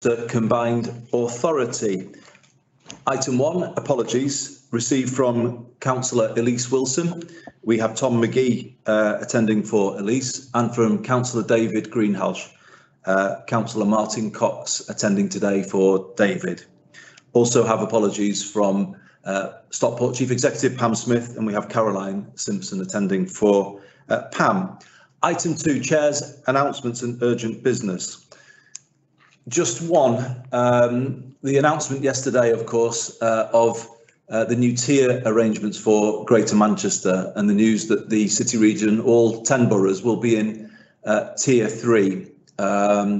the combined authority. Item 1, apologies, received from Councillor Elise Wilson. We have Tom McGee attending for Elise, and from Councillor David Greenhalgh. Councillor Martin Cox attending today for David. Also have apologies from Stockport Chief Executive Pam Smith, and we have Caroline Simpson attending for Pam. Item 2, Chair's announcements and urgent business. Just one, the announcement yesterday, of course, of the new tier arrangements for Greater Manchester, and the news that the City region, all 10 boroughs, will be in tier 3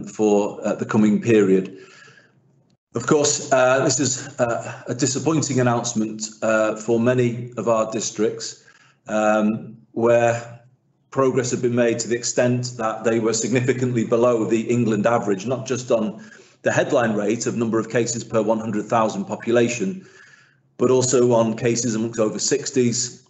for the coming period. Of course, this is a disappointing announcement for many of our districts, where progress had been made to the extent that they were significantly below the England average, not just on the headline rate of number of cases per 100,000 population, but also on cases amongst over 60s,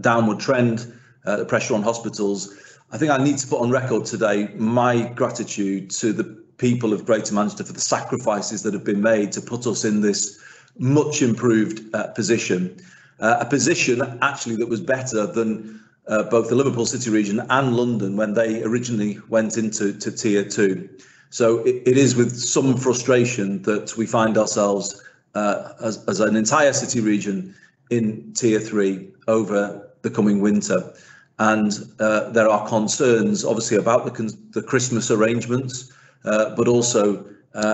downward trend, the pressure on hospitals. I think I need to put on record today my gratitude to the people of Greater Manchester for the sacrifices that have been made to put us in this much improved position, a position actually that was better than both the Liverpool City region and London when they originally went into tier 2. So it is with some frustration that we find ourselves as an entire city region in tier 3 over the coming winter. And there are concerns obviously about the Christmas arrangements, but also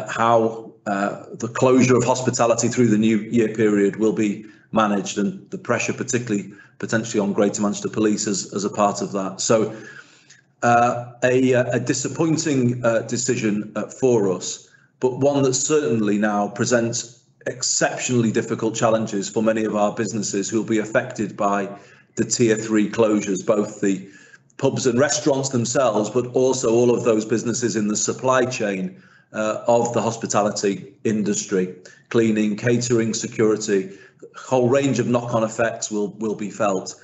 how the closure of hospitality through the New Year period will be managed, and the pressure particularly potentially on Greater Manchester Police as a part of that. So a disappointing decision for us, but one that certainly now presents exceptionally difficult challenges for many of our businesses who will be affected by the tier 3 closures, both the pubs and restaurants themselves, but also all of those businesses in the supply chain of the hospitality industry, cleaning, catering, security. A whole range of knock-on effects will be felt.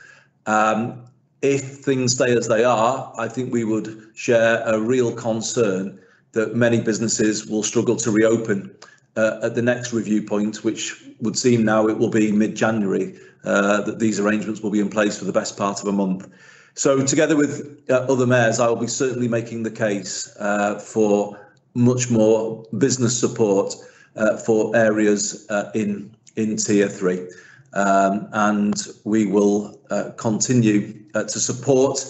If things stay as they are, I think we would share a real concern that many businesses will struggle to reopen at the next review point, which would seem now it will be mid-January, that these arrangements will be in place for the best part of a month. So together with other mayors, I will be certainly making the case for much more business support for areas in tier 3. And we will continue to support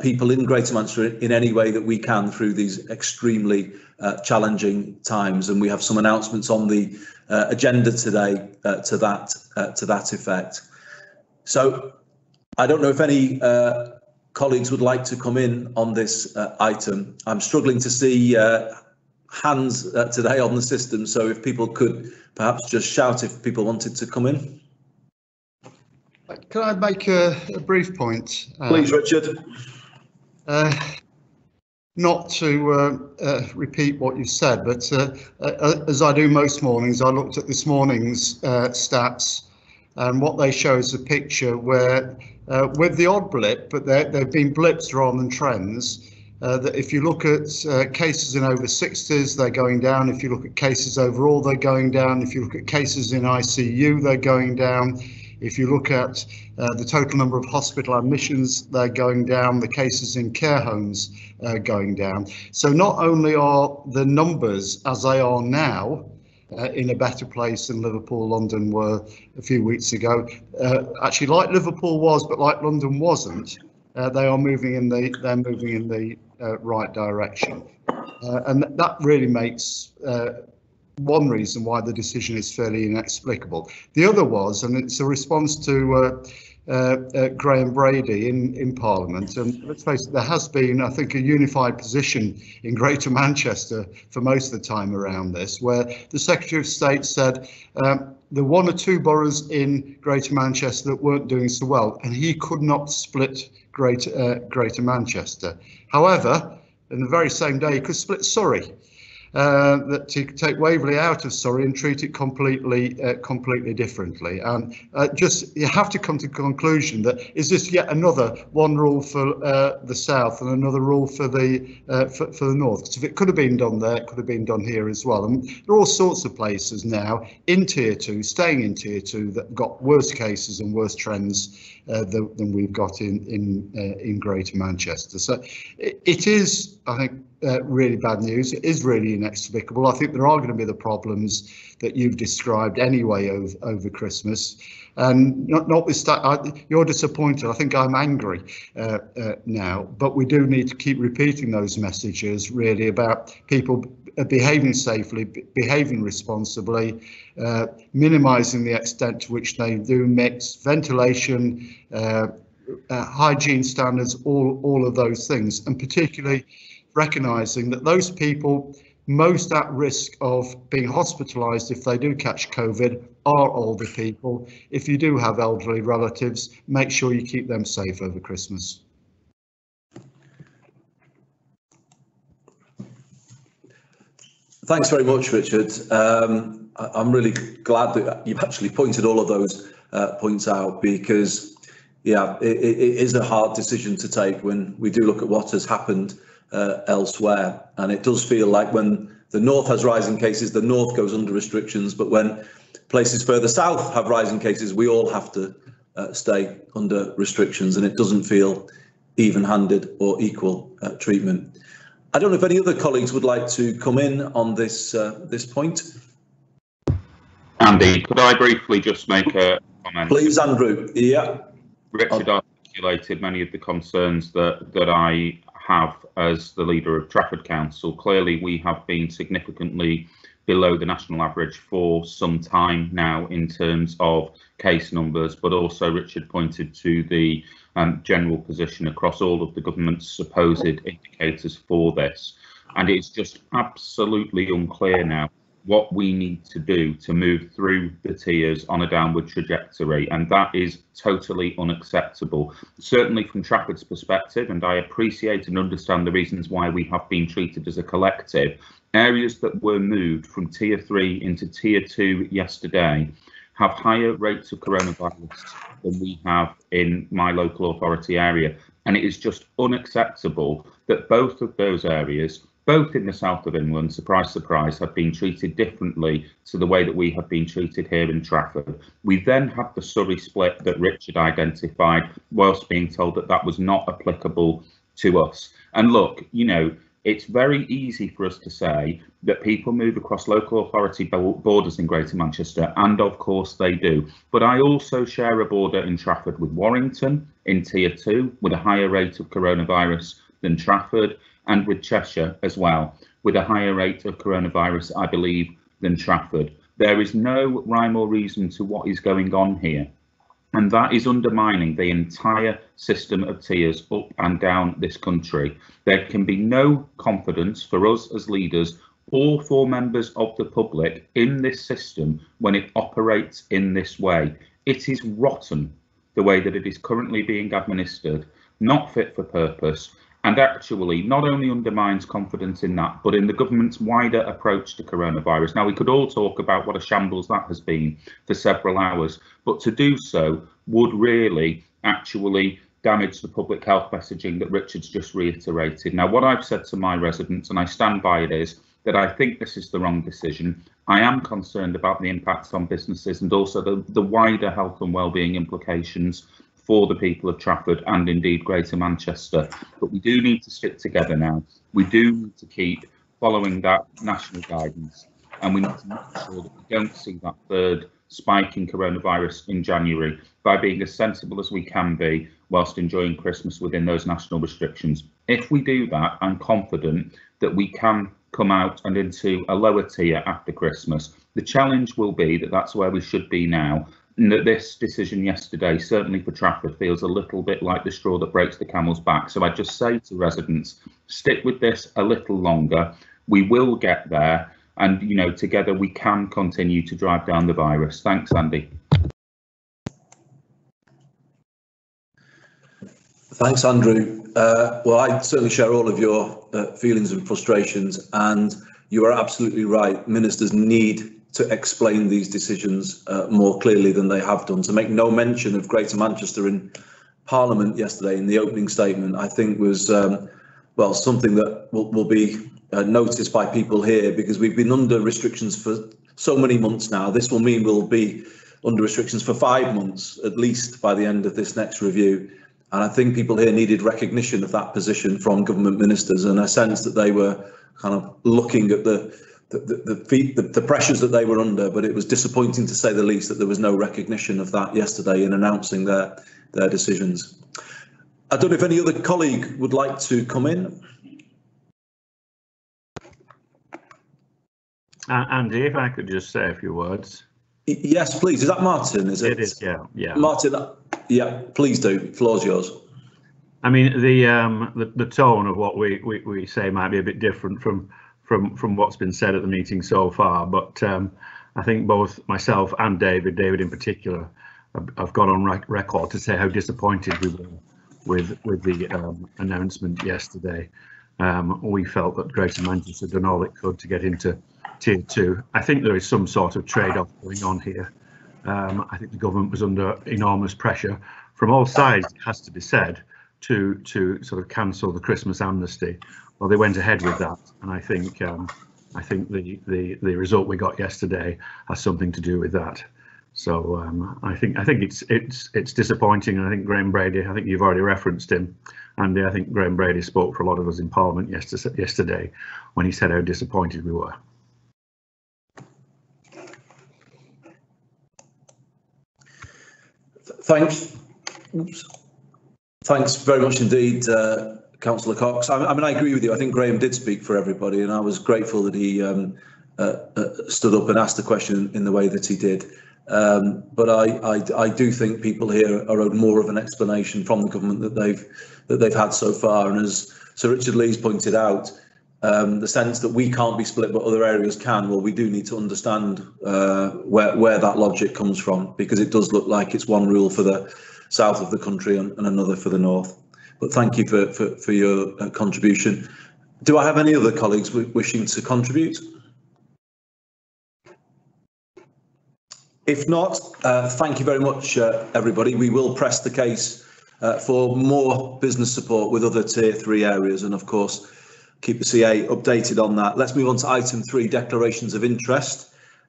people in Greater Manchester in any way that we can through these extremely challenging times. And we have some announcements on the agenda today to that effect. So I don't know if any colleagues would like to come in on this item. I'm struggling to see hands today on the system, so if people could perhaps just shout if people wanted to come in. Can I make a brief point? Please, Richard. Not to repeat what you said, but as I do most mornings, I looked at this morning's stats, and what they show is a picture where, with the odd blip, but they've been blips rather than trends, that if you look at cases in over 60s, they're going down. If you look at cases overall, they're going down. If you look at cases in ICU, they're going down. If you look at the total number of hospital admissions, they're going down. The cases in care homes going down. So not only are the numbers as they are now in a better place than Liverpool, London were a few weeks ago, actually like Liverpool was, but like London wasn't, they are moving in the right direction, and that really makes one reason why the decision is fairly inexplicable. The other was, and it's a response to Graham Brady in Parliament, and let's face it, there has been, I think, a unified position in Greater Manchester for most of the time around this, where the Secretary of State said there were 1 or 2 boroughs in Greater Manchester that weren't doing so well, and he could not split Greater Manchester. However, in the very same day, he could split Surrey. that to take Waverley out of Surrey and treat it completely differently. And just you have to come to the conclusion that is this yet another one rule for the south and another rule for the north? Because if it could have been done there, it could have been done here as well. And there are all sorts of places now in Tier 2, staying in Tier 2, that got worse cases and worse trends than we've got in Greater Manchester. So it is, I think, really bad news. It is really inexplicable. I think there are going to be the problems that you've described anyway over Christmas. And notwithstanding, you're disappointed. I think I'm angry now. But we do need to keep repeating those messages, really, about people behaving safely, behaving responsibly, minimising the extent to which they do mix, ventilation, hygiene standards, all of those things, and particularly recognising that those people most at risk of being hospitalised if they do catch COVID are older people. If you do have elderly relatives, make sure you keep them safe over Christmas. Thanks very much, Richard. I'm really glad that you've actually pointed all of those points out, because, yeah, it is a hard decision to take when we do look at what has happened elsewhere. And it does feel like when the north has rising cases, the north goes under restrictions, but when places further south have rising cases, we all have to stay under restrictions, and it doesn't feel even-handed or equal treatment. I don't know if any other colleagues would like to come in on this point. Andy, could I briefly just make a comment? Please, Andrew. Yeah. Richard articulated many of the concerns that I have as the leader of Trafford Council. Clearly, we have been significantly below the national average for some time now in terms of case numbers, but also Richard pointed to the general position across all of the government's supposed indicators for this. And it's just absolutely unclear now what we need to do to move through the tiers on a downward trajectory, and that is totally unacceptable, certainly from Trafford's perspective, and I appreciate and understand the reasons why we have been treated as a collective. Areas that were moved from Tier 3 into Tier 2 yesterday have higher rates of coronavirus than we have in my local authority area, and it is just unacceptable that both of those areas, both in the south of England, surprise, surprise, have been treated differently to the way that we have been treated here in Trafford. We then have the Surrey split that Richard identified, whilst being told that that was not applicable to us. And look, you know, it's very easy for us to say that people move across local authority borders in Greater Manchester, and of course they do. But I also share a border in Trafford with Warrington in Tier 2 with a higher rate of coronavirus than Trafford, and with Cheshire as well, with a higher rate of coronavirus, I believe, than Trafford. There is no rhyme or reason to what is going on here, and that is undermining the entire system of tiers up and down this country. There can be no confidence for us as leaders or for members of the public in this system when it operates in this way. It is rotten the way that it is currently being administered, not fit for purpose, and actually not only undermines confidence in that, but in the government's wider approach to coronavirus. Now, we could all talk about what a shambles that has been for several hours, but to do so would really actually damage the public health messaging that Richard's just reiterated. Now, what I've said to my residents, and I stand by it, is that I think this is the wrong decision. I am concerned about the impacts on businesses and also the wider health and wellbeing implications for the people of Trafford and indeed Greater Manchester. But we do need to stick together now. We do need to keep following that national guidance, and we need to make sure that we don't see that third spike in coronavirus in January by being as sensible as we can be whilst enjoying Christmas within those national restrictions. If we do that, I'm confident that we can come out and into a lower tier after Christmas. The challenge will be that that's where we should be now. And that this decision yesterday, certainly for Trafford, feels a little bit like the straw that breaks the camel's back. So I just say to residents, stick with this a little longer. We will get there, and you know, together we can continue to drive down the virus. Thanks, Andy. Thanks, Andrew. Well, I certainly share all of your feelings and frustrations, and you are absolutely right. Ministers need to explain these decisions more clearly than they have done. To make no mention of Greater Manchester in Parliament yesterday in the opening statement, I think was, well, something that will be noticed by people here, because we've been under restrictions for so many months now. This will mean we'll be under restrictions for 5 months, at least by the end of this next review. And I think people here needed recognition of that position from government ministers, and a sense that they were kind of looking at the pressures that they were under. But it was disappointing, to say the least, that there was no recognition of that yesterday in announcing their decisions. I don't know if any other colleague would like to come in. Andy, if I could just say a few words. Yes, please. Is that Martin? Is it? It is, yeah. Martin, yeah, please do. The floor's yours. I mean, the tone of what we say might be a bit different from what's been said at the meeting so far, but I think both myself and David in particular, have gone on record to say how disappointed we were with the announcement yesterday. We felt that Greater Manchester had done all it could to get into Tier 2. I think there is some sort of trade-off going on here. I think the government was under enormous pressure from all sides, it has to be said, to sort of cancel the Christmas amnesty. Well, they went ahead with that, and I think the result we got yesterday has something to do with that. So I think it's disappointing, and I think Graham Brady, I think you've already referenced him, Andy. I think Graham Brady spoke for a lot of us in Parliament yesterday when he said how disappointed we were. Thanks very much indeed, Councillor Cox. I mean, I agree with you. I think Graham did speak for everybody, and I was grateful that he stood up and asked the question in the way that he did. But I do think people here are owed more of an explanation from the government that they've had so far. And as Sir Richard Lee's pointed out, the sense that we can't be split but other areas can, well, we do need to understand where that logic comes from, because it does look like it's one rule for the south of the country and another for the north. But thank you for your contribution. Do I have any other colleagues wishing to contribute? If not, thank you very much, everybody. We will press the case for more business support with other Tier 3 areas, and of course keep the CA updated on that. Let's move on to item 3, declarations of interest.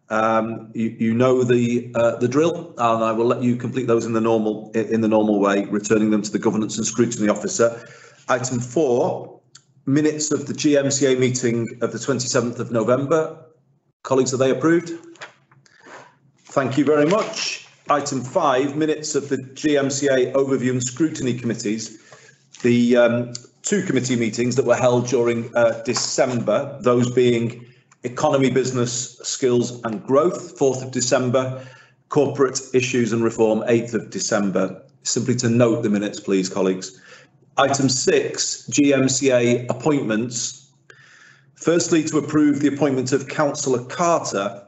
You know the drill, and I will let you complete those in the normal way, returning them to the Governance and Scrutiny Officer. Item 4, minutes of the GMCA meeting of the 27th of November. Colleagues, are they approved? Thank you very much. Item 5, minutes of the GMCA Overview and Scrutiny Committees. The 2 committee meetings that were held during December, those being Economy, Business, Skills and Growth, 4th of December, Corporate Issues and Reform, 8th of December. Simply to note the minutes, please, colleagues. Item 6, GMCA Appointments. Firstly, to approve the appointment of Councillor Carter,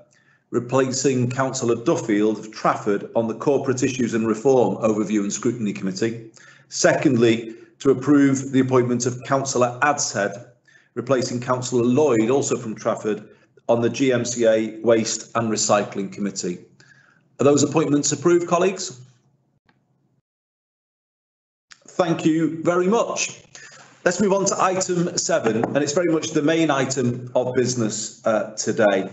replacing Councillor Duffield of Trafford on the Corporate Issues and Reform Overview and Scrutiny Committee. Secondly, to approve the appointment of Councillor Adshead, replacing Councillor Lloyd, also from Trafford, on the GMCA Waste and Recycling Committee. Are those appointments approved, colleagues? Thank you very much. Let's move on to item 7, and it's very much the main item of business today.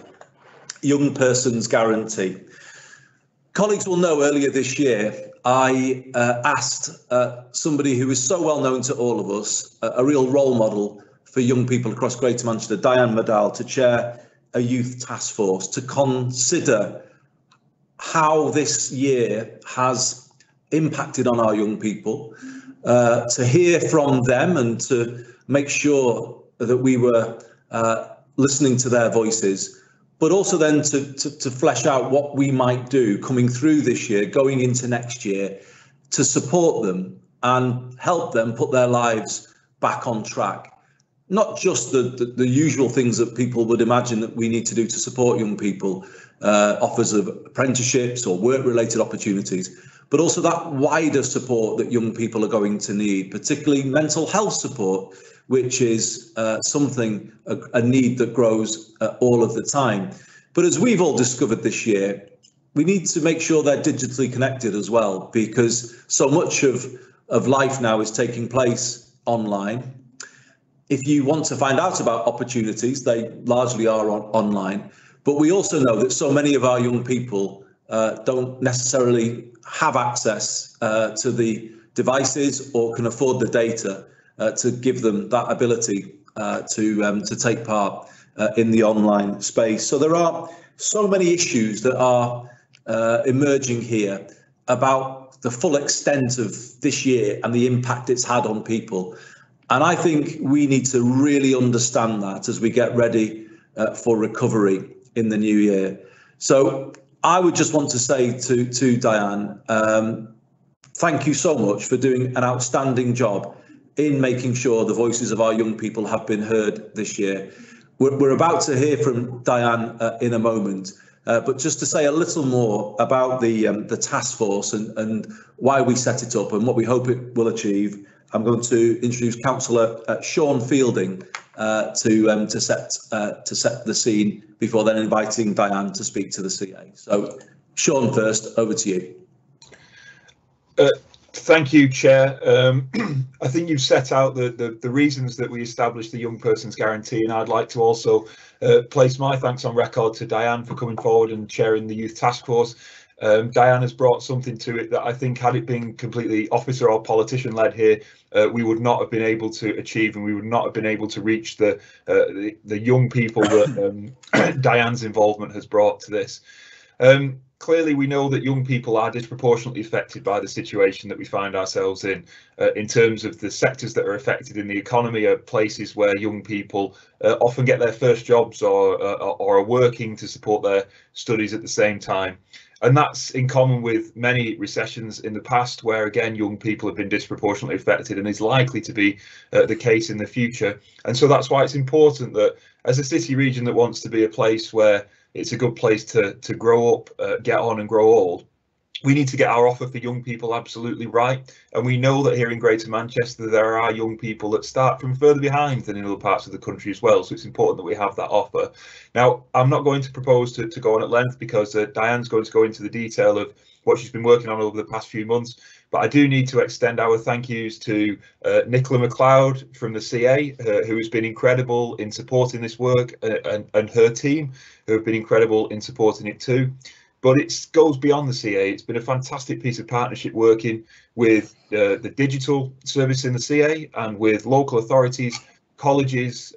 Young Persons Guarantee. Colleagues will know earlier this year I asked somebody who is so well known to all of us, a real role model for young people across Greater Manchester, Diane Medal, to chair a youth task force to consider how this year has impacted on our young people, to hear from them and to make sure that we were listening to their voices, but also then to flesh out what we might do coming through this year, going into next year, to support them and help them put their lives back on track. Not just the usual things that people would imagine that we need to do to support young people, offers of apprenticeships or work-related opportunities, but also that wider support that young people are going to need, particularly mental health support, which is a need that grows all of the time. But as we've all discovered this year, we need to make sure they're digitally connected as well, because so much of life now is taking place online. If you want to find out about opportunities, they largely are online. But we also know that so many of our young people don't necessarily have access to the devices or can afford the data to give them that ability to take part in the online space. So there are so many issues that are emerging here about the full extent of this year and the impact it's had on people. And I think we need to really understand that as we get ready for recovery in the new year. So I would just want to say to Diane, thank you so much for doing an outstanding job in making sure the voices of our young people have been heard this year. We're about to hear from Diane in a moment, but just to say a little more about the task force and why we set it up and what we hope it will achieve, I'm going to introduce Councillor Sean Fielding to set the scene before then inviting Diane to speak to the CA. So, Sean, first, over to you. Thank you, Chair. I think you've set out the reasons that we established the Young Persons Guarantee, and I'd like to also place my thanks on record to Diane for coming forward and chairing the Youth Task Force. Diane has brought something to it that I think, had it been completely officer or politician led here, we would not have been able to achieve, and we would not have been able to reach the young people that Diane's involvement has brought to this. Clearly, we know that young people are disproportionately affected by the situation that we find ourselves in terms of the sectors that are affected in the economy, are places where young people often get their first jobs or are working to support their studies at the same time. And that's in common with many recessions in the past, where again young people have been disproportionately affected, and is likely to be the case in the future. And so that's why it's important that, as a city region that wants to be a place where it's a good place to grow up, get on and grow old, we need to get our offer for young people absolutely right. And we know that here in Greater Manchester there are young people that start from further behind than in other parts of the country as well, so it's important that we have that offer. Now, I'm not going to propose to go on at length, because Diane's going to go into the detail of what she's been working on over the past few months, but I do need to extend our thank yous to Nicola MacLeod from the CA, who has been incredible in supporting this work, and her team, who have been incredible in supporting it too. But it goes beyond the CA. It's been a fantastic piece of partnership working with the digital service in the CA and with local authorities, colleges,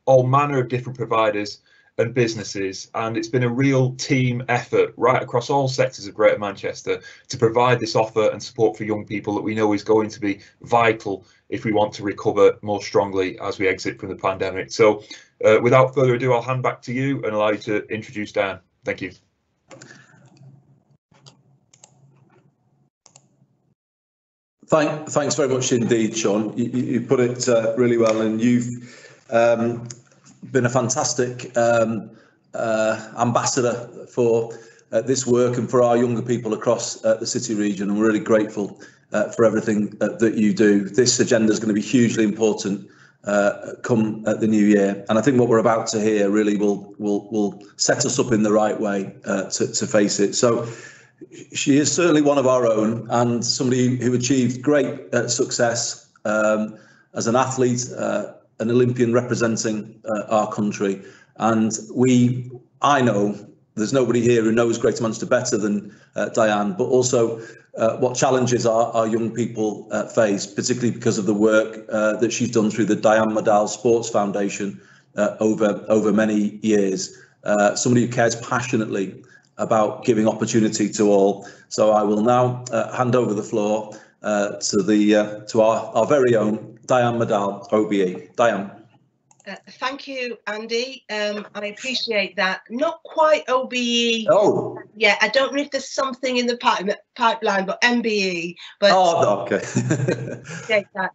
all manner of different providers and businesses. And it's been a real team effort right across all sectors of Greater Manchester to provide this offer and support for young people that we know is going to be vital if we want to recover more strongly as we exit from the pandemic. So without further ado, I'll hand back to you and allow you to introduce Diane. Thank you. Thanks very much indeed, Sean. You put it really well, and you've been a fantastic ambassador for this work and for our younger people across the city region, and we're really grateful for everything that you do. This agenda is going to be hugely important come the new year, and I think what we're about to hear really will set us up in the right way to face it. So she is certainly one of our own, and somebody who achieved great success as an athlete, an Olympian representing our country. And I know there's nobody here who knows Greater Manchester better than Diane, but also what challenges our young people face, particularly because of the work that she's done through the Diane Medal Sports Foundation over many years. Somebody who cares passionately about giving opportunity to all. So I will now hand over the floor to our very own Diane Medal, OBE. Diane. Thank you, Andy. I appreciate that. Not quite OBE. Oh. Yeah, I don't know if there's something in the pipeline, but MBE. But oh, okay.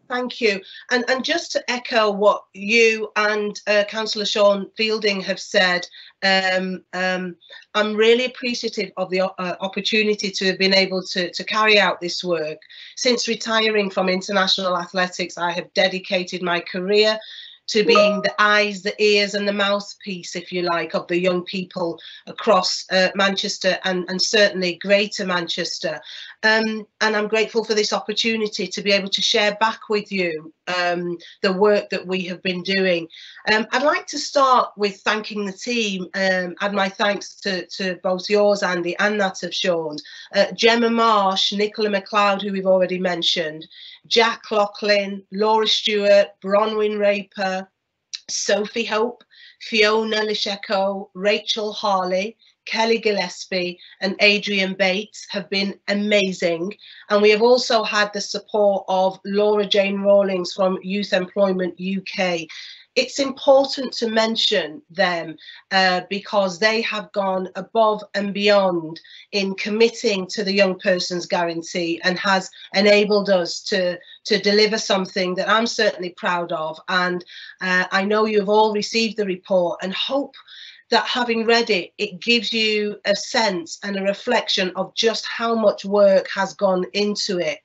Thank you. And just to echo what you and Councillor Sean Fielding have said, I'm really appreciative of the opportunity to have been able to carry out this work. Since retiring from international athletics, I have dedicated my career to being the eyes, the ears and the mouthpiece, if you like, of the young people across Manchester and certainly Greater Manchester. And I'm grateful for this opportunity to be able to share back with you the work that we have been doing. I'd like to start with thanking the team, and my thanks to both yours, Andy, and that of Sean. Gemma Marsh, Nicola MacLeod, who we've already mentioned, Jack Loughlin, Laura Stewart, Bronwyn Raper, Sophie Hope, Fiona Lisheko, Rachel Harley, Kelly Gillespie and Adrian Bates have been amazing. And we have also had the support of Laura Jane Rawlings from Youth Employment UK. It's important to mention them because they have gone above and beyond in committing to the Young Persons Guarantee and has enabled us to deliver something that I'm certainly proud of. And I know you've all received the report and hope that having read it, it gives you a sense and a reflection of just how much work has gone into it.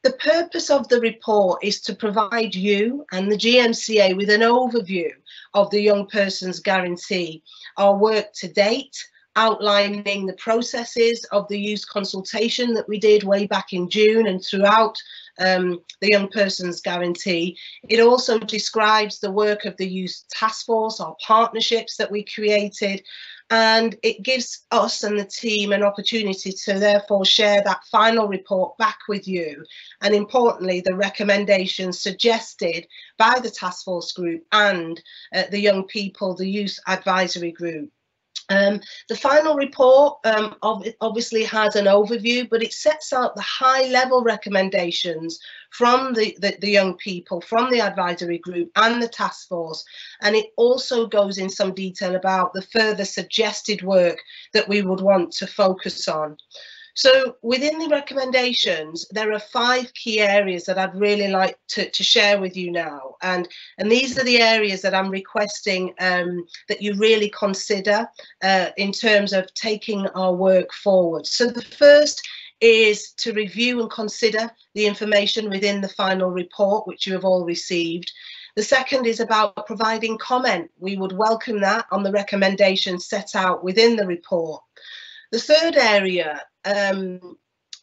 The purpose of the report is to provide you and the GMCA with an overview of the Young Persons Guarantee, our work to date, outlining the processes of the youth consultation that we did way back in June and throughout the Young Persons Guarantee. It also describes the work of the Youth Task Force, our partnerships that we created, and it gives us and the team an opportunity to therefore share that final report back with you, and importantly the recommendations suggested by the task force group and the young people, the youth advisory group. The final report obviously has an overview, but it sets out the high-level recommendations from the young people, from the advisory group and the task force, and it also goes in some detail about the further suggested work that we would want to focus on. So within the recommendations, there are 5 key areas that I'd really like to share with you now. And these are the areas that I'm requesting that you really consider in terms of taking our work forward. So the first is to review and consider the information within the final report, which you have all received. The second is about providing comment. We would welcome that on the recommendations set out within the report. The third area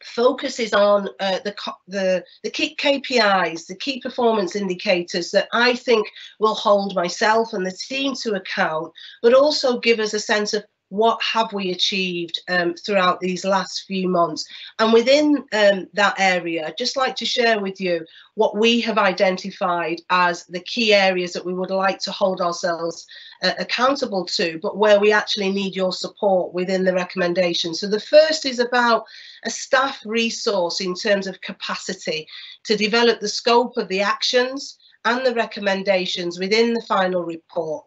focuses on the key KPIs, the key performance indicators that I think will hold myself and the team to account, but also give us a sense of what have we achieved throughout these last few months. And within that area, I'd just like to share with you what we have identified as the key areas that we would like to hold ourselves accountable to, but where we actually need your support within the recommendation. So the first is about a staff resource in terms of capacity to develop the scope of the actions and the recommendations within the final report.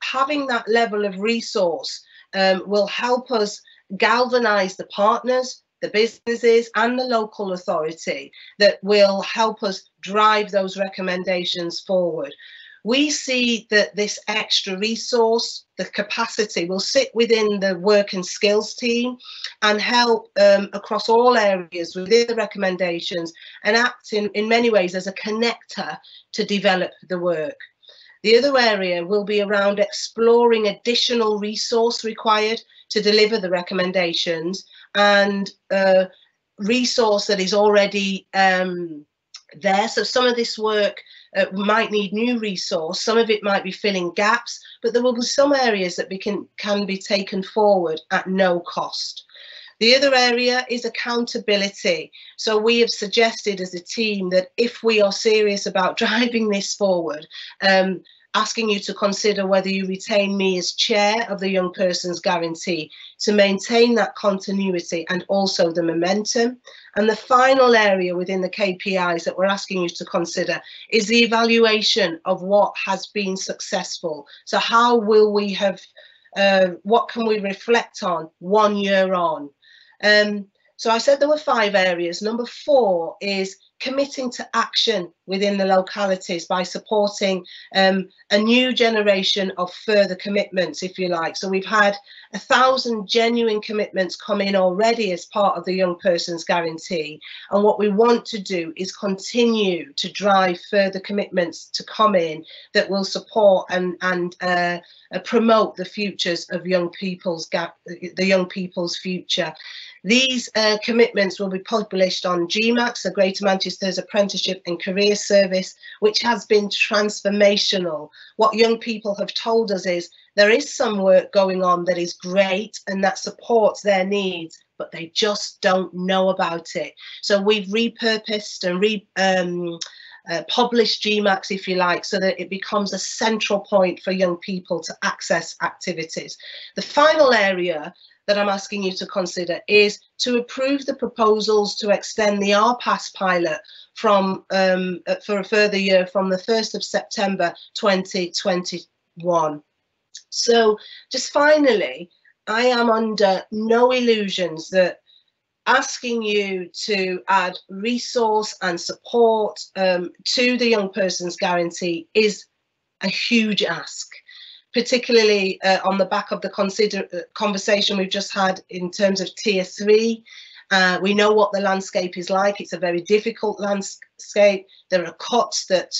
Having that level of resource will help us galvanise the partners, the businesses and the local authority that will help us drive those recommendations forward. We see that this extra resource, the capacity, will sit within the work and skills team and help across all areas within the recommendations and act in many ways as a connector to develop the work. The other area will be around exploring additional resource required to deliver the recommendations and resource that is already there. So some of this work might need new resource, some of it might be filling gaps, but there will be some areas that can be taken forward at no cost. The other area is accountability. So we have suggested as a team that if we are serious about driving this forward, asking you to consider whether you retain me as chair of the Young Persons Guarantee to maintain that continuity and also the momentum. And the final area within the KPIs that we're asking you to consider is the evaluation of what has been successful. So how will we have, what can we reflect on 1 year on? So I said there were 5 areas. Number 4 is committing to action within the localities by supporting a new generation of further commitments, if you like. So we've had 1,000 genuine commitments come in already as part of the Young Persons Guarantee. And what we want to do is continue to drive further commitments to come in that will support and promote the futures of the young people's future. These commitments will be published on Gmca, the Greater Manchester's Apprenticeship and Career Service, which has been transformational. What young people have told us is there is some work going on that is great and that supports their needs, but they just don't know about it. So we've repurposed and published Gmca, if you like, so that it becomes a central point for young people to access activities. The final area that I'm asking you to consider is to approve the proposals to extend the RPAS pilot from for a further year from the 1st of September 2021. So just finally, I am under no illusions that asking you to add resource and support to the Young Persons Guarantee is a huge ask, particularly on the back of the conversation we've just had in terms of Tier 3. We know what the landscape is like. It's a very difficult landscape. There are cuts that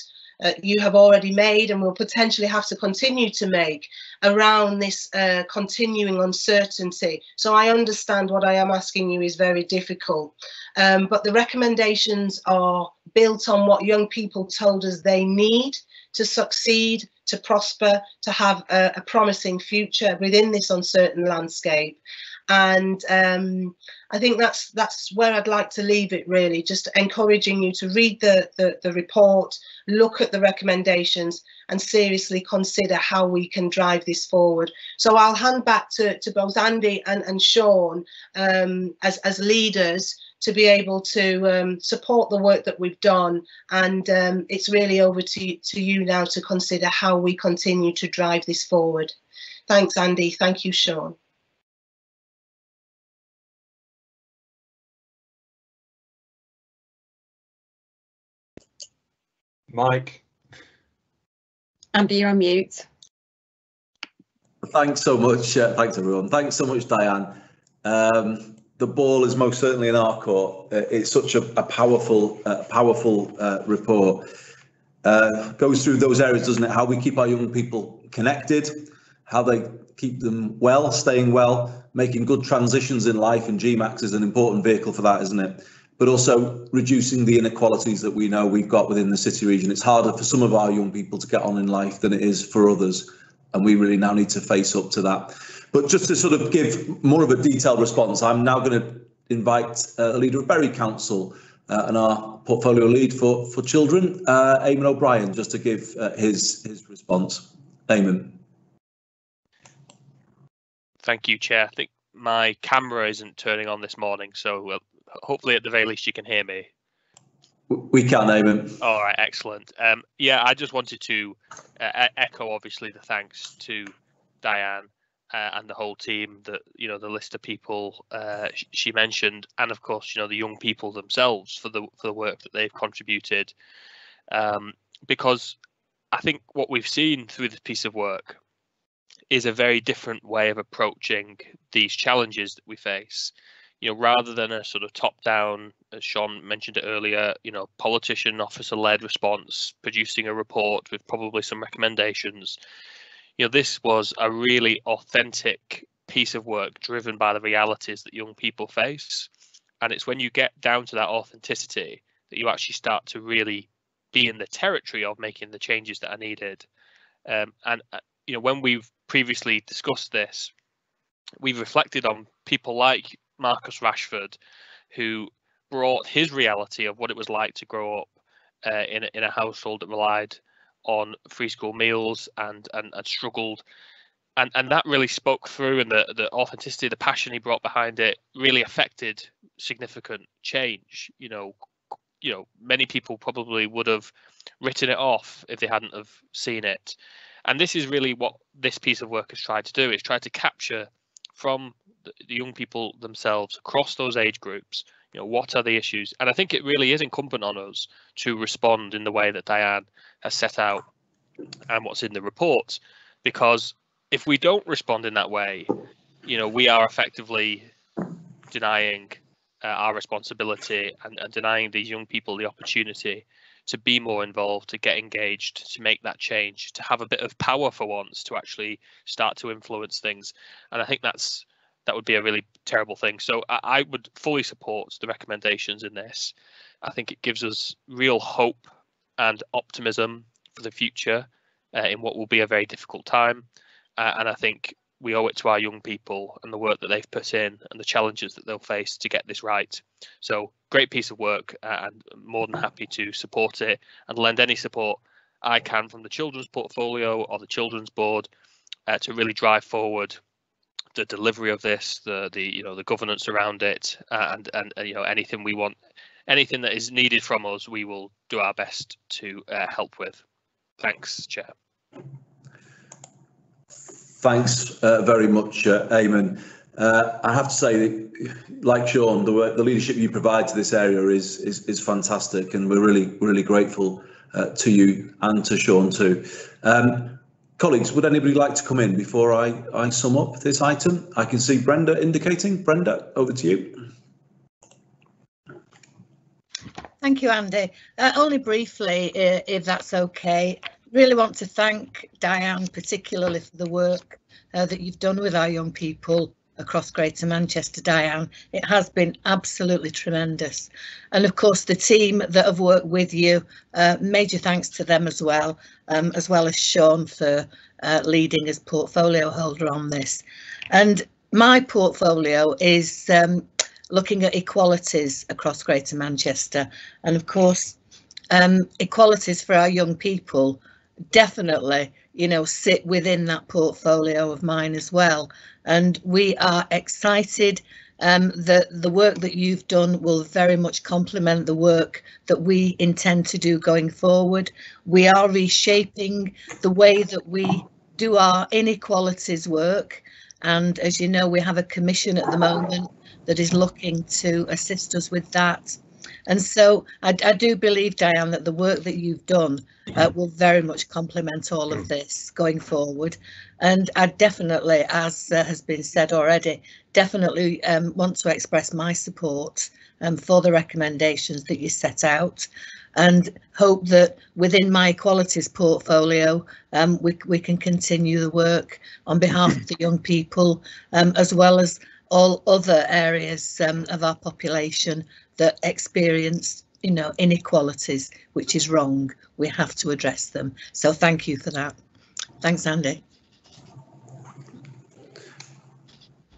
you have already made and will potentially have to continue to make around this continuing uncertainty. So I understand what I am asking you is very difficult, but the recommendations are built on what young people told us they need to succeed, to prosper, to have a promising future within this uncertain landscape. And I think that's where I'd like to leave it, really, just encouraging you to read the report, look at the recommendations and seriously consider how we can drive this forward. So I'll hand back to both Andy and Sean as leaders to be able to support the work that we've done. And it's really over to you now to consider how we continue to drive this forward. Thanks, Andy. Thank you, Sean. Mike. Andy, you're on mute. Thanks so much. Thanks, everyone. Thanks so much, Diane. The ball is most certainly in our court. It's such a powerful report. Goes through those areas, doesn't it? How we keep our young people connected, how they keep them well, staying well, making good transitions in life, and Gmca is an important vehicle for that, isn't it? But also reducing the inequalities that we know we've got within the city region. It's harder for some of our young people to get on in life than it is for others, and we really now need to face up to that. But just to sort of give more of a detailed response, I'm now going to invite the leader of Bury Council and our portfolio lead for children, Eamon O'Brien, just to give his response. Eamon. Thank you, Chair. I think my camera isn't turning on this morning, so hopefully at the very least you can hear me. We can, Eamon. All right, excellent. Yeah, I just wanted to echo, obviously, the thanks to Diane and the whole team, that, you know, the list of people she mentioned, and of course, you know, the young people themselves for the work that they've contributed, because I think what we've seen through this piece of work is a very different way of approaching these challenges that we face. You know, rather than a sort of top-down, as Sean mentioned it earlier, you know, politician, officer-led response, producing a report with probably some recommendations. You know, this was a really authentic piece of work driven by the realities that young people face. And it's when you get down to that authenticity that you actually start to really be in the territory of making the changes that are needed. You know, when we've previously discussed this, we've reflected on people like Marcus Rashford, who brought his reality of what it was like to grow up in a household that relied on free school meals and struggled, and that really spoke through, and the authenticity, the passion he brought behind it really affected significant change. You know, many people probably would have written it off if they hadn't have seen it. And this is really what this piece of work has tried to do, is try to capture from the young people themselves across those age groups, what are the issues? And I think it really is incumbent on us to respond in the way that Diane has set out and what's in the report, because if we don't respond in that way, we are effectively denying our responsibility and denying these young people the opportunity to be more involved, to get engaged, to make that change, to have a bit of power for once, to actually start to influence things. And I think that would be a really terrible thing. So I would fully support the recommendations in this. I think it gives us real hope and optimism for the future in what will be a very difficult time. And I think we owe it to our young people and the work that they've put in and the challenges that they'll face to get this right. So great piece of work, and more than happy to support it and lend any support I can from the children's portfolio or the children's board to really drive forward the delivery of this, the governance around it, and anything we want, anything that is needed from us, we will do our best to help with. Thanks, Chair. Thanks very much, Eamon. I have to say, like Sean, the leadership you provide to this area is fantastic, and we're really grateful to you and to Sean too. Colleagues, would anybody like to come in before I sum up this item? I can see Brenda indicating. Brenda, over to you. Thank you, Andy. Only briefly, if that's okay. Really want to thank Diane particularly for the work that you've done with our young people across Greater Manchester, Diane. It has been absolutely tremendous. And of course, the team that have worked with you, major thanks to them as well as Sean for leading as portfolio holder on this. And my portfolio is looking at equalities across Greater Manchester. And of course, equalities for our young people definitely, sit within that portfolio of mine as well. And we are excited that the work that you've done will very much complement the work that we intend to do going forward. We are reshaping the way that we do our inequalities work. And as you know, we have a commission at the moment that is looking to assist us with that. And so I do believe, Diane, that the work that you've done will very much complement all of this going forward. And I definitely, as has been said already, definitely want to express my support for the recommendations that you set out, and hope that within my equalities portfolio we can continue the work on behalf of the young people, as well as all other areas of our population that experience, inequalities, which is wrong. We have to address them. So thank you for that. Thanks, Andy.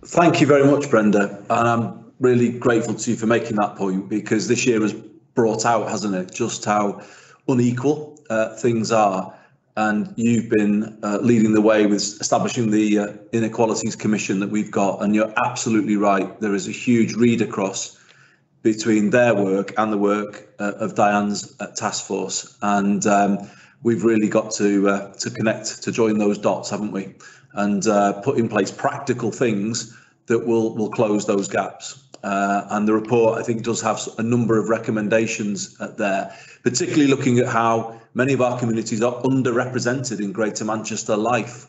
Thank you very much, Brenda. And I'm really grateful to you for making that point, because this year has brought out, hasn't it, just how unequal things are. And you've been leading the way with establishing the Inequalities Commission that we've got. And you're absolutely right. There is a huge read across between their work and the work of Diane's task force. And we've really got to connect, to join those dots, haven't we? And put in place practical things that will close those gaps. And the report, I think, does have a number of recommendations there, particularly looking at how many of our communities are underrepresented in Greater Manchester life,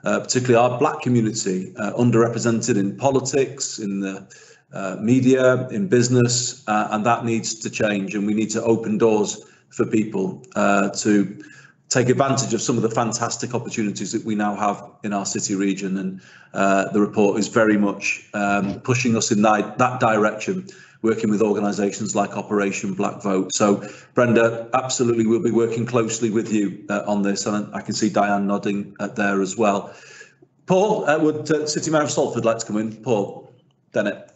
particularly our Black community, underrepresented in politics, in the media, in business, and that needs to change. And we need to open doors for people to take advantage of some of the fantastic opportunities that we now have in our city region. And the report is very much pushing us in that direction, working with organisations like Operation Black Vote. So, Brenda, absolutely, we'll be working closely with you on this, and I can see Diane nodding there as well. Paul, would City Mayor of Salford like to come in? Paul Bennett.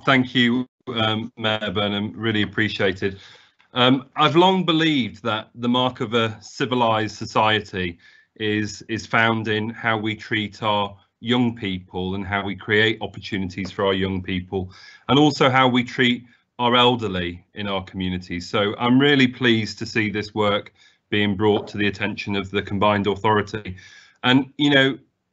Thank you, Mayor Burnham, really appreciated. I've long believed that the mark of a civilised society is found in how we treat our young people and how we create opportunities for our young people, and also how we treat our elderly in our communities. So I'm really pleased to see this work being brought to the attention of the combined authority. And,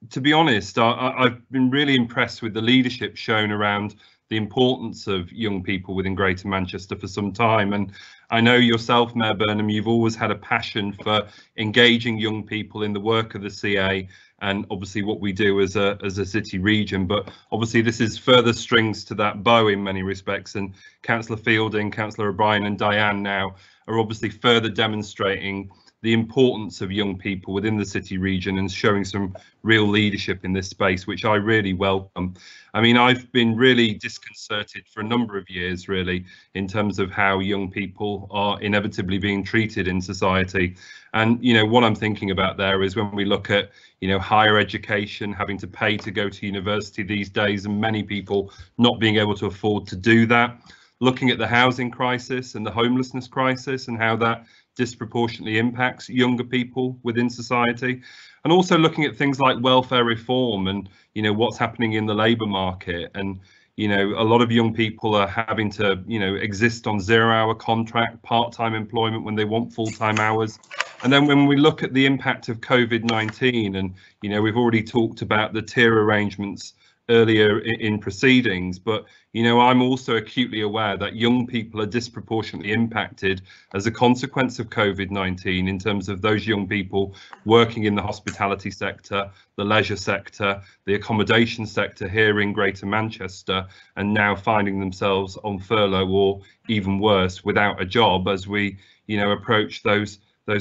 to be honest, I've been really impressed with the leadership shown around the importance of young people within Greater Manchester for some time. And I know yourself, Mayor Burnham, you've always had a passion for engaging young people in the work of the CA and obviously what we do as a city region. But obviously this is further strings to that bow in many respects, and Councillor Fielding, Councillor O'Brien and Diane now are obviously further demonstrating the importance of young people within the city region and showing some real leadership in this space, which I really welcome. I mean, I've been really disconcerted for a number of years, really, in terms of how young people are inevitably being treated in society. And, you know, what I'm thinking about there is when we look at, you know, higher education, having to pay to go to university these days, and many people not being able to afford to do that. Looking at the housing crisis and the homelessness crisis and how that disproportionately impacts younger people within society, and also looking at things like welfare reform and, you know, what's happening in the labour market. And, you know, a lot of young people are having to, you know, exist on 0-hour contract, part-time employment when they want full-time hours. And then when we look at the impact of COVID-19, and, you know, we've already talked about the tier arrangements earlier in proceedings, but, you know, I'm also acutely aware that young people are disproportionately impacted as a consequence of COVID-19 in terms of those young people working in the hospitality sector, the leisure sector, the accommodation sector here in Greater Manchester, and now finding themselves on furlough or even worse, without a job as we, you know, approach those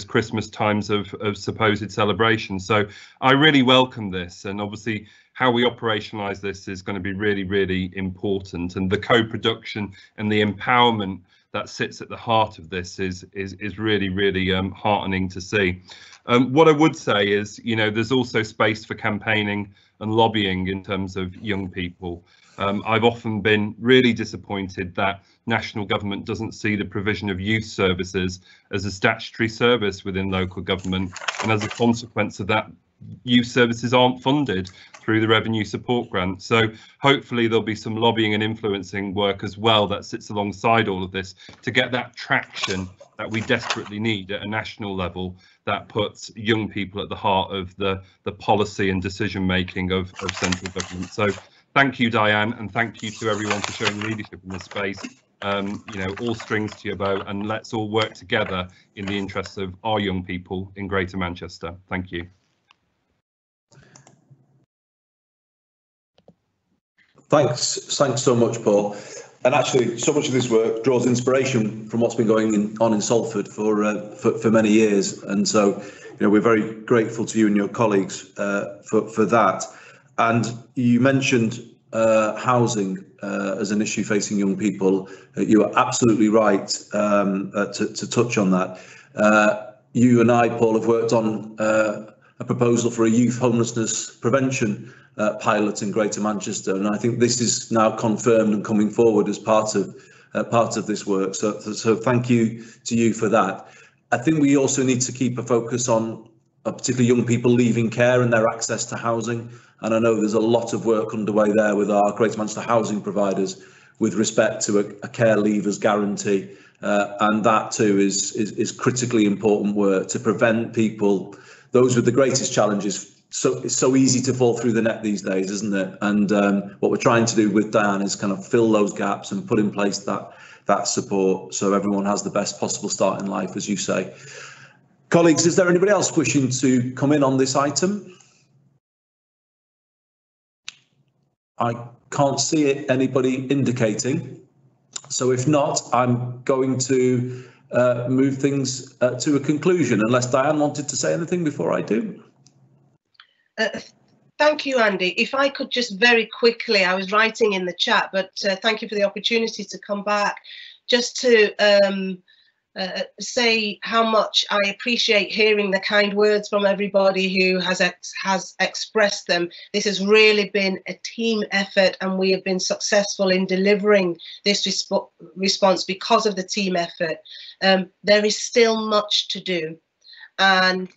Christmas times of supposed celebration. So I really welcome this, and obviously how we operationalise this is going to be really, really important, and the co-production and the empowerment that sits at the heart of this is really, really heartening to see. What I would say is, you know, there's also space for campaigning and lobbying in terms of young people. I've often been really disappointed that national government doesn't see the provision of youth services as a statutory service within local government, and as a consequence of that, youth services aren't funded through the revenue support grant. So hopefully there'll be some lobbying and influencing work as well that sits alongside all of this to get that traction that we desperately need at a national level, that puts young people at the heart of the policy and decision making of central government. So thank you, Diane, and thank you to everyone for showing leadership in this space. You know, all strings to your bow, and let's all work together in the interests of our young people in Greater Manchester. Thank you. Thanks so much, Paul. And actually, so much of this work draws inspiration from what's been going on in Salford for many years. And so, you know, we're very grateful to you and your colleagues for that. And you mentioned housing as an issue facing young people. You are absolutely right to touch on that. You and I, Paul, have worked on a proposal for a youth homelessness prevention pilot in Greater Manchester, and I think this is now confirmed and coming forward as part of this work. So thank you to you for that. I think we also need to keep a focus on particularly young people leaving care and their access to housing. And I know there's a lot of work underway there with our Greater Manchester housing providers with respect to a care leavers guarantee, and that too is critically important work to prevent people, those with the greatest challenges. So it's so easy to fall through the net these days, isn't it? And what we're trying to do with Diane is kind of fill those gaps and put in place that support so everyone has the best possible start in life, as you say. Colleagues, is there anybody else wishing to come in on this item? I can't see anybody indicating. So if not, I'm going to move things to a conclusion, unless Diane wanted to say anything before I do. Thank you, Andy. If I could just very quickly, I was writing in the chat, but thank you for the opportunity to come back, just to say how much I appreciate hearing the kind words from everybody who has expressed them. This has really been a team effort, and we have been successful in delivering this response because of the team effort. There is still much to do, and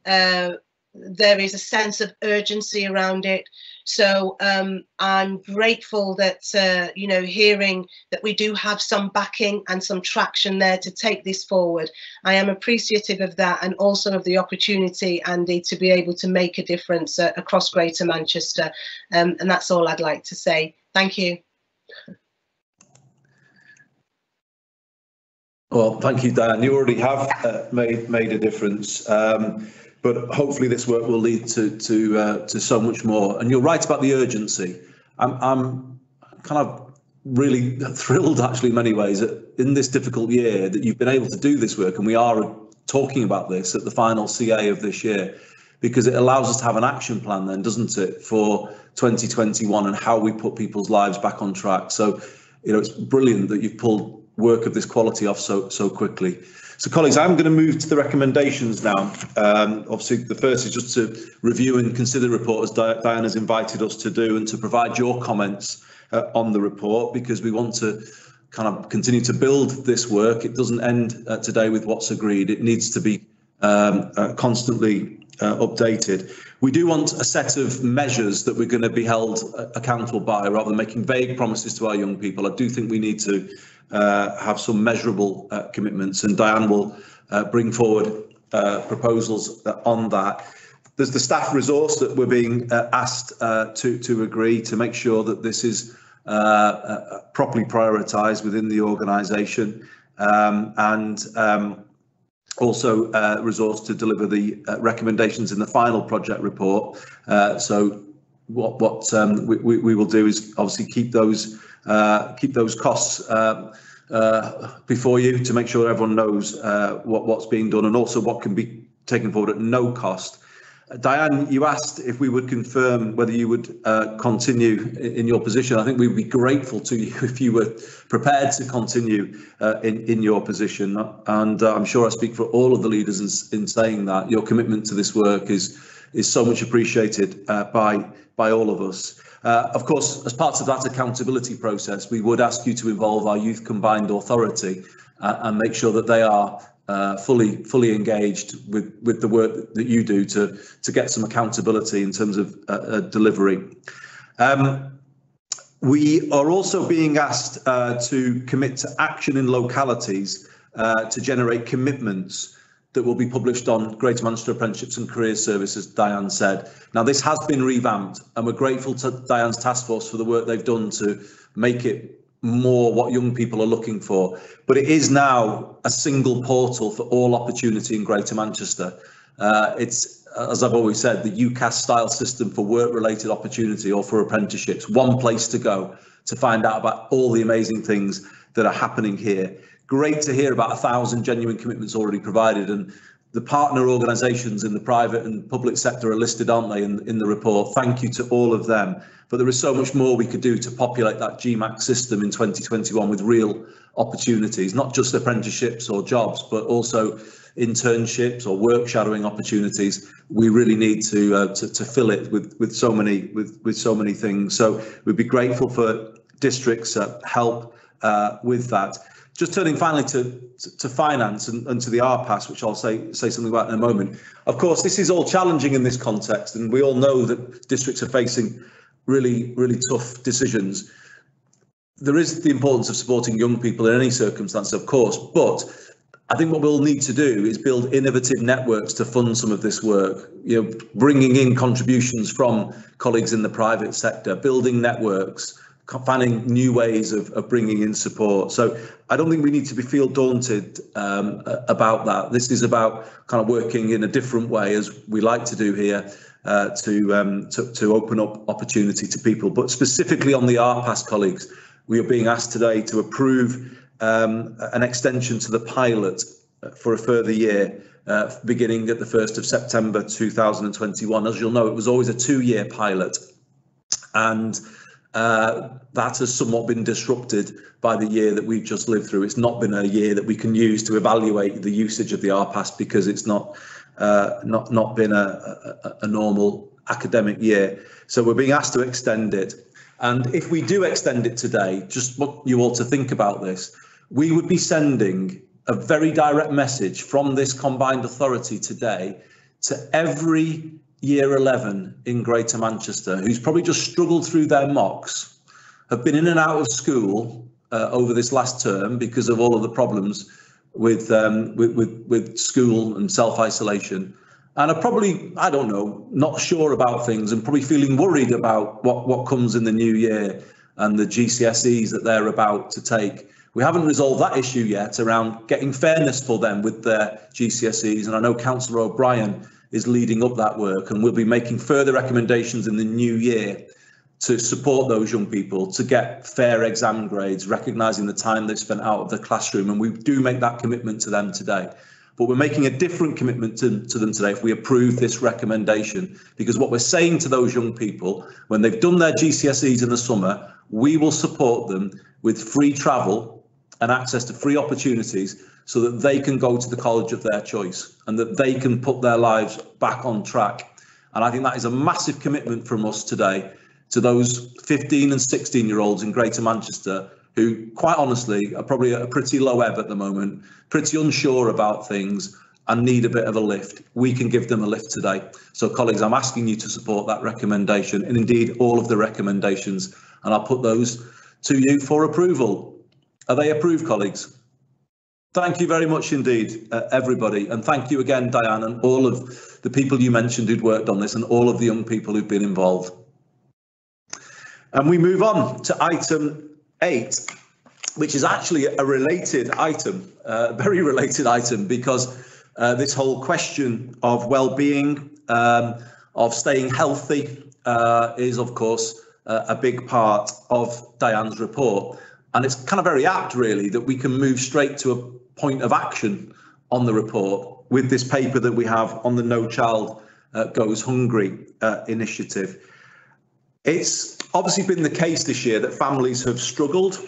there is a sense of urgency around it. So I'm grateful that, you know, hearing that we do have some backing and some traction there to take this forward. I am appreciative of that, and also of the opportunity, Andy, to be able to make a difference across Greater Manchester. And that's all I'd like to say. Thank you. Well, thank you, Diane. You already have made a difference, but hopefully this work will lead to so much more. And you're right about the urgency. I'm kind of really thrilled, actually, in many ways, that in this difficult year that you've been able to do this work, and we are talking about this at the final CA of this year, because it allows us to have an action plan then, doesn't it, for 2021 and how we put people's lives back on track. So, you know, it's brilliant that you've pulled work of this quality off so quickly. So, colleagues, I'm going to move to the recommendations now. Obviously, the first is just to review and consider the report, as Diane has invited us to do, and to provide your comments on the report, because we want to kind of continue to build this work. It doesn't end today with what's agreed. It needs to be constantly updated. We do want a set of measures that we're going to be held accountable by, rather than making vague promises to our young people. I do think we need to have some measurable commitments, and Diane will bring forward proposals on that. There's the staff resource that we're being asked to agree to make sure that this is properly prioritised within the organisation, and also resource to deliver the recommendations in the final project report. So what we will do is obviously keep those costs before you, to make sure everyone knows what's being done, and also what can be taken forward at no cost. Diane, you asked if we would confirm whether you would continue in your position. I think we would be grateful to you if you were prepared to continue in your position. And I'm sure I speak for all of the leaders in saying that your commitment to this work is so much appreciated by all of us. Of course, as part of that accountability process, we would ask you to involve our Youth Combined Authority and make sure that they are fully engaged with the work that you do to get some accountability in terms of delivery. We are also being asked to commit to action in localities to generate commitments that will be published on Greater Manchester Apprenticeships and Careers Service, as Diane said. Now, this has been revamped, and we're grateful to Diane's task force for the work they've done to make it more what young people are looking for. But it is now a single portal for all opportunity in Greater Manchester. It's, as I've always said, the UCAS style system for work-related opportunity or for apprenticeships. One place to go to find out about all the amazing things that are happening here. Great to hear about 1,000 genuine commitments already provided, and the partner organisations in the private and public sector are listed, aren't they, in the report. Thank you to all of them. But there is so much more we could do to populate that GMAC system in 2021 with real opportunities, not just apprenticeships or jobs, but also internships or work shadowing opportunities. We really need to fill it with so many things. So we'd be grateful for districts' help with that. Just turning finally to finance and to the RPAS, which I'll say something about in a moment. Of course, this is all challenging in this context, and we all know that districts are facing really tough decisions. There is the importance of supporting young people in any circumstance, of course, but I think what we'll need to do is build innovative networks to fund some of this work, you know, bringing in contributions from colleagues in the private sector, building networks, finding new ways of bringing in support. So I don't think we need to feel daunted about that. This is about kind of working in a different way, as we like to do here, to open up opportunity to people. But specifically on the RPAS, colleagues, we are being asked today to approve an extension to the pilot for a further year, beginning at the 1st of September 2021. As you'll know, it was always a 2-year pilot, and that has somewhat been disrupted by the year that we've just lived through. It's not been a year that we can use to evaluate the usage of the RPAS, because it's not been a normal academic year. So we're being asked to extend it. And if we do extend it today, just want you all to think about this, we would be sending a very direct message from this combined authority today to every Year 11 in Greater Manchester who's probably just struggled through their mocks, have been in and out of school over this last term because of all of the problems with school and self-isolation, and are probably, I don't know, not sure about things and probably feeling worried about what comes in the new year and the GCSEs that they're about to take. We haven't resolved that issue yet around getting fairness for them with their GCSEs, and I know Councillor O'Brien is leading up that work, and we'll be making further recommendations in the new year to support those young people to get fair exam grades, recognising the time they've spent out of the classroom, and we do make that commitment to them today. But we're making a different commitment to them today if we approve this recommendation, because what we're saying to those young people, when they've done their GCSEs in the summer, we will support them with free travel and access to free opportunities so that they can go to the college of their choice and that they can put their lives back on track. And I think that is a massive commitment from us today to those 15 and 16-year-olds in Greater Manchester who, quite honestly, are probably at a pretty low ebb at the moment, pretty unsure about things and need a bit of a lift. We can give them a lift today. So, colleagues, I'm asking you to support that recommendation and indeed all of the recommendations, and I'll put those to you for approval. Are they approved, colleagues? Thank you very much indeed, everybody. And thank you again, Diane, and all of the people you mentioned who'd worked on this and all of the young people who've been involved. And we move on to item 8, which is actually a related item, very related item, because this whole question of well-being, of staying healthy, is, of course, a big part of Diane's report. And it's kind of very apt, really, that we can move straight to a point of action on the report with this paper that we have on the No Child Goes Hungry initiative. It's obviously been the case this year that families have struggled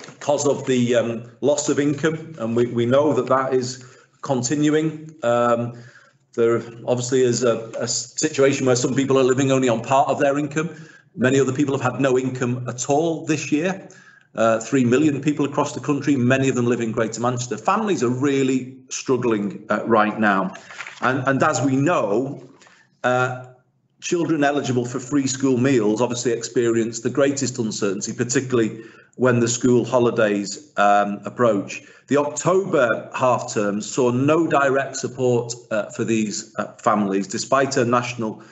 because of the loss of income, and we know that that is continuing. There obviously is a situation where some people are living only on part of their income. Many other people have had no income at all this year. 3 million people across the country, many of them live in Greater Manchester. Families are really struggling right now. And as we know, children eligible for free school meals obviously experience the greatest uncertainty, particularly when the school holidays approach. The October half term saw no direct support for these families, despite a national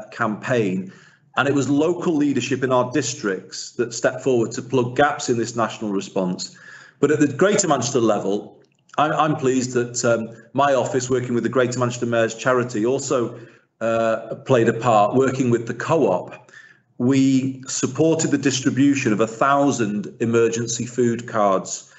campaign. And it was local leadership in our districts that stepped forward to plug gaps in this national response. But at the Greater Manchester level, I'm pleased that my office, working with the Greater Manchester Mayor's Charity, also played a part, working with the co-op. We supported the distribution of 1,000 emergency food cards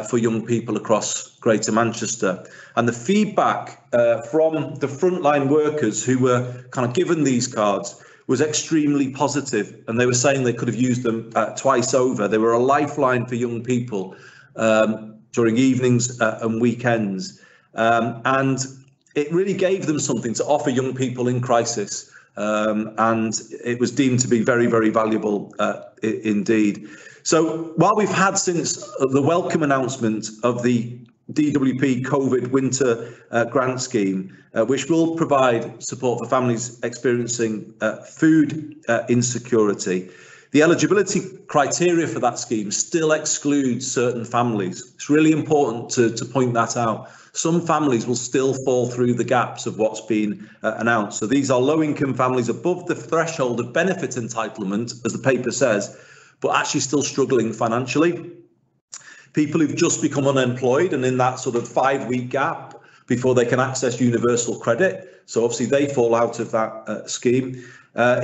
for young people across Greater Manchester. And the feedback from the frontline workers who were kind of given these cards was extremely positive, and they were saying they could have used them twice over. They were a lifeline for young people during evenings and weekends, and it really gave them something to offer young people in crisis, and it was deemed to be very, very valuable indeed. So while we've had since the welcome announcement of the DWP COVID winter grant scheme, which will provide support for families experiencing food insecurity, the eligibility criteria for that scheme still excludes certain families. It's really important to point that out. Some families will still fall through the gaps of what's been announced. So these are low-income families above the threshold of benefit entitlement, as the paper says, but actually still struggling financially. People who've just become unemployed and in that sort of 5-week gap before they can access universal credit. So obviously they fall out of that scheme.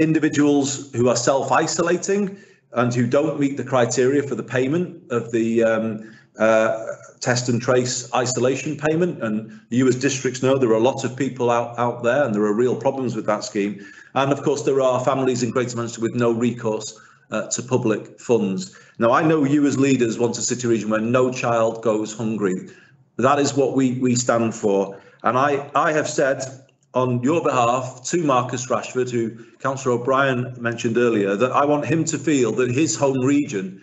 Individuals who are self-isolating and who don't meet the criteria for the payment of the test and trace isolation payment. And you as districts know there are a lot of people out there and there are real problems with that scheme. And of course there are families in Greater Manchester with no recourse to public funds. Now, I know you as leaders want a city region where no child goes hungry. That is what we stand for. And I have said on your behalf to Marcus Rashford, who Councillor O'Brien mentioned earlier, that I want him to feel that his home region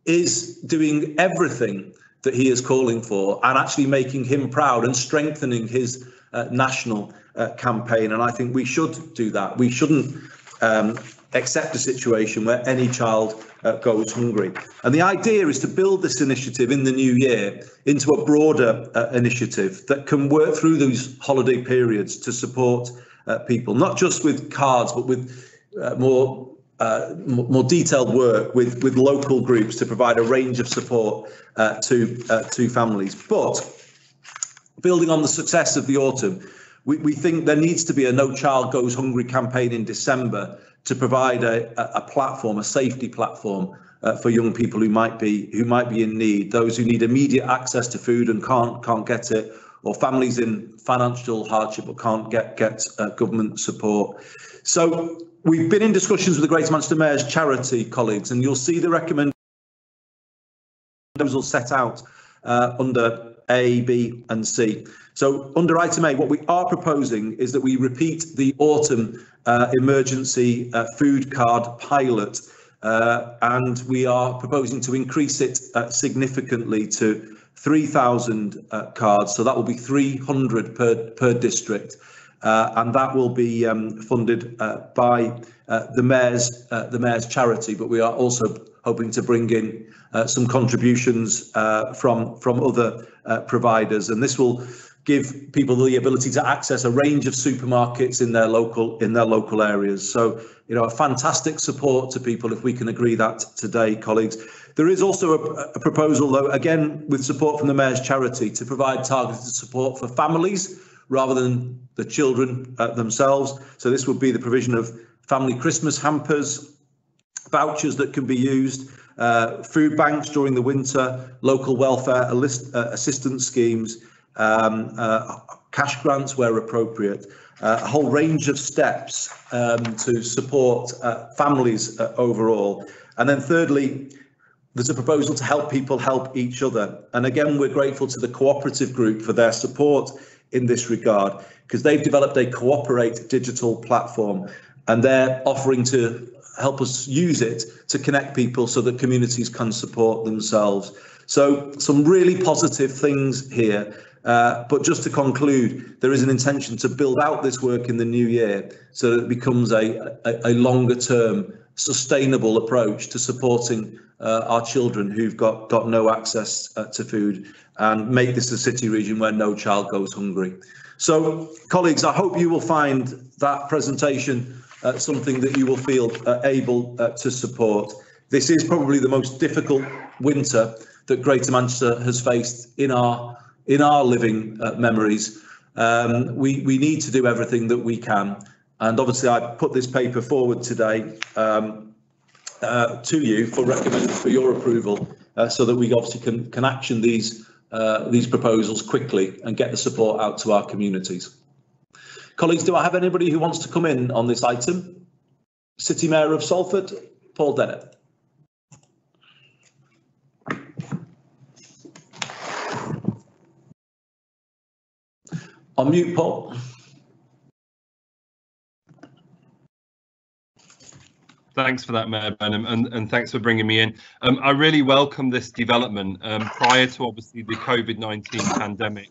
is doing everything that he is calling for and actually making him proud and strengthening his national campaign. And I think we should do that. We shouldn't accept a situation where any child goes hungry. And the idea is to build this initiative in the new year into a broader initiative that can work through those holiday periods to support people, not just with cards, but with more more detailed work with local groups to provide a range of support to families. But building on the success of the autumn, we think there needs to be a No Child Goes Hungry campaign in December to provide a platform, a safety platform for young people who might be in need, those who need immediate access to food and can't get it, or families in financial hardship but can't get government support. So we've been in discussions with the Greater Manchester Mayor's charity colleagues, and you'll see the recommendations set out under A, B and C. So under item A, what we are proposing is that we repeat the autumn emergency food card pilot, and we are proposing to increase it significantly to 3,000 cards. So that will be 300 per district, and that will be funded by the mayor's charity. But we are also hoping to bring in some contributions from other providers, and this will give people the ability to access a range of supermarkets in their local areas. So, you know, a fantastic support to people if we can agree that today, colleagues. There is also a proposal, though, again with support from the mayor's charity, to provide targeted support for families rather than the children themselves. So this would be the provision of family Christmas hampers, vouchers that can be used, food banks during the winter, local welfare assistance schemes, cash grants where appropriate, a whole range of steps to support families overall. And then thirdly, there's a proposal to help people help each other. And again, we're grateful to the cooperative group for their support in this regard, because they've developed a Cooperate digital platform, and they're offering to help us use it to connect people so that communities can support themselves. So some really positive things here. But just to conclude, there is an intention to build out this work in the new year so that it becomes a longer term sustainable approach to supporting our children who've got no access to food, and make this a city region where no child goes hungry. So, colleagues, I hope you will find that presentation something that you will feel able to support. This is probably the most difficult winter that Greater Manchester has faced in our living memories. We need to do everything that we can, and obviously I put this paper forward today to you for your approval, so that we obviously can action these proposals quickly and get the support out to our communities. Colleagues, do I have anybody who wants to come in on this item? City Mayor of Salford, Paul Bennett. On mute, Paul. Thanks for that, Mayor Benham, and thanks for bringing me in. I really welcome this development. Prior to obviously the COVID-19 pandemic,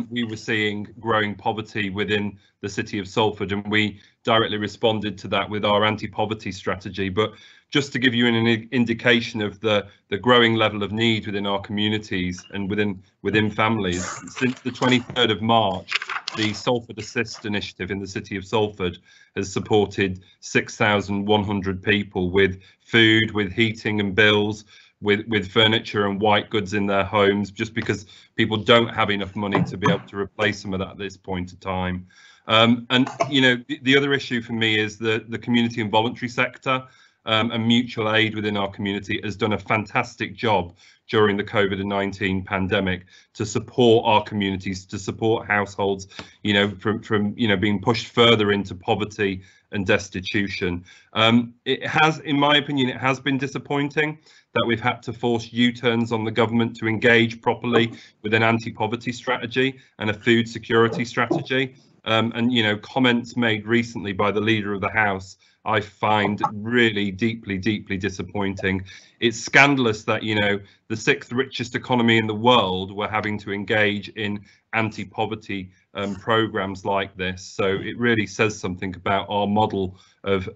we were seeing growing poverty within the city of Salford, and we directly responded to that with our anti-poverty strategy. But just to give you an indication of the growing level of need within our communities and within families, since the 23rd of March, the Salford Assist initiative in the city of Salford has supported 6,100 people with food, with heating and bills, with furniture and white goods in their homes, just because people don't have enough money to be able to replace some of that at this point in time. And you know, the other issue for me is the community and voluntary sector and mutual aid within our community has done a fantastic job during the COVID-19 pandemic to support our communities, to support households, you know, from you know, being pushed further into poverty and destitution. It has, in my opinion, it has been disappointing that we've had to force U-turns on the government to engage properly with an anti-poverty strategy and a food security strategy. And, you know, comments made recently by the Leader of the House, I find really deeply disappointing. It's scandalous that, you know, the 6th richest economy in the world were having to engage in anti-poverty programs like this. So it really says something about our model of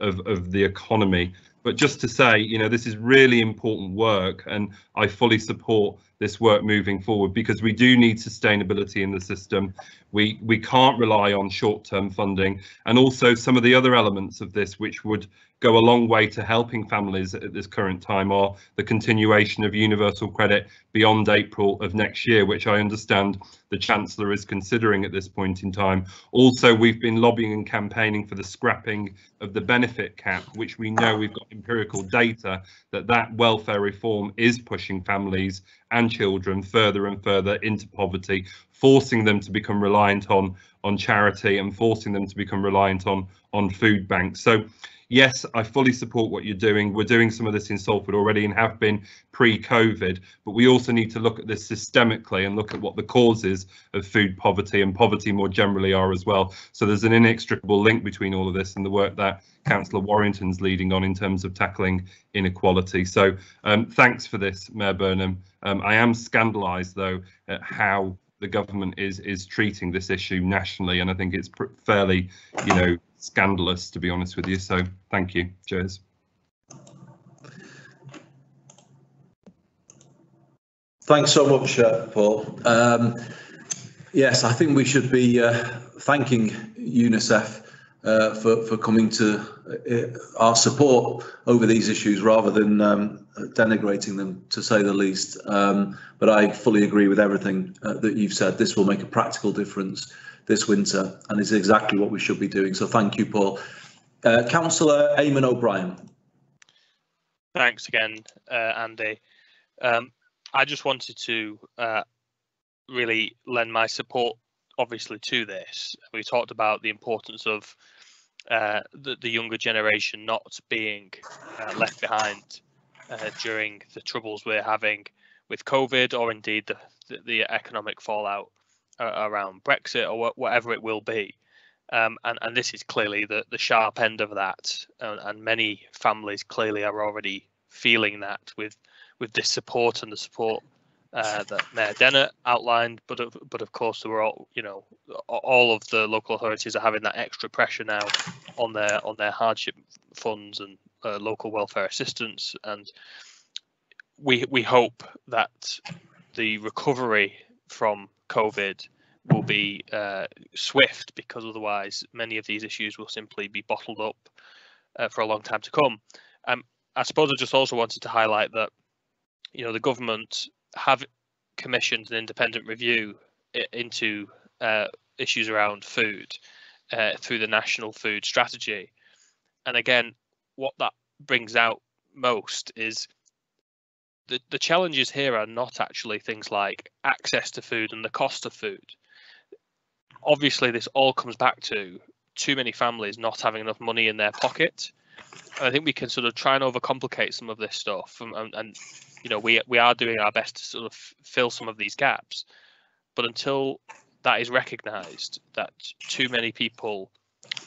the economy. But just to say, you know, this is really important work, and I fully support this work moving forward, because we do need sustainability in the system. We can't rely on short-term funding, and also some of the other elements of this which would go a long way to helping families at this current time are the continuation of universal credit beyond April of next year, which I understand the Chancellor is considering at this point in time. Also, we've been lobbying and campaigning for the scrapping of the benefit cap, which we know we've got empirical data that welfare reform is pushing families and children further and further into poverty, forcing them to become reliant on charity and forcing them to become reliant on food banks. So yes, I fully support what you're doing. We're doing some of this in Salford already and have been pre-COVID, but we also need to look at this systemically and look at what the causes of food poverty and poverty more generally are as well. So there's an inextricable link between all of this and the work that Councillor Warrington's leading on in terms of tackling inequality. So thanks for this, Mayor Burnham. I am scandalised though at how the government is treating this issue nationally, and I think it's fairly, scandalous, to be honest with you. So thank you. Cheers. Thanks so much, Paul. Yes, I think we should be thanking UNICEF for coming to our support over these issues rather than denigrating them, to say the least. But I fully agree with everything that you've said. This will make a practical difference this winter and is exactly what we should be doing. So thank you, Paul. Councillor Eamon O'Brien. Thanks again, Andy. I just wanted to really lend my support, obviously, to this. We talked about the importance of the younger generation not being left behind during the troubles we're having with COVID, or indeed the economic fallout around Brexit, or whatever it will be. And this is clearly the sharp end of that, and many families clearly are already feeling that with this support and the support that Mayor Bennett outlined, but of course there were all of the local authorities are having that extra pressure now on their hardship funds and local welfare assistance, and we hope that the recovery from COVID will be swift, because otherwise many of these issues will simply be bottled up for a long time to come. I suppose I just also wanted to highlight that the government have commissioned an independent review into issues around food through the National Food Strategy. And again, what that brings out most is the challenges here are not actually things like access to food and the cost of food. Obviously, this all comes back to too many families not having enough money in their pocket. And I think we can sort of try and overcomplicate some of this stuff, and we are doing our best to sort of fill some of these gaps. But until that is recognised, that too many people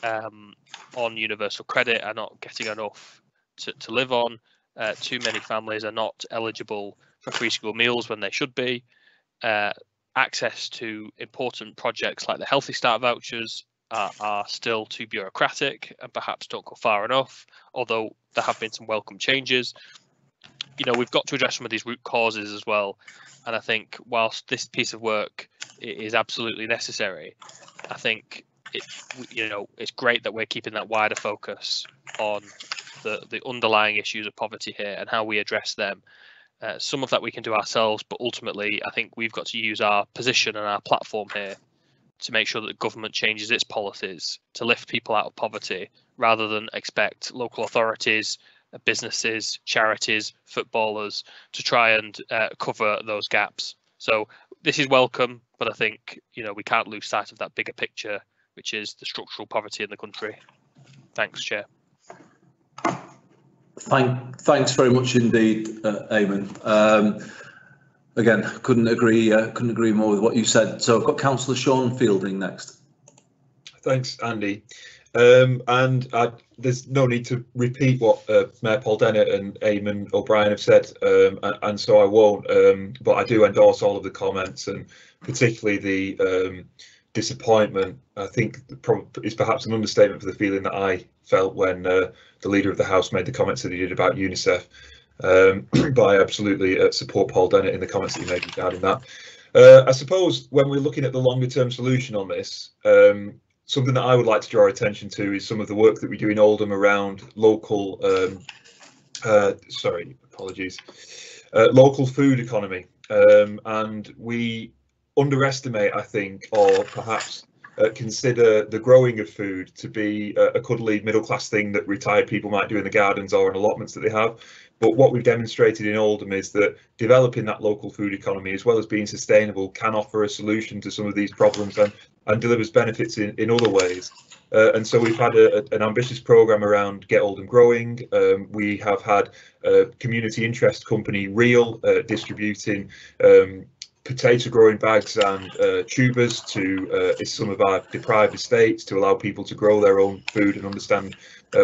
on universal credit are not getting enough to live on, too many families are not eligible for free school meals when they should be, access to important projects like the Healthy Start vouchers are still too bureaucratic and perhaps don't go far enough, although there have been some welcome changes. We've got to address some of these root causes as well. And I think whilst this piece of work is absolutely necessary, I think it's great that we're keeping that wider focus on the underlying issues of poverty here and how we address them. Some of that we can do ourselves, but ultimately I think we've got to use our position and our platform here to make sure that the government changes its policies to lift people out of poverty, rather than expect local authorities, businesses, charities, footballers to try and cover those gaps. So this is welcome, but I think we can't lose sight of that bigger picture, which is the structural poverty in the country. Thanks, Chair. Thanks very much indeed, Eamon. Again, couldn't agree more with what you said. So I've got Councillor Sean Fielding next. Thanks, Andy. There's no need to repeat what Mayor Paul Bennett and Eamon O'Brien have said, and so I won't. But I do endorse all of the comments, and particularly the disappointment. I think is perhaps an understatement for the feeling that I felt when the Leader of the House made the comments that he did about UNICEF. But I absolutely support Paul Bennett in the comments that he made regarding that. I suppose when we're looking at the longer term solution on this, something that I would like to draw attention to is some of the work that we do in Oldham around local, local food economy. And we underestimate, I think, or perhaps consider the growing of food to be a cuddly middle class thing that retired people might do in the gardens or in allotments that they have. But what we've demonstrated in Oldham is that developing that local food economy, as well as being sustainable, can offer a solution to some of these problems and delivers benefits in other ways. And so we've had an ambitious programme around Get Oldham Growing. We have had a community interest company, Real, distributing potato growing bags and tubers to some of our deprived estates to allow people to grow their own food and understand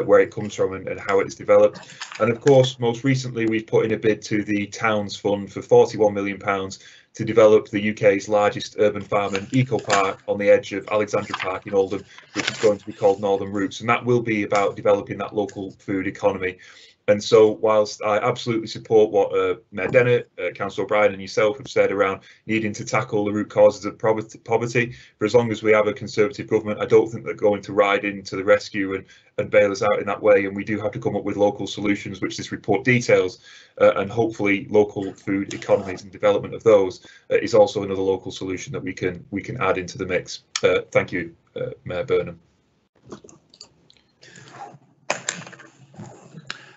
where it comes from and how it is developed. And of course, most recently, we've put in a bid to the Towns Fund for £41 million to develop the UK's largest urban farm and eco park on the edge of Alexandra Park in Oldham, which is going to be called Northern Roots. And that will be about developing that local food economy. And so whilst I absolutely support what Mayor Bennett, Councillor O'Brien and yourself have said around needing to tackle the root causes of poverty, for as long as we have a Conservative government, I don't think they're going to ride into the rescue and bail us out in that way. And we do have to come up with local solutions, which this report details, and hopefully local food economies and development of those is also another local solution that we can add into the mix. Thank you, Mayor Burnham.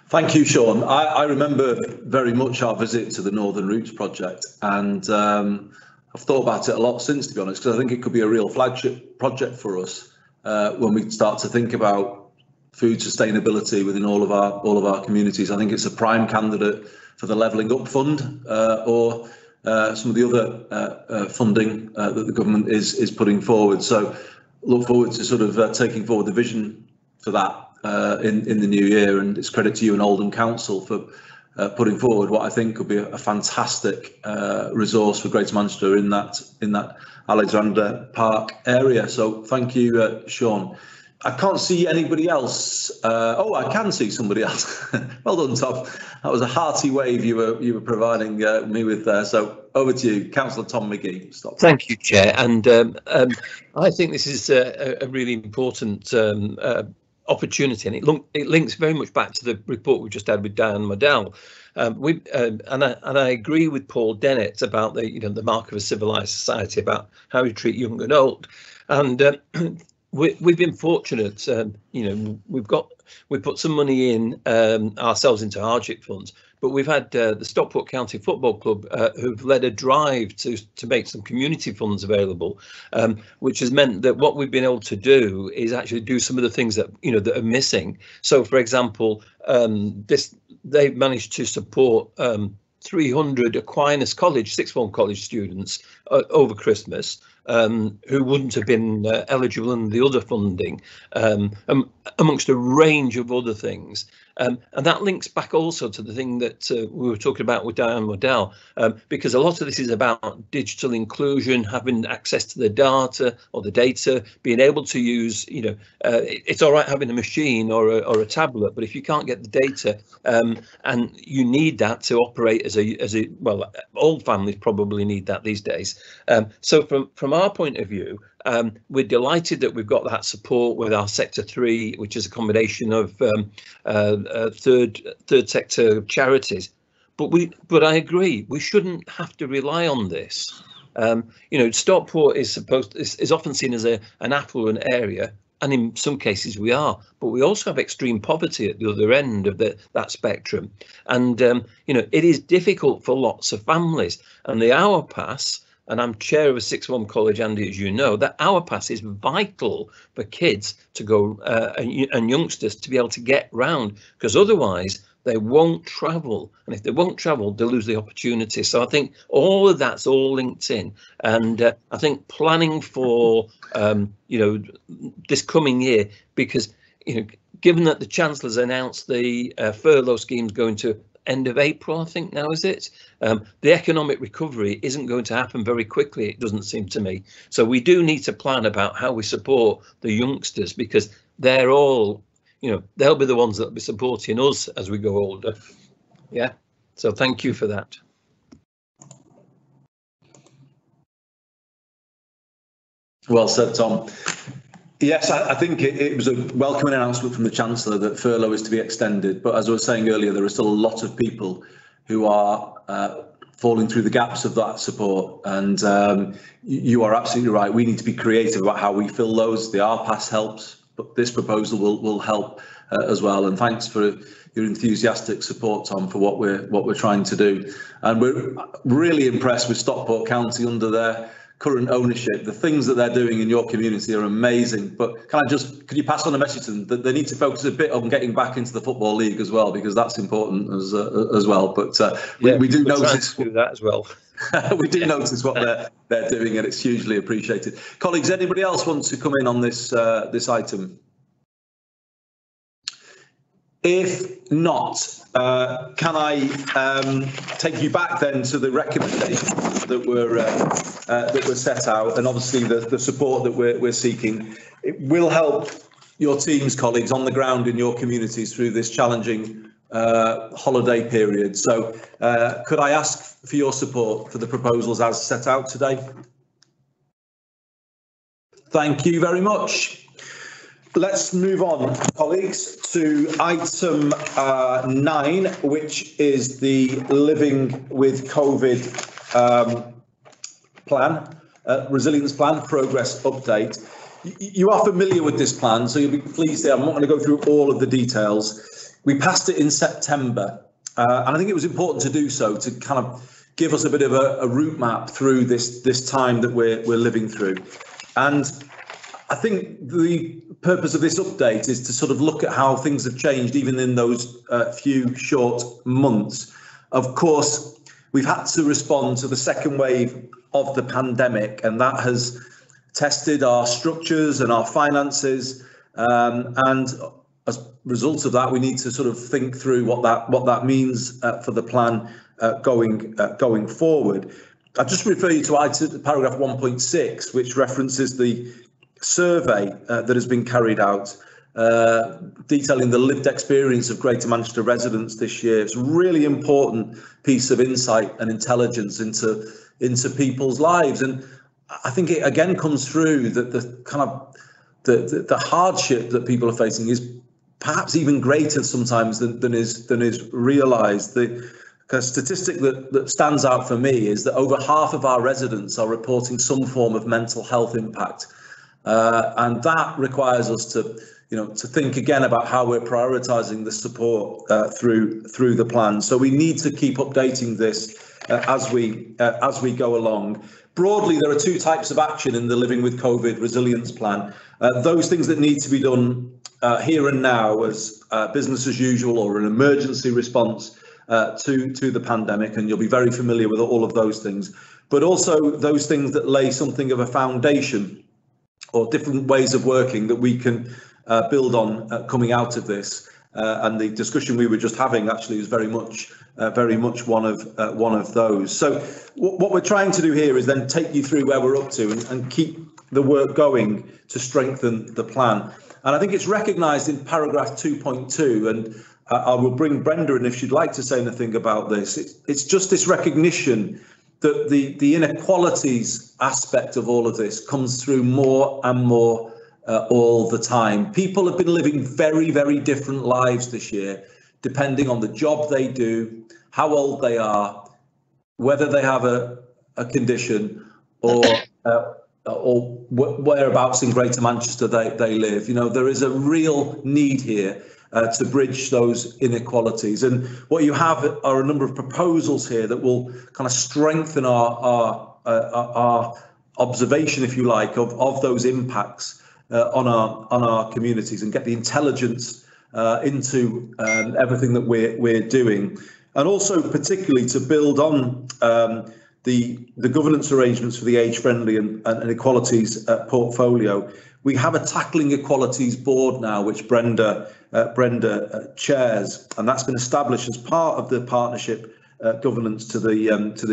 Thank you, Sean. I remember very much our visit to the Northern Roots project, and I've thought about it a lot since, to be honest, because I think it could be a real flagship project for us when we start to think about food sustainability within all of our communities. I think it's a prime candidate for the Levelling Up Fund or some of the other funding that the government is putting forward. So look forward to sort of taking forward the vision for that in the new year, and it's credit to you and Oldham Council for putting forward what I think could be a fantastic resource for Greater Manchester in that Alexandra Park area. So thank you, Sean. I can't see anybody else. Oh, I can see somebody else. Well done, Tom. That was a hearty wave you were providing me with there. So over to you, Councillor Tom McGee. Stop. Thank you, Chair. And I think this is a really important opportunity, and it links very much back to the report we just had with Diane Modell. And I agree with Paul Dennett about the mark of a civilised society, about how we treat young and old. And we've been fortunate. We've put some money in ourselves into hardship funds, but we've had the Stockport County Football Club who've led a drive to make some community funds available, which has meant that what we've been able to do is actually do some of the things that that are missing. So, for example, they've managed to support 300 Aquinas College, sixth form college students over Christmas, who wouldn't have been eligible in the other funding, amongst a range of other things. And that links back also to the thing that we were talking about with Diane Modell, because a lot of this is about digital inclusion, having access to the data or the data, being able to use, it's all right having a machine or a tablet, but if you can't get the data, and you need that to operate as a well, all families probably need that these days. So from our point of view, we're delighted that we've got that support with our Sector 3, which is a combination of third sector charities. But I agree, we shouldn't have to rely on this. Stockport is often seen as an affluent area, and in some cases we are. But we also have extreme poverty at the other end of that spectrum, and it is difficult for lots of families. And the Hour Pass. And I'm chair of a sixth form college, Andy, as you know, that Hour Pass is vital for kids to go and youngsters to be able to get round, because otherwise they won't travel. And if they won't travel, they'll lose the opportunity. So I think all of that's all linked in. And I think planning for, this coming year, because, given that the Chancellor's announced the furlough scheme's going to end of April, I think now, is it? The economic recovery isn't going to happen very quickly, it doesn't seem to me. So we do need to plan about how we support the youngsters, because they're all, they'll be the ones that'll be supporting us as we go older. Yeah, so thank you for that. Well said, Tom. Yes, I think it was a welcoming announcement from the Chancellor that furlough is to be extended. But as I was saying earlier, there are still a lot of people who are falling through the gaps of that support. And you are absolutely right. We need to be creative about how we fill those. The RPAS helps, but this proposal will help as well. And thanks for your enthusiastic support, Tom, for what we're trying to do. And we're really impressed with Stockport County under their current ownership. The things that they're doing in your community are amazing. But could you pass on a message to them that they need to focus a bit on getting back into the Football League as well, because that's important as well. But we do notice that as well. We do notice what they're doing, and it's hugely appreciated. Colleagues, anybody else want to come in on this item? If not, can I take you back then to the recommendations that were set out, and obviously the support that we're seeking. It will help your teams, colleagues, on the ground in your communities through this challenging holiday period. So could I ask for your support for the proposals as set out today? Thank you very much. Let's move on, colleagues, to item 9, which is the Living with COVID plan, resilience plan, progress update. You are familiar with this plan, so you'll be pleased there. I'm not going to go through all of the details. We passed it in September, and I think it was important to do so to kind of give us a bit of a route map through this time that we're living through. And I think the purpose of this update is to sort of look at how things have changed even in those few short months. Of course, we've had to respond to the second wave of the pandemic, and that has tested our structures and our finances. And as a result of that, we need to sort of think through what that means for the plan going forward. I'll just refer you to paragraph 1.6, which references the survey that has been carried out detailing the lived experience of Greater Manchester residents this year. It's a really important piece of insight and intelligence into people's lives, and I think it again comes through that the hardship that people are facing is perhaps even greater sometimes than is realised. The statistic that stands out for me is that over half of our residents are reporting some form of mental health impact. And that requires us to think again about how we're prioritising the support through the plan. So we need to keep updating this as we go along. Broadly, there are two types of action in the Living with COVID resilience plan. Those things that need to be done here and now as business as usual or an emergency response to the pandemic, and you'll be very familiar with all of those things. But also those things that lay something of a foundation or different ways of working that we can build on coming out of this. And the discussion we were just having actually is very much one of those. So what we're trying to do here is then take you through where we're up to and keep the work going to strengthen the plan. And I think it's recognised in paragraph 2.2, and I will bring Brenda in if she'd like to say anything about this. It's just this recognition that the inequalities aspect of all of this comes through more and more all the time. People have been living very, very different lives this year, depending on the job they do, how old they are, whether they have a condition or whereabouts in Greater Manchester they live. You know, there is a real need here to bridge those inequalities. And what you have are a number of proposals here that will kind of strengthen our observation, if you like, of those impacts on our communities and get the intelligence into everything that we're doing. And also particularly to build on the governance arrangements for the age-friendly and equalities portfolio. We have a Tackling Equalities Board now, which Brenda chairs, and that's been established as part of the partnership governance to the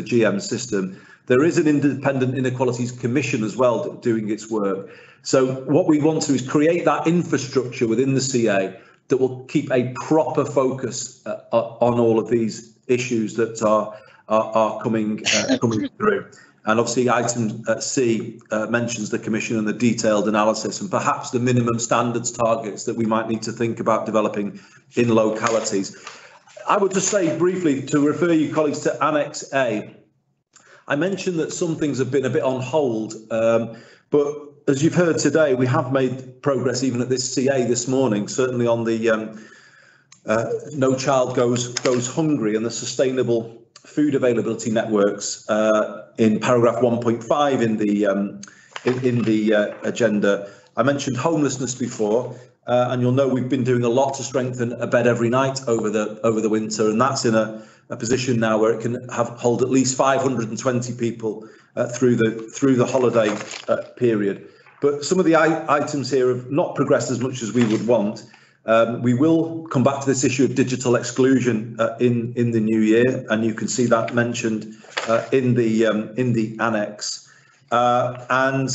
GM system. There is an independent inequalities commission as well doing its work. So what we want to do is create that infrastructure within the CA that will keep a proper focus on all of these issues that are coming through. And obviously item C mentions the Commission and the detailed analysis and perhaps the minimum standards targets that we might need to think about developing in localities. I would just say briefly to refer you colleagues to Annex A. I mentioned that some things have been a bit on hold, but as you've heard today, we have made progress even at this CA this morning, certainly on the No Child Goes Hungry and the sustainable food availability networks in paragraph 1.5 in the agenda. I mentioned homelessness before, and you'll know we've been doing a lot to strengthen a bed every night over the winter, and that's in a position now where it can hold at least 520 people through the holiday period. But some of the items here have not progressed as much as we would want. We will come back to this issue of digital exclusion in the new year, and you can see that mentioned in the annex. And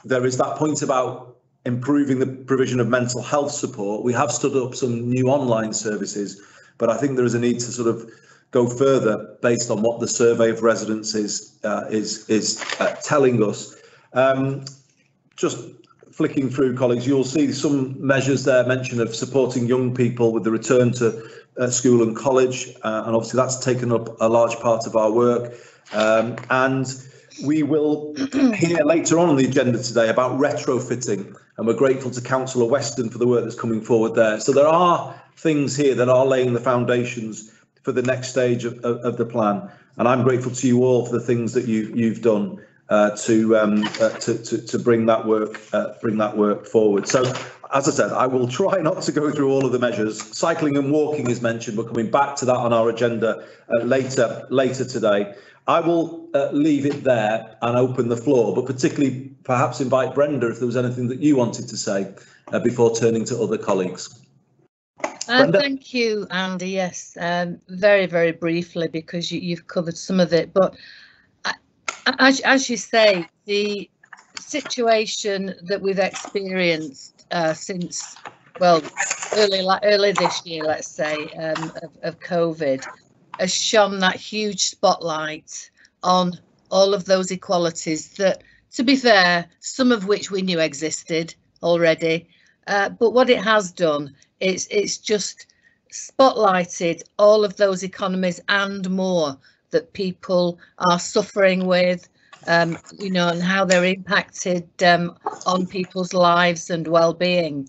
there is that point about improving the provision of mental health support. We have stood up some new online services, but I think there is a need to sort of go further based on what the survey of residents is telling us. Just flicking through, colleagues, you'll see some measures there mention of supporting young people with the return to school and college, and obviously that's taken up a large part of our work. And we will hear later on the agenda today about retrofitting, and we're grateful to Councillor Weston for the work that's coming forward there. So there are things here that are laying the foundations for the next stage of the plan, and I'm grateful to you all for the things that you've done to bring that work forward. So, as I said, I will try not to go through all of the measures. Cycling and walking is mentioned. We're coming back to that on our agenda later today. I will leave it there and open the floor, but particularly perhaps invite Brenda if there was anything that you wanted to say before turning to other colleagues. Thank you, Andy. Yes, very, very briefly, because you've covered some of it. But as you say, the situation that we've experienced since, well, early this year, let's say, of COVID, has shone that huge spotlight on all of those inequalities that, to be fair, some of which we knew existed already. But what it has done, it's just spotlighted all of those economies and more that people are suffering with, you know, and how they're impacted on people's lives and well-being.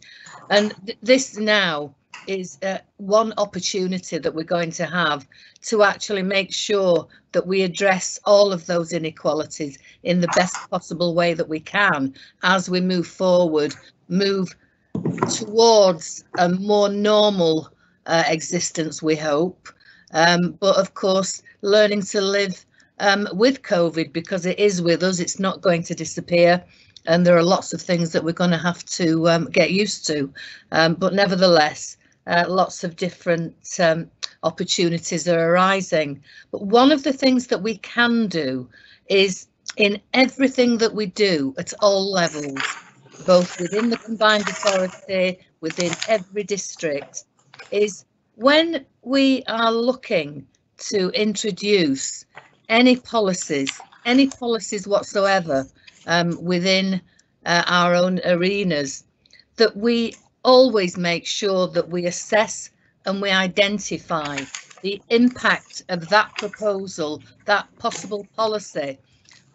And this now is one opportunity that we're going to have to actually make sure that we address all of those inequalities in the best possible way that we can as we move forward, move towards a more normal existence, we hope. But of course, learning to live with COVID, because it is with us, it's not going to disappear. And there are lots of things that we're going to have to get used to. But nevertheless, lots of different opportunities are arising. But one of the things that we can do is in everything that we do at all levels, both within the combined authority, within every district, is when we are looking to introduce any policies whatsoever within our own arenas, that we always make sure that we assess and we identify the impact of that proposal, that possible policy,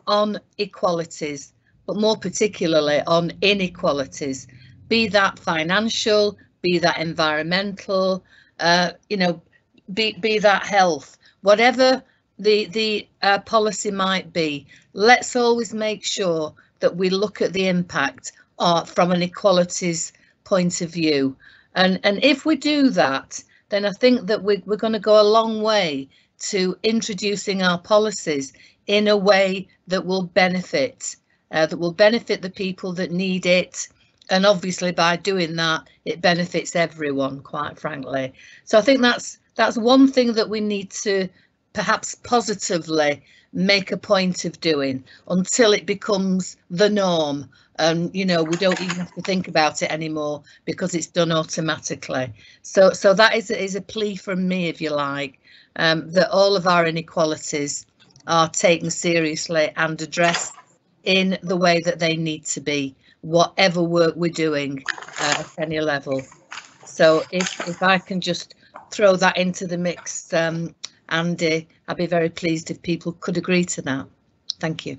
on equalities, but more particularly on inequalities, be that financial, be that environmental, you know, be that health, whatever the policy might be. Let's always make sure that we look at the impact from an equalities point of view, and if we do that, then I think that we're going to go a long way to introducing our policies in a way that will benefit the people that need it, and obviously by doing that it benefits everyone, quite frankly. So I think that's one thing that we need to perhaps positively make a point of doing until it becomes the norm, and you know, we don't even have to think about it anymore because it's done automatically. So that is a plea from me, if you like, that all of our inequalities are taken seriously and addressed in the way that they need to be, whatever work we're doing at any level. So if I can just throw that into the mix, Andy, I'd be very pleased if people could agree to that. Thank you.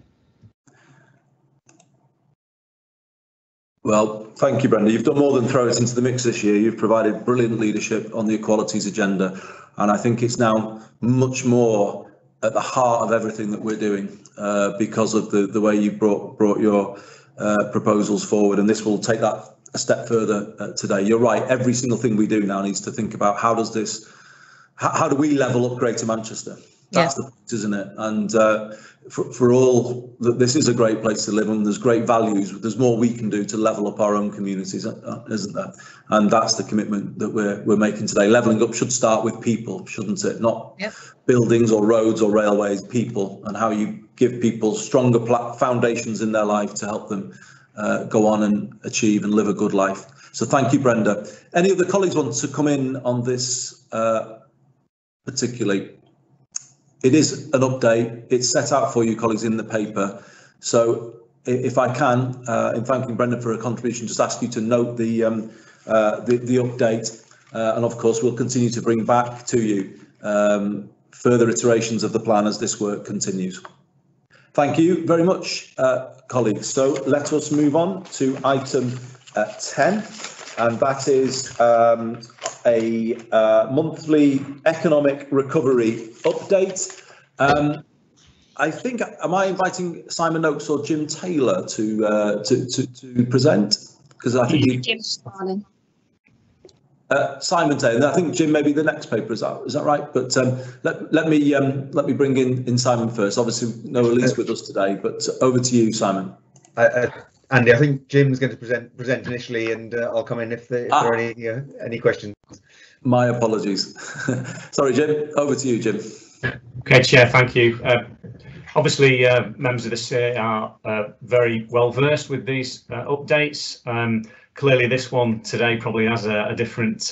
Well, thank you, Brenda. You've done more than throw it into the mix this year. You've provided brilliant leadership on the equalities agenda, and I think it's now much more at the heart of everything that we're doing because of the way you brought your proposals forward, and this will take that a step further today. You're right. Every single thing we do now needs to think about how do we level up Greater Manchester? That's the point, isn't it? And for all, this is a great place to live, and there's great values. There's more we can do to level up our own communities, isn't there? And that's the commitment that we're making today. Levelling up should start with people, shouldn't it? Not buildings or roads or railways, people, and how you give people stronger foundations in their life to help them go on and achieve and live a good life. So thank you, Brenda. Any other colleagues want to come in on this particularly? It is an update. It's set out for you, colleagues, in the paper. So if I can, in thanking Brenda for her contribution, just ask you to note the update. And of course, we'll continue to bring back to you further iterations of the plan as this work continues. Thank you very much, colleagues. So let us move on to item 10. And that is a monthly economic recovery update. I think, am I inviting Simon Oakes or Jim Taylor to present? Because I think Jim's starting. Simon Taylor. I think Jim maybe the next paper is that right? But let me bring in Simon first. Obviously, no Elise with us today, but over to you, Simon. Andy, I think Jim's going to present initially, and I'll come in if there are any questions. My apologies. Sorry, Jim. Over to you, Jim. Okay, Chair. Thank you. Obviously, members of the CA are very well versed with these updates. Clearly, this one today probably has a different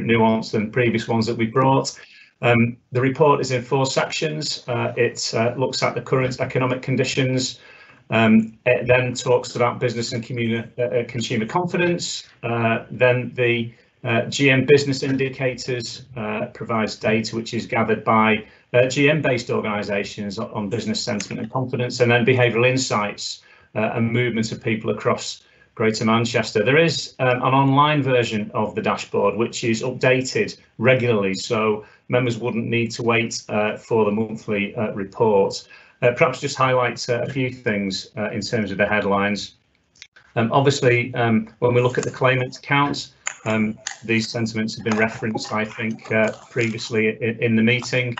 nuance than previous ones that we brought. The report is in 4 sections. It looks at the current economic conditions. It then talks about business and consumer confidence. Then the GM business indicators provides data which is gathered by GM-based organisations on business sentiment and confidence, and then behavioural insights and movements of people across Greater Manchester. There is an online version of the dashboard which is updated regularly, so members wouldn't need to wait for the monthly report. Perhaps just highlight a few things in terms of the headlines. Obviously, when we look at the claimant accounts, these sentiments have been referenced, I think, previously in the meeting.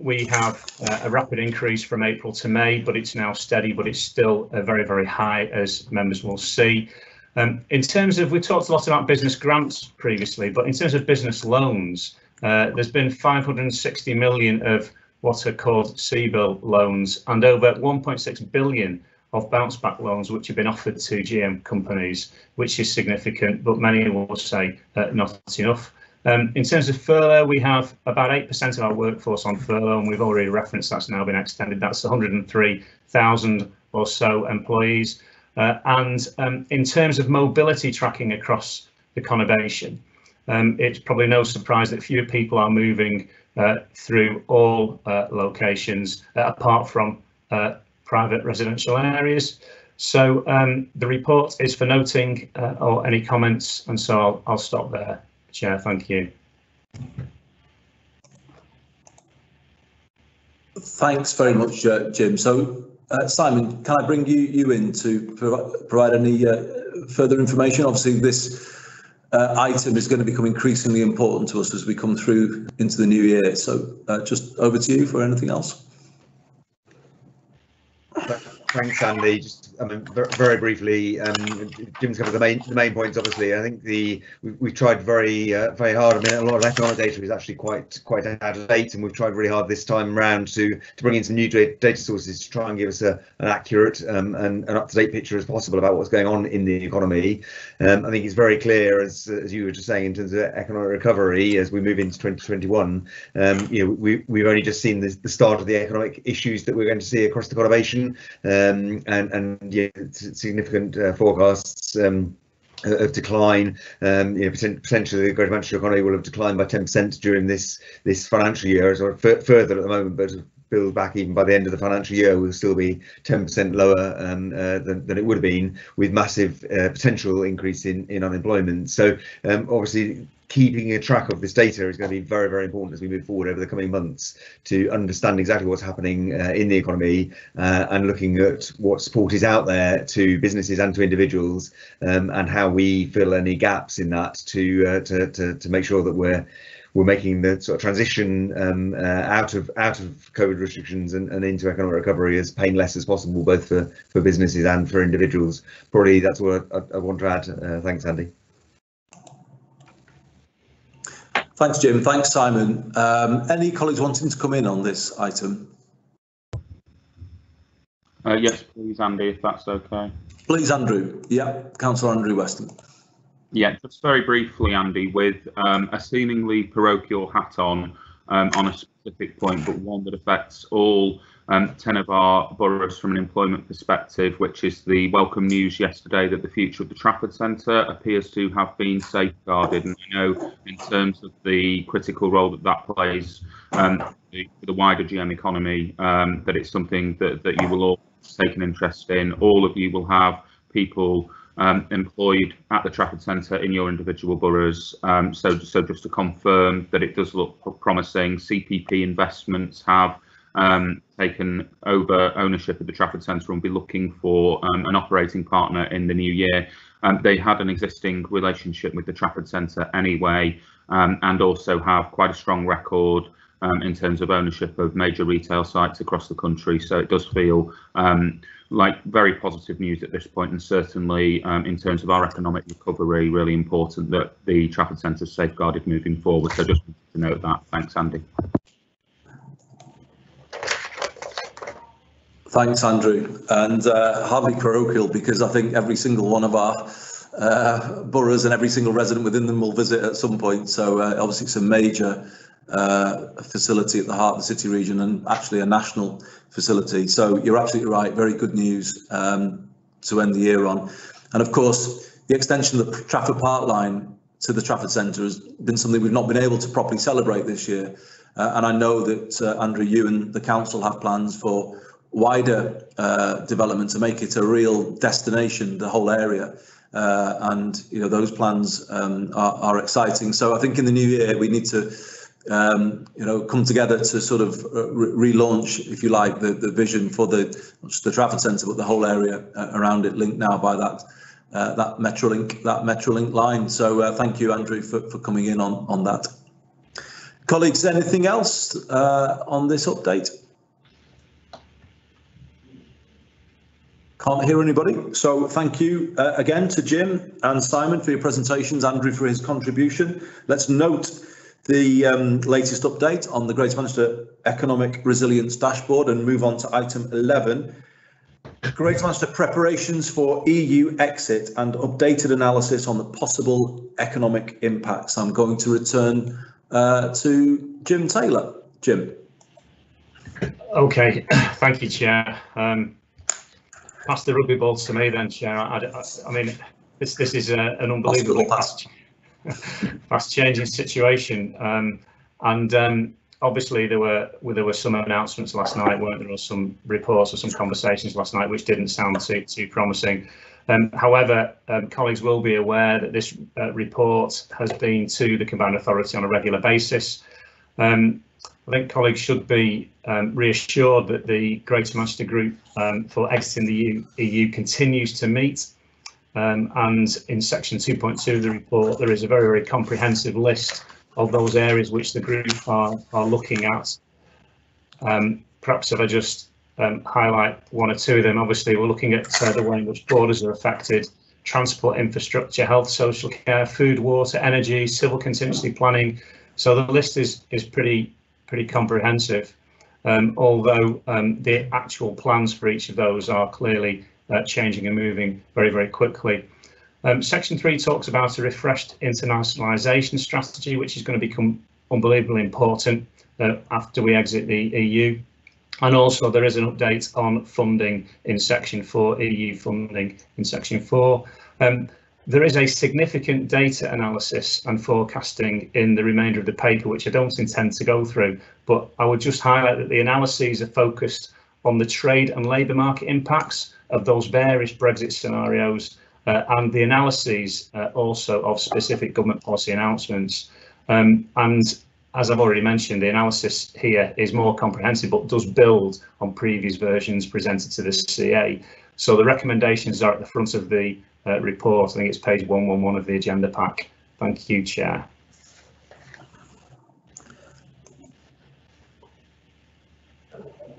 We have a rapid increase from April to May, but it's now steady, but it's still very, very high, as members will see. In terms of, we talked a lot about business grants previously, but in terms of business loans, there's been 560 million of what are called CBIL loans and over 1.6 billion of bounce back loans which have been offered to GM companies, which is significant, but many will say not enough. In terms of furlough, we have about 8% of our workforce on furlough, and we've already referenced that's now been extended. That's 103,000 or so employees. In terms of mobility tracking across the conurbation, it's probably no surprise that fewer people are moving through all locations apart from private residential areas. So the report is for noting or any comments, and so I'll stop there, Chair. Thank you. Thanks very much, Jim. So Simon, can I bring you in to provide any further information? Obviously, this item is going to become increasingly important to us as we come through into the new year. So just over to you for anything else. Thanks, Andy. Just, I mean, very briefly, Jim's covered the main points. Obviously, I think we've tried very hard. I mean, a lot of economic data is actually quite out of date, and we've tried really hard this time around to bring in some new data sources to try and give us an accurate and an up-to-date picture as possible about what's going on in the economy. I think it's very clear, as you were just saying, in terms of economic recovery as we move into 2021. You know, we've only just seen the start of the economic issues that we're going to see across the conurbation, and yeah, significant forecasts of decline. You know, potentially the Greater Manchester economy will have declined by 10% during this financial year, or further at the moment, but build back even by the end of the financial year will still be 10% lower than it would have been, with massive potential increase in unemployment. So obviously keeping a track of this data is going to be very, very important as we move forward over the coming months to understand exactly what's happening in the economy, and looking at what support is out there to businesses and to individuals, and how we fill any gaps in that to make sure that we're making the sort of transition out of COVID restrictions and into economic recovery as painless as possible, both for businesses and for individuals. Probably that's what I want to add. Thanks, Andy. Thanks, Jim. Thanks, Simon. Any colleagues wanting to come in on this item? Yes, please, Andy, if that's okay. Please, Andrew. Yeah, Councillor Andrew Weston. Yeah, just very briefly, Andy, with a seemingly parochial hat on a specific point, but one that affects all 10 of our boroughs from an employment perspective, which is the welcome news yesterday that the future of the Trafford Centre appears to have been safeguarded. And I know in terms of the critical role that plays for the wider GM economy, that it's something that you will all take an interest in. All of you will have people employed at the Trafford Centre in your individual boroughs. So just to confirm that it does look promising, CPP Investments have taken over ownership of the Trafford Centre and will be looking for an operating partner in the new year. They had an existing relationship with the Trafford Centre anyway, and also have quite a strong record in terms of ownership of major retail sites across the country. So it does feel like very positive news at this point, and certainly in terms of our economic recovery, really important that the Trafford Centre is safeguarded moving forward. So just wanted to note that. Thanks, Andy. Thanks, Andrew. And hardly parochial, because I think every single one of our boroughs and every single resident within them will visit at some point. So obviously it's a major facility at the heart of the city region, and actually a national facility. So you're absolutely right. Very good news to end the year on. And of course, the extension of the Trafford Park line to the Trafford Centre has been something we've not been able to properly celebrate this year. And I know that Andrew, you and the council have plans for wider development to make it a real destination, the whole area. And you know, those plans are exciting. So I think in the new year we need to you know, come together to sort of relaunch, if you like, the vision for not just the Trafford Centre, but the whole area around it, linked now by that Metrolink line. So thank you, Andrew, for coming in on that. Colleagues, anything else on this update? Can't hear anybody. So thank you again to Jim and Simon for your presentations, Andrew for his contribution. Let's note the latest update on the Greater Manchester Economic Resilience Dashboard and move on to item 11. Greater Manchester preparations for EU exit and updated analysis on the possible economic impacts. I'm going to return to Jim Taylor. Jim. Okay, thank you, Chair. Pass the rugby balls to me then, Chair. I mean, this is an unbelievable fast-changing situation, and obviously there were some announcements last night, weren't there, or some reports or some conversations last night which didn't sound too promising. However, colleagues will be aware that this report has been to the Combined Authority on a regular basis. I think colleagues should be reassured that the Greater Manchester Group for exiting the EU continues to meet, and in section 2.2 of the report there is a very comprehensive list of those areas which the group are looking at. Perhaps if I just highlight one or two of them. Obviously, we're looking at the way in which borders are affected, transport infrastructure, health, social care, food, water, energy, civil contingency planning. So the list is pretty comprehensive, although the actual plans for each of those are clearly changing and moving very quickly. Section 3 talks about a refreshed internationalisation strategy, which is going to become unbelievably important after we exit the EU. And also there is an update on funding in Section 4, EU funding in Section 4. There is a significant data analysis and forecasting in the remainder of the paper, which I don't intend to go through, but I would just highlight that the analyses are focused on the trade and labour market impacts of those various Brexit scenarios, and the analyses also of specific government policy announcements. And as I've already mentioned, the analysis here is more comprehensive, but does build on previous versions presented to the CA. So the recommendations are at the front of the report. I think it's page 111 of the agenda pack. Thank you, Chair.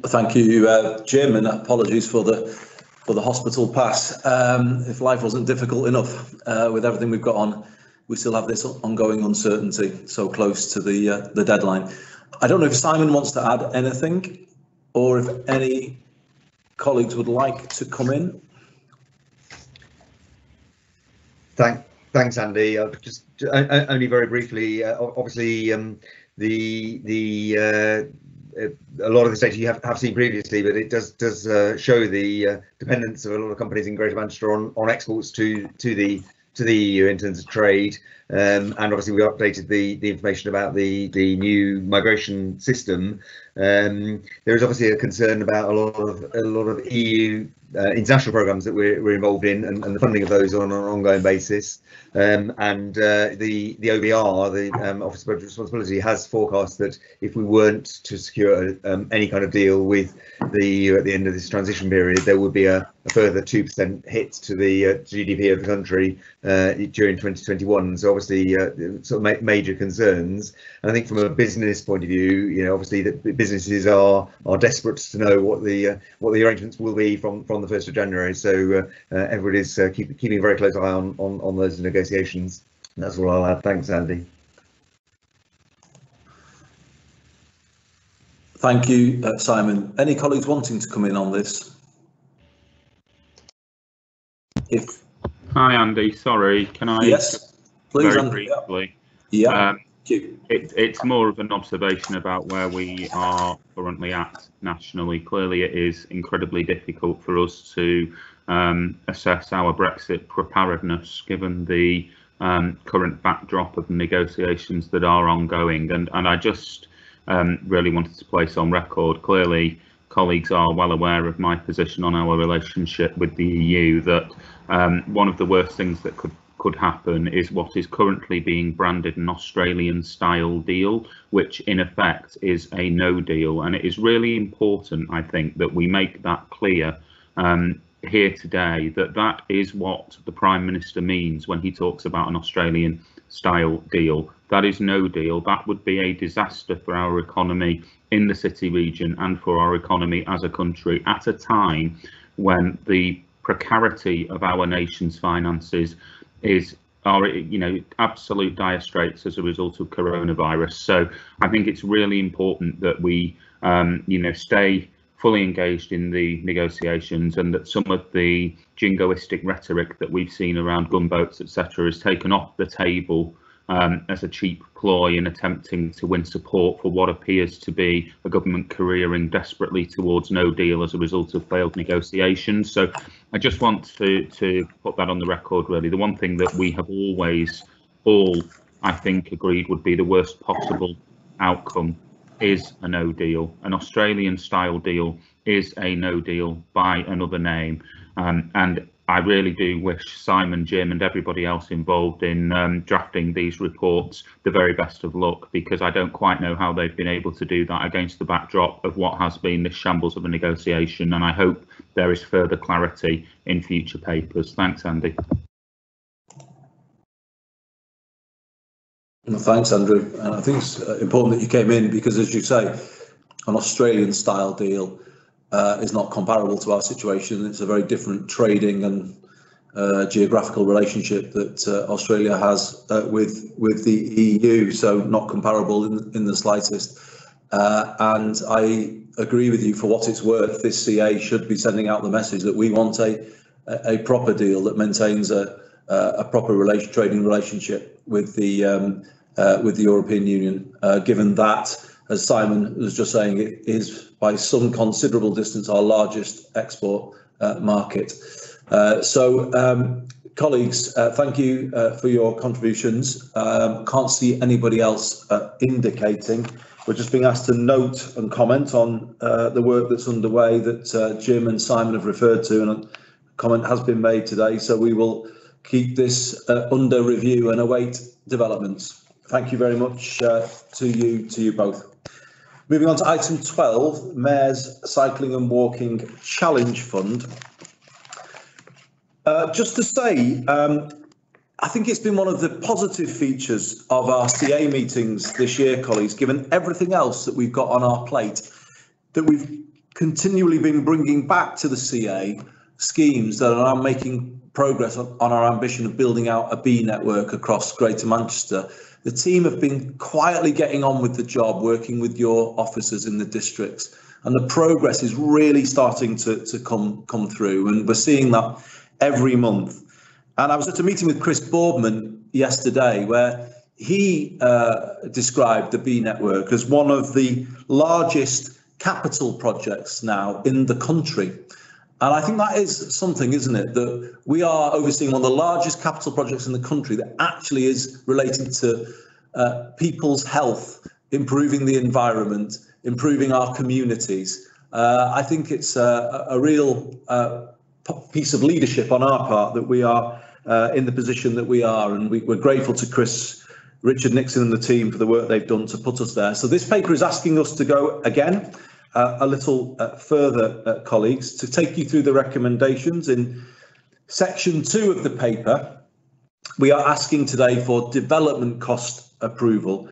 Thank you, Jim, and apologies for the hospital pass. If life wasn't difficult enough with everything we've got on, we still have this ongoing uncertainty so close to the deadline. I don't know if Simon wants to add anything, or if any colleagues would like to come in. Thanks, Andy. Just only very briefly. Obviously, a lot of this data you have seen previously, but it does show the dependence of a lot of companies in Greater Manchester on exports to the EU in terms of trade, and obviously we updated the information about the new migration system. There is obviously a concern about a lot of EU international programs that we're involved in, and the funding of those on an ongoing basis. And the OBR, the Office of Budget Responsibility, has forecast that if we weren't to secure any kind of deal with the EU at the end of this transition period, there would be a further 2% hit to the GDP of the country during 2021. So obviously, sort of major concerns. And I think from a business point of view, obviously that businesses are desperate to know what the arrangements will be from the 1st of January. So everybody's keeping a very close eye on those negotiations. That's all I'll add. Thanks, Andy. Thank you, Simon. Any colleagues wanting to come in on this? Hi, Andy. Sorry, can I? Yes, please, very Andy. briefly. Yeah. It's more of an observation about where we are currently at nationally. Clearly, it is incredibly difficult for us to assess our Brexit preparedness given the current backdrop of negotiations that are ongoing. And I just really wanted to place on record, clearly colleagues are well aware of my position on our relationship with the EU, that one of the worst things that could happen is what is currently being branded an Australian style deal, which in effect is a no deal. And it is really important, I think, that we make that clear here today, that is what the Prime Minister means when he talks about an Australian style deal. That is no deal. That would be a disaster for our economy in the city region and for our economy as a country at a time when the precarity of our nation's finances are absolute dire straits as a result of coronavirus. So I think it's really important that we stay fully engaged in the negotiations, and that some of the jingoistic rhetoric that we've seen around gunboats, etc., is taken off the table as a cheap ploy in attempting to win support for what appears to be a government careering desperately towards no deal as a result of failed negotiations. So I just want to put that on the record, really. The one thing that we have always all, I think, agreed would be the worst possible outcome is a no deal. An Australian style deal is a no deal by another name. And I really do wish Simon, Jim and everybody else involved in drafting these reports the very best of luck, because I don't quite know how they've been able to do that against the backdrop of what has been this shambles of a negotiation. And I hope there is further clarity in future papers. Thanks, Andy. Well, thanks, Andrew. And I think it's important that you came in because, as you say, an Australian style deal is not comparable to our situation. It's a very different trading and geographical relationship that Australia has with the EU, so not comparable in the slightest. And I agree with you, for what it's worth, this CA should be sending out the message that we want a proper deal that maintains a proper trading relationship with the European Union, given that, as Simon was just saying, it is by some considerable distance our largest export market. Colleagues, thank you for your contributions. Can't see anybody else indicating. We're just being asked to note and comment on the work that's underway that Jim and Simon have referred to, and a comment has been made today. So we will keep this under review and await developments. Thank you very much to you both. Moving on to item 12, Mayor's Cycling and Walking Challenge Fund. Just to say, I think it's been one of the positive features of our CA meetings this year, colleagues, given everything else that we've got on our plate, that we've continually been bringing back to the CA schemes that are now making progress on our ambition of building out a bee network across Greater Manchester. The team have been quietly getting on with the job, working with your officers in the districts, and the progress is really starting to come through, and we're seeing that every month. And I was at a meeting with Chris Boardman yesterday where he described the bee network as one of the largest capital projects now in the country. And I think that is something, isn't it, that we are overseeing one of the largest capital projects in the country that actually is related to people's health, improving the environment, improving our communities. I think it's a real piece of leadership on our part that we are in the position that we are, and we're grateful to Richard Nixon and the team for the work they've done to put us there. So this paper is asking us to go again a little further, colleagues, to take you through the recommendations. In section 2 of the paper, we are asking today for development cost approval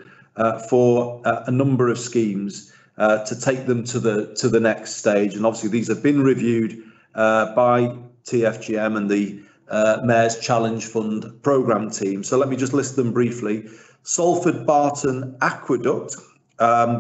for a number of schemes to take them to the next stage. And obviously these have been reviewed by TFGM and the Mayor's Challenge Fund programme team. So let me just list them briefly. Salford Barton Aqueduct.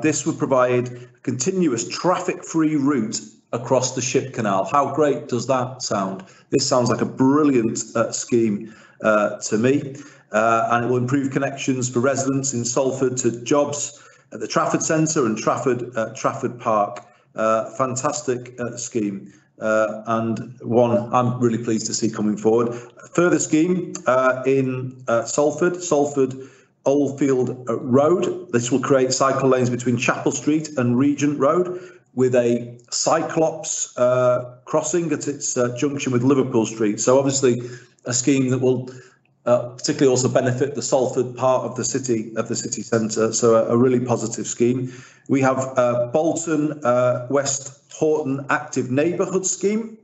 This would provide a continuous traffic-free route across the Ship Canal. How great does that sound? This sounds like a brilliant scheme to me, and it will improve connections for residents in Salford to jobs at the Trafford Centre and Trafford Park. Fantastic scheme. And one I'm really pleased to see coming forward. A further scheme in Salford Oldfield Road. This will create cycle lanes between Chapel Street and Regent Road, with a Cyclops crossing at its junction with Liverpool Street. So obviously a scheme that will particularly also benefit the Salford part of the city centre. So a really positive scheme. We have Bolton West Horton Active Neighbourhood Scheme,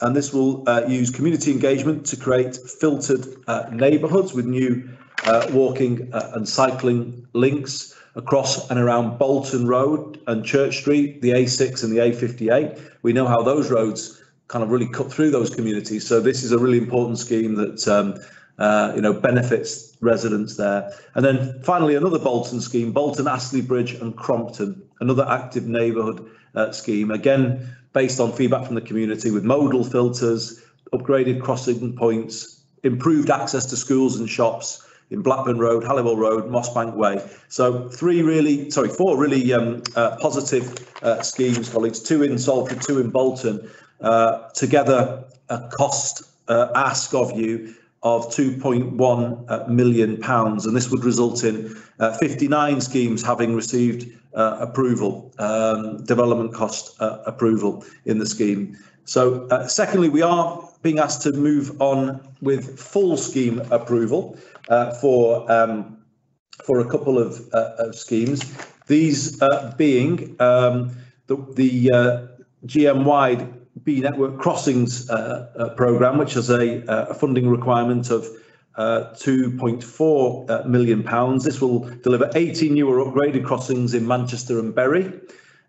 and this will use community engagement to create filtered neighbourhoods with new walking and cycling links across and around Bolton Road and Church Street, the A6 and the A58. We know how those roads kind of really cut through those communities, so this is a really important scheme that benefits residents there. And then finally, another Bolton scheme, Bolton Astley Bridge and Crompton, another active neighbourhood scheme, again based on feedback from the community, with modal filters, upgraded crossing points, improved access to schools and shops in Blackburn Road, Halliwell Road, Mossbank Way. So four really positive schemes, colleagues, 2 in Salford, 2 in Bolton, together a cost ask of you of £2.1 million, and this would result in 59 schemes having received approval, development cost approval in the scheme. So secondly, we are being asked to move on with full scheme approval for a couple of schemes. These being the GM-wide Bee Network Crossings programme, which has a funding requirement of £2.4 million. This will deliver 18 newer upgraded crossings in Manchester and Bury,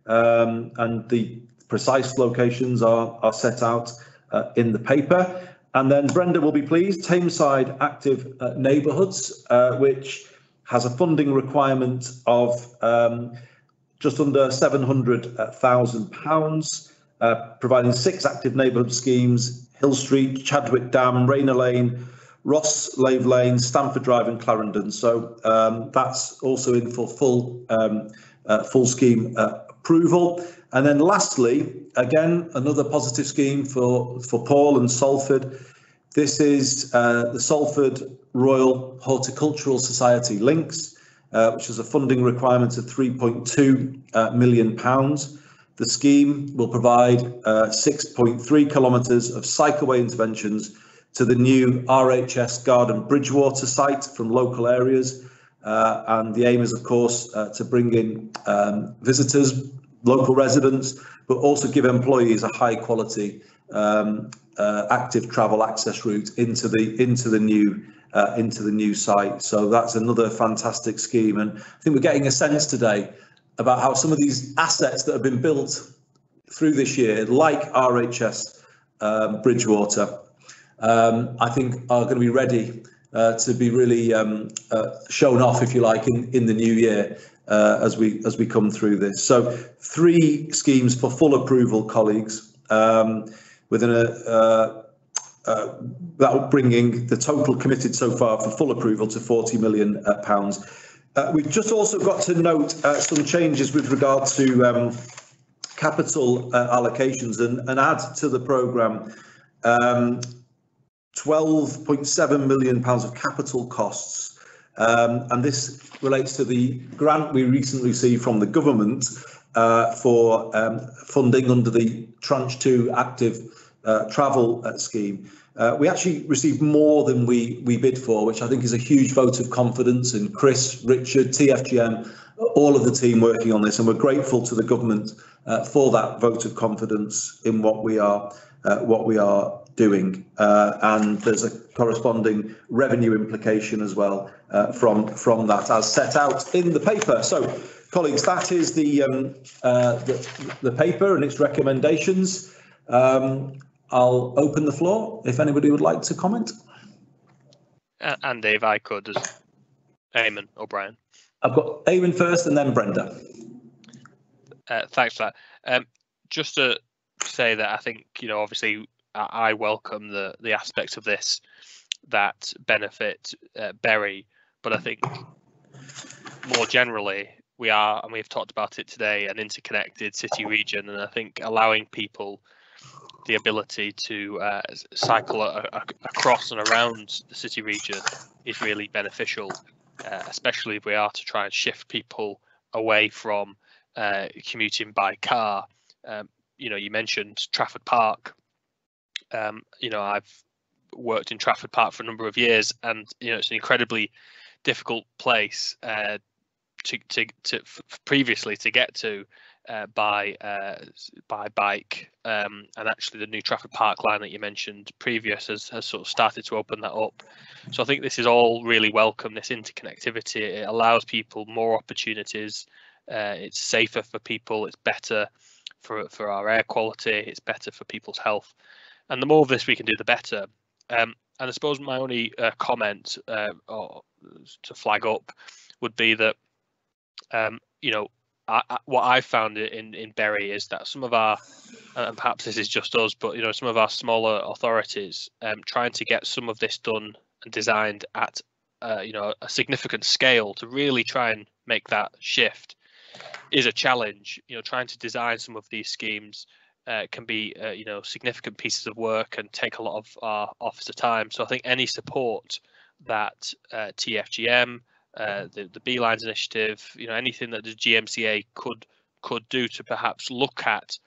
and the precise locations are set out in the paper. And then Brenda will be pleased, Tameside Active Neighbourhoods, which has a funding requirement of just under £700,000, providing 6 active neighbourhood schemes: Hill Street, Chadwick Dam, Rayner Lane, Ross Lave Lane, Stamford Drive and Clarendon. So that's also in for full scheme approval. And then lastly, again, another positive scheme for Paul and Salford. This is the Salford Royal Horticultural Society Links, which has a funding requirement of £3.2 million. The scheme will provide 6.3 kilometres of cycleway interventions to the new RHS Garden Bridgewater site from local areas. And the aim is, of course, to bring in visitors, local residents, but also give employees a high quality active travel access route into the new site. So that's another fantastic scheme, and I think we're getting a sense today about how some of these assets that have been built through this year, like RHS Bridgewater, I think are going to be ready to be really shown off, if you like, in the new year as we come through this. So 3 schemes for full approval, colleagues, within that bringing the total committed so far for full approval to £40 million. We've just also got to note some changes with regard to capital allocations and add to the programme £12.7 million of capital costs. And this relates to the grant we recently received from the government for funding under the Tranche 2 Active Travel Scheme. We actually received more than we bid for, which I think is a huge vote of confidence in Chris, Richard, TFGM, all of the team working on this, and we're grateful to the government for that vote of confidence in what we are doing. And there's a corresponding revenue implication as well from that, as set out in the paper. So, colleagues, that is the paper and its recommendations. I'll open the floor if anybody would like to comment. And Dave, I could, as Eamon or Brian. I've got Eamon first and then Brenda. Thanks for that. Just to say that I think, obviously I welcome the aspects of this that benefit Bury, but I think more generally we are, and we've talked about it today, an interconnected city region, and I think allowing people the ability to cycle across and around the city region is really beneficial, especially if we are to try and shift people away from commuting by car. You mentioned Trafford Park. I've worked in Trafford Park for a number of years, and it's an incredibly difficult place to previously to get to by bike, and actually the new Trafford Park line that you mentioned previous has sort of started to open that up. So I think this is all really welcome, this interconnectivity. It allows people more opportunities, it's safer for people, it's better for our air quality, it's better for people's health, and the more of this we can do, the better. And I suppose my only comment or to flag up would be that what I found in Bury is that some of our, and perhaps this is just us, but some of our smaller authorities trying to get some of this done and designed at a significant scale to really try and make that shift is a challenge. Trying to design some of these schemes can be significant pieces of work and take a lot of our officer time. So I think any support that TFGM, the B-Lines initiative, anything that the GMCA could do to perhaps look at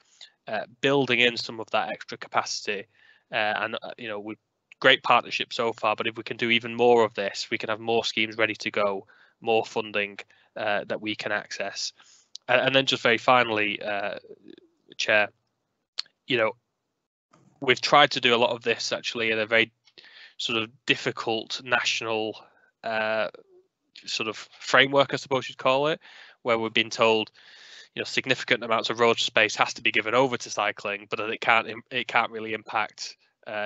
building in some of that extra capacity, and with great partnership so far, but if we can do even more of this, we can have more schemes ready to go, more funding that we can access. And then just very finally, Chair, we've tried to do a lot of this actually in a very sort of difficult national sort of framework, I suppose you'd call it, where we've been told, significant amounts of road space has to be given over to cycling, but that it can't really impact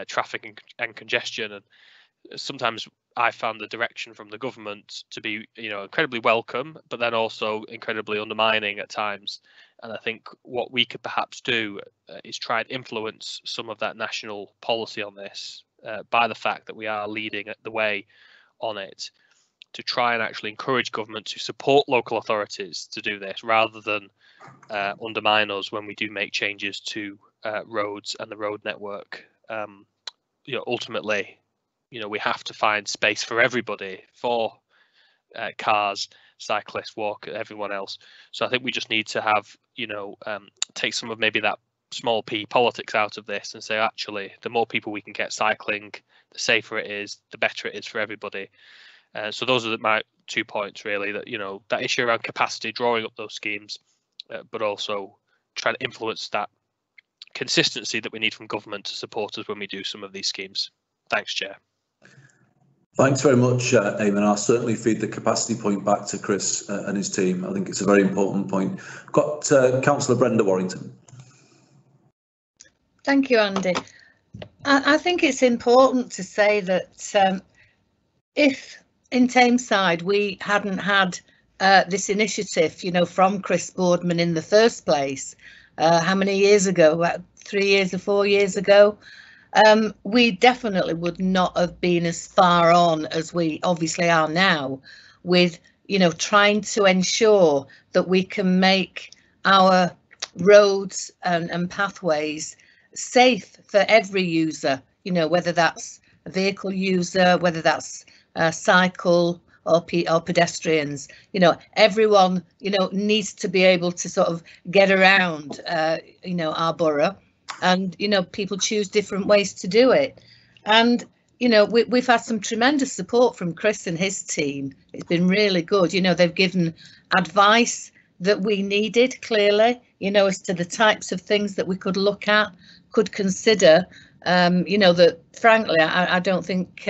traffic and congestion. And sometimes I found the direction from the government to be, incredibly welcome, but then also incredibly undermining at times. And I think what we could perhaps do is try and influence some of that national policy on this by the fact that we are leading the way on it, to try and actually encourage government to support local authorities to do this, rather than undermine us when we do make changes to roads and the road network. Ultimately, we have to find space for everybody, for cars, cyclists, walk, everyone else. So I think we just need to have, take some of maybe that small p politics out of this and say, actually, the more people we can get cycling, the safer it is, the better it is for everybody. So those are my 2 points, really, that, that issue around capacity, drawing up those schemes, but also trying to influence that consistency that we need from government to support us when we do some of these schemes. Thanks, Chair. Thanks very much, Eamon. I'll certainly feed the capacity point back to Chris and his team. I think it's a very important point. Got Councillor Brenda Warrington. Thank you, Andy. I think it's important to say that if in Tameside we hadn't had this initiative, from Chris Boardman in the first place, how many years ago, about 3 years or 4 years ago, we definitely would not have been as far on as we obviously are now with, trying to ensure that we can make our roads and pathways safe for every user, whether that's a vehicle user, whether that's a cycle or pedestrians, everyone, needs to be able to sort of get around, our borough. And, people choose different ways to do it. And, we've had some tremendous support from Chris and his team. It's been really good. They've given advice that we needed, clearly, as to the types of things that we could look at, could consider, that frankly, I don't think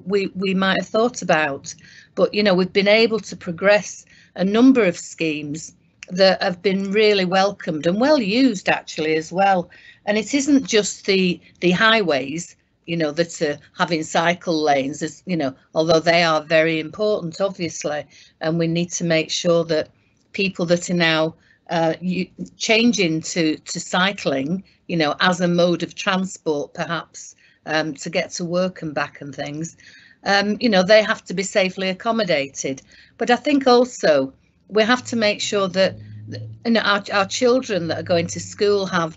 we might have thought about. But, we've been able to progress a number of schemes that have been really welcomed and well used, actually, as well. And it isn't just the highways, that are having cycle lanes, as although they are very important, obviously, and we need to make sure that people that are now changing to cycling, as a mode of transport, perhaps to get to work and back and things, they have to be safely accommodated. But I think also we have to make sure that our children that are going to school have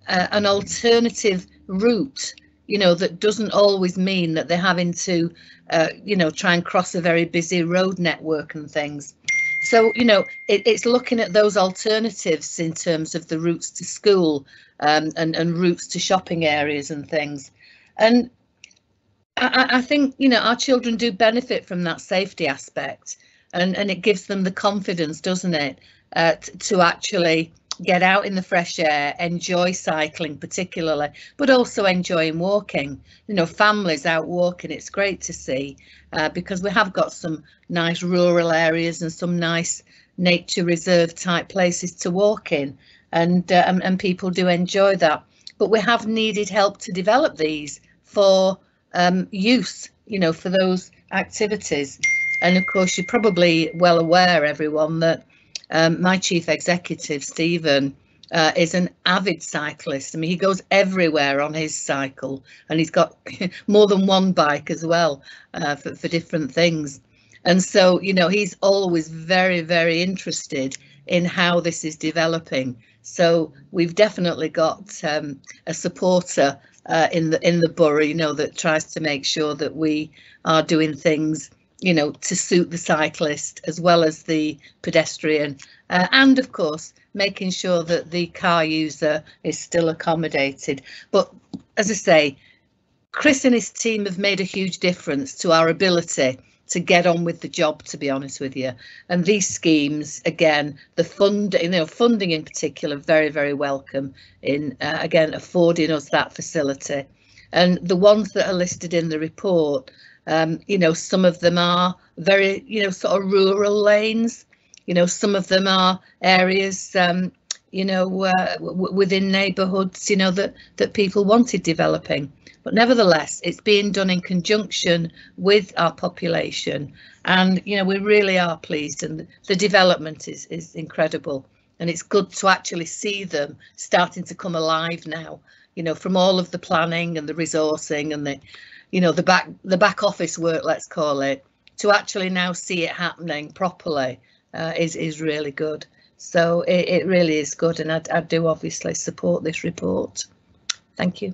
an alternative route, that doesn't always mean that they're having to, try and cross a very busy road network and things. So, it's looking at those alternatives in terms of the routes to school and routes to shopping areas and things. And I think, our children do benefit from that safety aspect, and it gives them the confidence, doesn't it, to actually get out in the fresh air, enjoy cycling particularly, but also enjoying walking. Families out walking, it's great to see, because we have got some nice rural areas and some nice nature reserve type places to walk in, and people do enjoy that. But we have needed help to develop these for use, for those activities. And of course, you're probably well aware, everyone, that my chief executive, Stephen, is an avid cyclist. I mean, he goes everywhere on his cycle, and he's got more than one bike as well, for different things. And so, he's always very, very interested in how this is developing. So we've definitely got a supporter in the borough, that tries to make sure that we are doing things, to suit the cyclist as well as the pedestrian, and of course making sure that the car user is still accommodated. But as I say, Chris and his team have made a huge difference to our ability to get on with the job, to be honest with you. And these schemes, again, the funding in particular, very, very welcome in again affording us that facility. And the ones that are listed in the report, some of them are very, sort of rural lanes, You know, some of them are areas, you know, within neighbourhoods, you know, that people wanted developing. But nevertheless, it's being done in conjunction with our population. And, you know, we really are pleased, and the development is incredible. And it's good to actually see them starting to come alive now, you know, from all of the planning and the resourcing and the, you know, the back office work, let's call it, to actually now see it happening properly is really good. So it really is good, and I do obviously support this report. Thank you.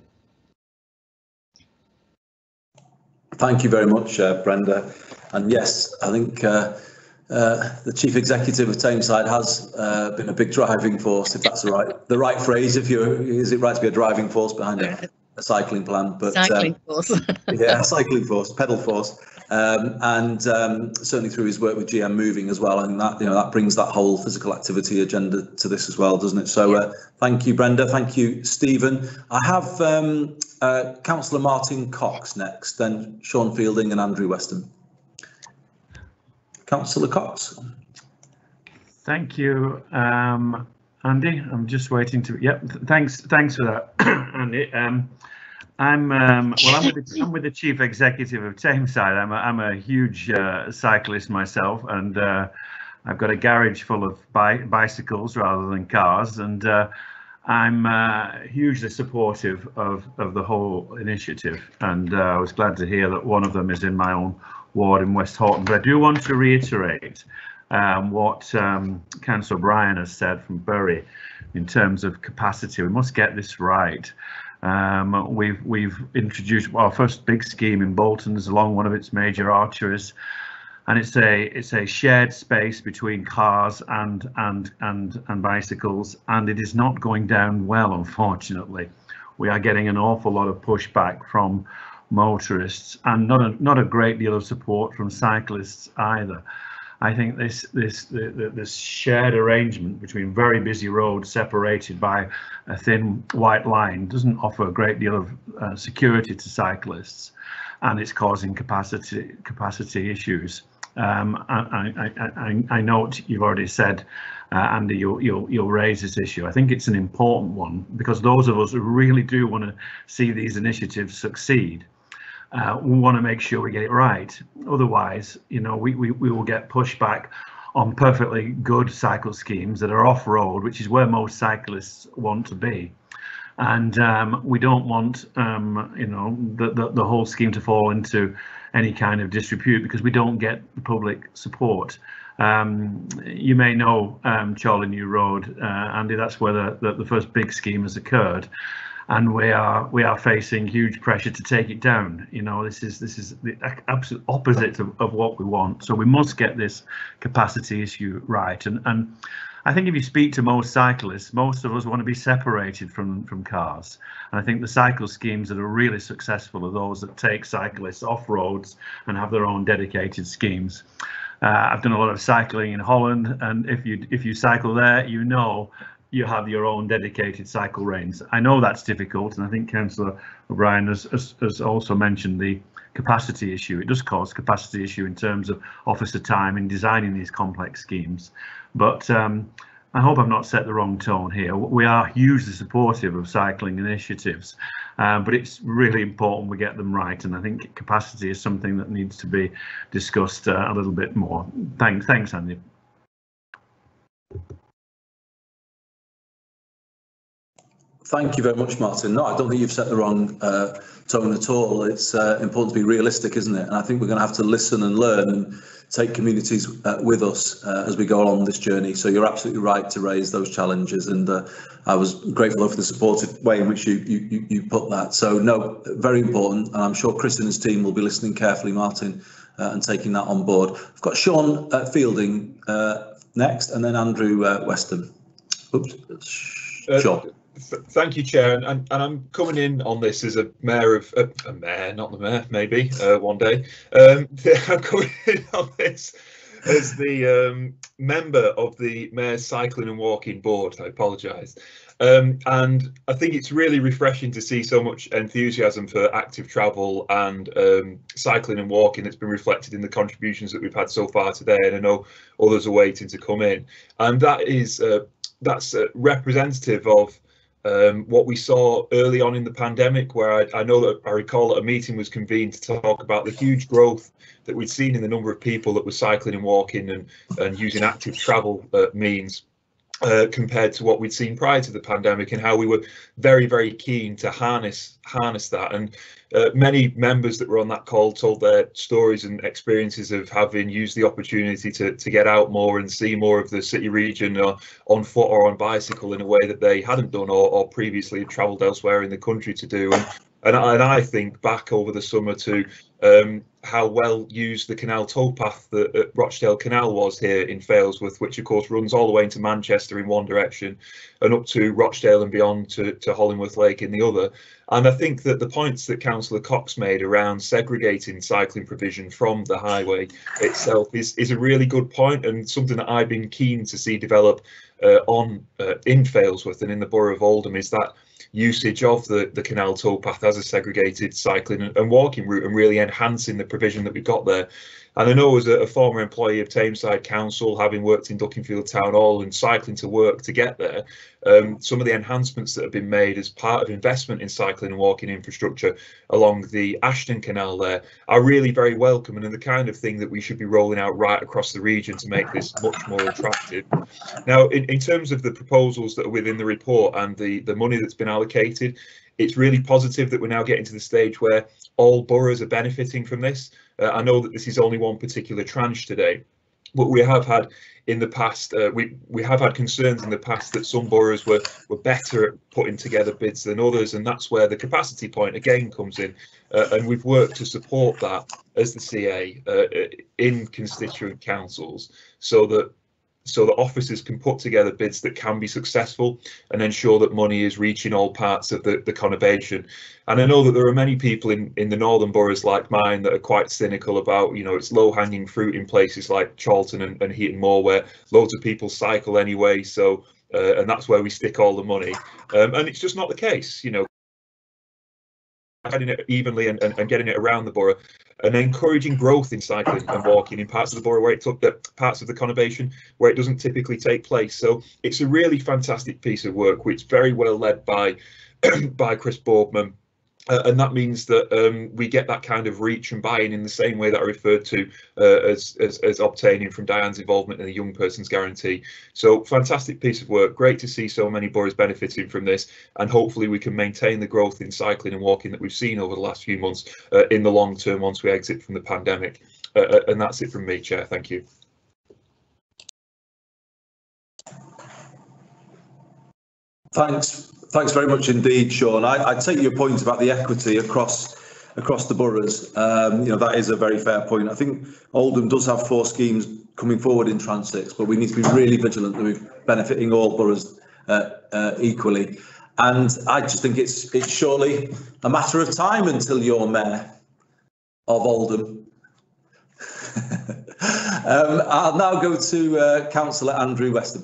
Thank you very much, Brenda. And yes, I think the Chief Executive of Tameside has been a big driving force, if that's the right phrase. Is it right to be a driving force behind a cycling plan? But cycling force. Yeah, cycling force, pedal force, and certainly through his work with GM Moving as well, and that, you know, that brings that whole physical activity agenda to this as well, doesn't it? So thank you, Brenda. Thank you, Stephen. I have Councillor Martin Cox next, then Sean Fielding and Andrew Weston. Councillor Cox. Thank you, Andy. I'm just waiting to. Yep. Thanks for that, Andy. I'm with the Chief Executive of Tameside. I'm a huge cyclist myself, and I've got a garage full of bicycles rather than cars, and I'm hugely supportive of the whole initiative. And I was glad to hear that one of them is in my own ward in West Horton. But I do want to reiterate what Councillor Bryan has said from Bury in terms of capacity. We must get this right. We've introduced our first big scheme in Bolton along one of its major arteries, and it's a shared space between cars and bicycles, and it is not going down well, unfortunately. We are getting an awful lot of pushback from motorists, and not a great deal of support from cyclists either. I think this shared arrangement between very busy roads separated by a thin white line doesn't offer a great deal of security to cyclists, and it's causing capacity issues. I note you've already said, Andy, you'll raise this issue. I think it's an important one, because those of us who really do want to see these initiatives succeed, we want to make sure we get it right. Otherwise, you know, we will get pushback on perfectly good cycle schemes that are off-road, which is where most cyclists want to be. And we don't want, you know, the whole scheme to fall into any kind of disrepute, because we don't get the public support. You may know Charlie New Road, Andy. That's where the first big scheme has occurred, and we are facing huge pressure to take it down. You know, this is the absolute opposite of what we want. So we must get this capacity issue right. And I think if you speak to most cyclists, most of us want to be separated from cars. And I think the cycle schemes that are really successful are those that take cyclists off roads and have their own dedicated schemes. I've done a lot of cycling in Holland, and if you cycle there, you know you have your own dedicated cycle lanes. I know that's difficult, and I think Councillor O'Brien has also mentioned the capacity issue. It does cause capacity issue in terms of officer time in designing these complex schemes. But I hope I've not set the wrong tone here. We are hugely supportive of cycling initiatives, but it's really important we get them right, and I think capacity is something that needs to be discussed a little bit more. Thanks, Andy. Thank you very much, Martin. No, I don't think you've set the wrong tone at all. It's important to be realistic, isn't it? And I think we're going to have to listen and learn and take communities with us as we go along this journey. So you're absolutely right to raise those challenges, and I was grateful for the supportive way in which you put that. So no, very important, and I'm sure Chris and his team will be listening carefully, Martin, and taking that on board. I've got Sean Fielding next, and then Andrew Weston. Oops, Sean. Thank you, Chair, and I'm coming in on this as a mayor of not the mayor, maybe one day. I'm coming in on this as the member of the Mayor's Cycling and Walking Board. I apologise. And I think it's really refreshing to see so much enthusiasm for active travel and cycling and walking that's been reflected in the contributions that we've had so far today. And I know others are waiting to come in. And that is that's representative of what we saw early on in the pandemic, where I know that I recall that a meeting was convened to talk about the huge growth that we'd seen in the number of people that were cycling and walking and using active travel means. Compared to what we'd seen prior to the pandemic, and how we were very, very keen to harness that. And many members that were on that call told their stories and experiences of having used the opportunity to get out more and see more of the city region on foot or on bicycle in a way that they hadn't done or previously travelled elsewhere in the country to do. And I think back over the summer to how well used the canal towpath that Rochdale Canal was here in Failsworth, which of course runs all the way into Manchester in one direction and up to Rochdale and beyond to Hollingworth Lake in the other. And I think that the points that Councillor Cox made around segregating cycling provision from the highway itself is a really good point, and something that I've been keen to see develop in Failsworth and in the Borough of Oldham, is that usage of the canal towpath as a segregated cycling and walking route, and really enhancing the provision that we've got there. And I know, as a former employee of Tameside Council, having worked in Duckingfield Town Hall and cycling to work to get there, some of the enhancements that have been made as part of investment in cycling and walking infrastructure along the Ashton Canal there are really very welcome, and are the kind of thing that we should be rolling out right across the region to make this much more attractive. Now, in terms of the proposals that are within the report and the money that's been allocated, it's really positive that we're now getting to the stage where all boroughs are benefiting from this. I know that this is only one particular tranche today, but we have had in the past, we have had concerns in the past that some boroughs were better at putting together bids than others, and that's where the capacity point again comes in. And we've worked to support that as the CA in constituent councils, so that officers can put together bids that can be successful and ensure that money is reaching all parts of the conurbation. And I know that there are many people in the northern boroughs like mine that are quite cynical about, it's low-hanging fruit in places like Charlton and Heaton Moor, where loads of people cycle anyway, so and that's where we stick all the money. And it's just not the case, getting it evenly and getting it around the borough, and encouraging growth in cycling and walking in parts of the borough where it took the parts of the conurbation where it doesn't typically take place. So it's a really fantastic piece of work, which is very well led by Chris Boardman. And that means that we get that kind of reach and buy-in in the same way that I referred to as obtaining from Diane's involvement in the Young Person's Guarantee. So fantastic piece of work. Great to see so many boroughs benefiting from this, and hopefully we can maintain the growth in cycling and walking that we've seen over the last few months in the long term once we exit from the pandemic. And that's it from me, Chair. Thank you. Thanks very much indeed, Sean. I take your point about the equity across the boroughs. That is a very fair point. I think Oldham does have 4 schemes coming forward in Transit, but we need to be really vigilant that we're benefiting all boroughs equally. And I just think it's surely a matter of time until you're Mayor of Oldham. I'll now go to Councillor Andrew Weston.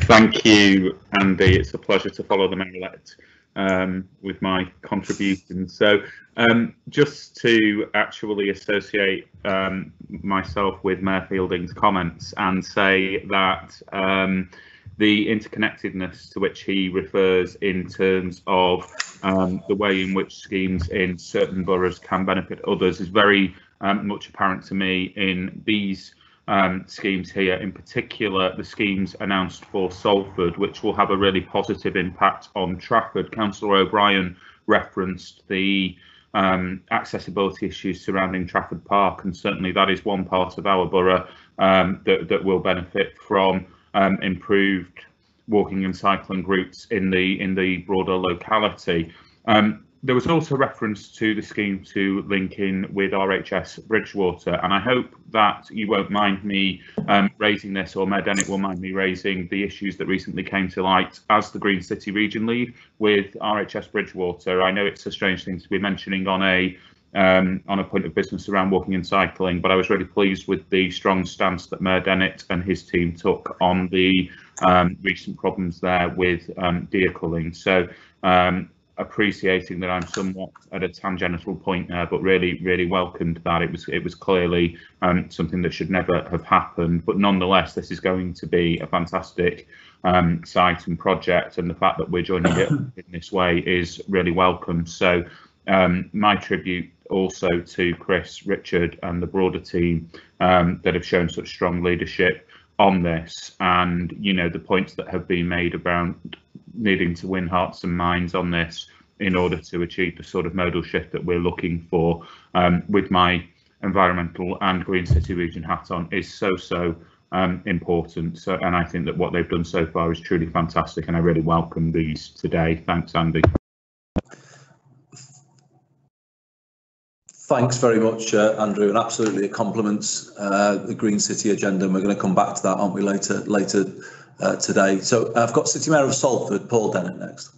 Thank you, Andy. It's a pleasure to follow the Mayor-elect with my contributions. So just to actually associate myself with Mayor Fielding's comments and say that the interconnectedness to which he refers in terms of the way in which schemes in certain boroughs can benefit others is very much apparent to me in these schemes here, in particular the schemes announced for Salford, which will have a really positive impact on Trafford. Councillor O'Brien referenced the accessibility issues surrounding Trafford Park, and certainly that is one part of our borough that will benefit from improved walking and cycling routes in the broader locality. There was also reference to the scheme to link in with RHS Bridgewater, and I hope that you won't mind me raising this, or Mayor Bennett will mind me raising the issues that recently came to light as the Green City Region Lead with RHS Bridgewater. I know it's a strange thing to be mentioning on a on a point of business around walking and cycling, but I was really pleased with the strong stance that Mayor Bennett and his team took on the recent problems there with deer culling. So appreciating that I'm somewhat at a tangential point there, but really welcomed that. It was clearly something that should never have happened, but nonetheless this is going to be a fantastic site and project, and the fact that we're joining it in this way is really welcome. So my tribute also to Chris, Richard and the broader team that have shown such strong leadership on this, and you know, the points that have been made about needing to win hearts and minds on this in order to achieve the sort of modal shift that we're looking for, with my environmental and Green City Region hat on, is so important. So, and I think that what they've done so far is truly fantastic, and I really welcome these today. Thanks, Andy. Thanks very much, Andrew, and absolutely it complements the Green City agenda, and we're going to come back to that, aren't we, later today. So I've got City Mayor of Salford, Paul Bennett, next.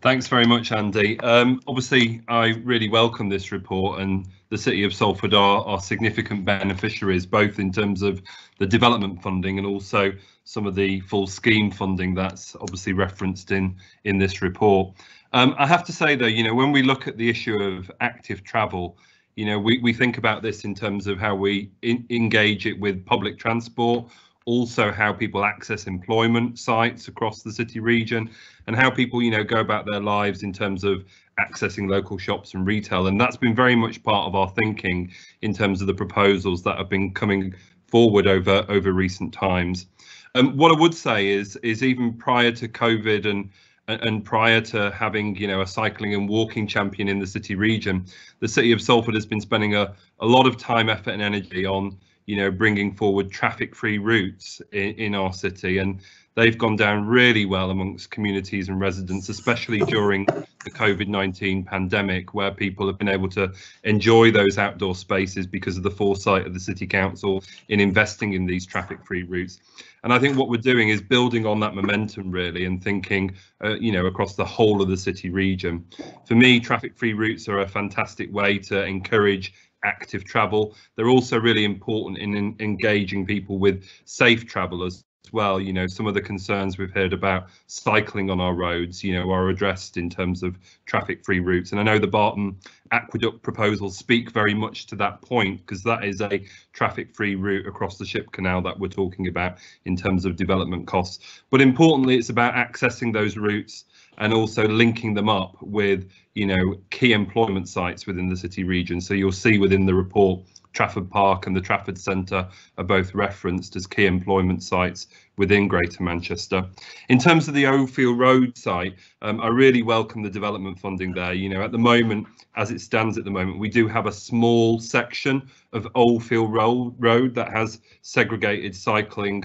Thanks very much, Andy. Obviously, I really welcome this report, and the City of Salford are significant beneficiaries, both in terms of the development funding and also some of the full scheme funding that's obviously referenced in this report. I have to say, though, you know, when we look at the issue of active travel, you know, we think about this in terms of how we engage it with public transport, also how people access employment sites across the city region, and how people, you know, go about their lives in terms of accessing local shops and retail. And that's been very much part of our thinking in terms of the proposals that have been coming forward over recent times. What I would say is even prior to COVID and prior to having, you know, a cycling and walking champion in the city region, the City of Salford has been spending a lot of time, effort and energy on, you know, bringing forward traffic-free routes in our city, and they've gone down really well amongst communities and residents, especially during the COVID-19 pandemic, where people have been able to enjoy those outdoor spaces because of the foresight of the City Council in investing in these traffic-free routes. And I think what we're doing is building on that momentum, really, and thinking, you know, across the whole of the city region. For me, traffic-free routes are a fantastic way to encourage active travel. They're also really important in engaging people with safe travel as well. You know, some of the concerns we've heard about cycling on our roads, you know, are addressed in terms of traffic-free routes. And I know the Barton Aqueduct proposals speak very much to that point, because that is a traffic-free route across the Ship Canal that we're talking about in terms of development costs. But importantly, it's about accessing those routes and also linking them up with, you know, key employment sites within the city region. So you'll see within the report, Trafford Park and the Trafford Centre are both referenced as key employment sites within Greater Manchester. In terms of the Oldfield Road site, I really welcome the development funding there. You know, at the moment, as it stands at the moment, we do have a small section of Oldfield Road that has segregated cycling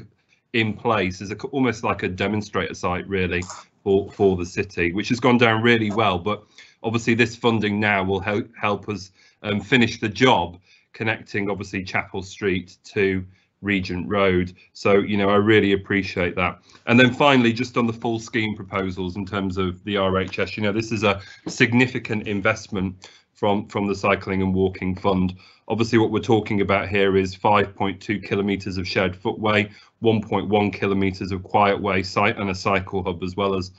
in place as almost like a demonstrator site, really, for the city, which has gone down really well. But obviously this funding now will help us finish the job connecting obviously Chapel Street to Regent Road. So, you know, I really appreciate that. And then finally, just on the full scheme proposals in terms of the RHS, you know, this is a significant investment from the Cycling and Walking Fund. Obviously, what we're talking about here is 5.2 kilometres of shared footway, 1.1 kilometres of quiet way site and a cycle hub as well as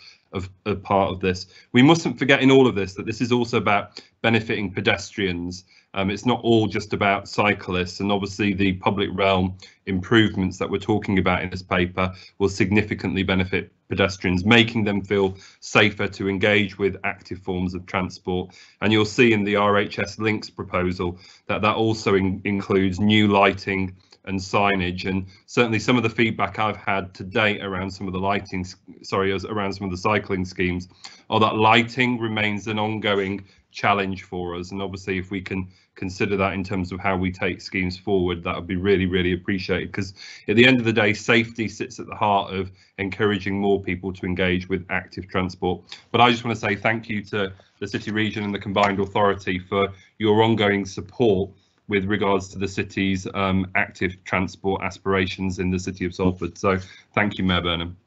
a part of this. We mustn't forget in all of this that this is also about benefiting pedestrians. It's not all just about cyclists, and obviously the public realm improvements that we're talking about in this paper will significantly benefit pedestrians, making them feel safer to engage with active forms of transport. And you'll see in the RHS links proposal that also includes new lighting and signage, and certainly some of the feedback I've had to date around some of the around some of the cycling schemes are that lighting remains an ongoing challenge for us, and obviously if we can consider that in terms of how we take schemes forward, that would be really appreciated, because at the end of the day, safety sits at the heart of encouraging more people to engage with active transport. But I just want to say thank you to the City Region and the Combined Authority for your ongoing support with regards to the city's active transport aspirations in the City of Salford. So thank you, Mayor Burnham.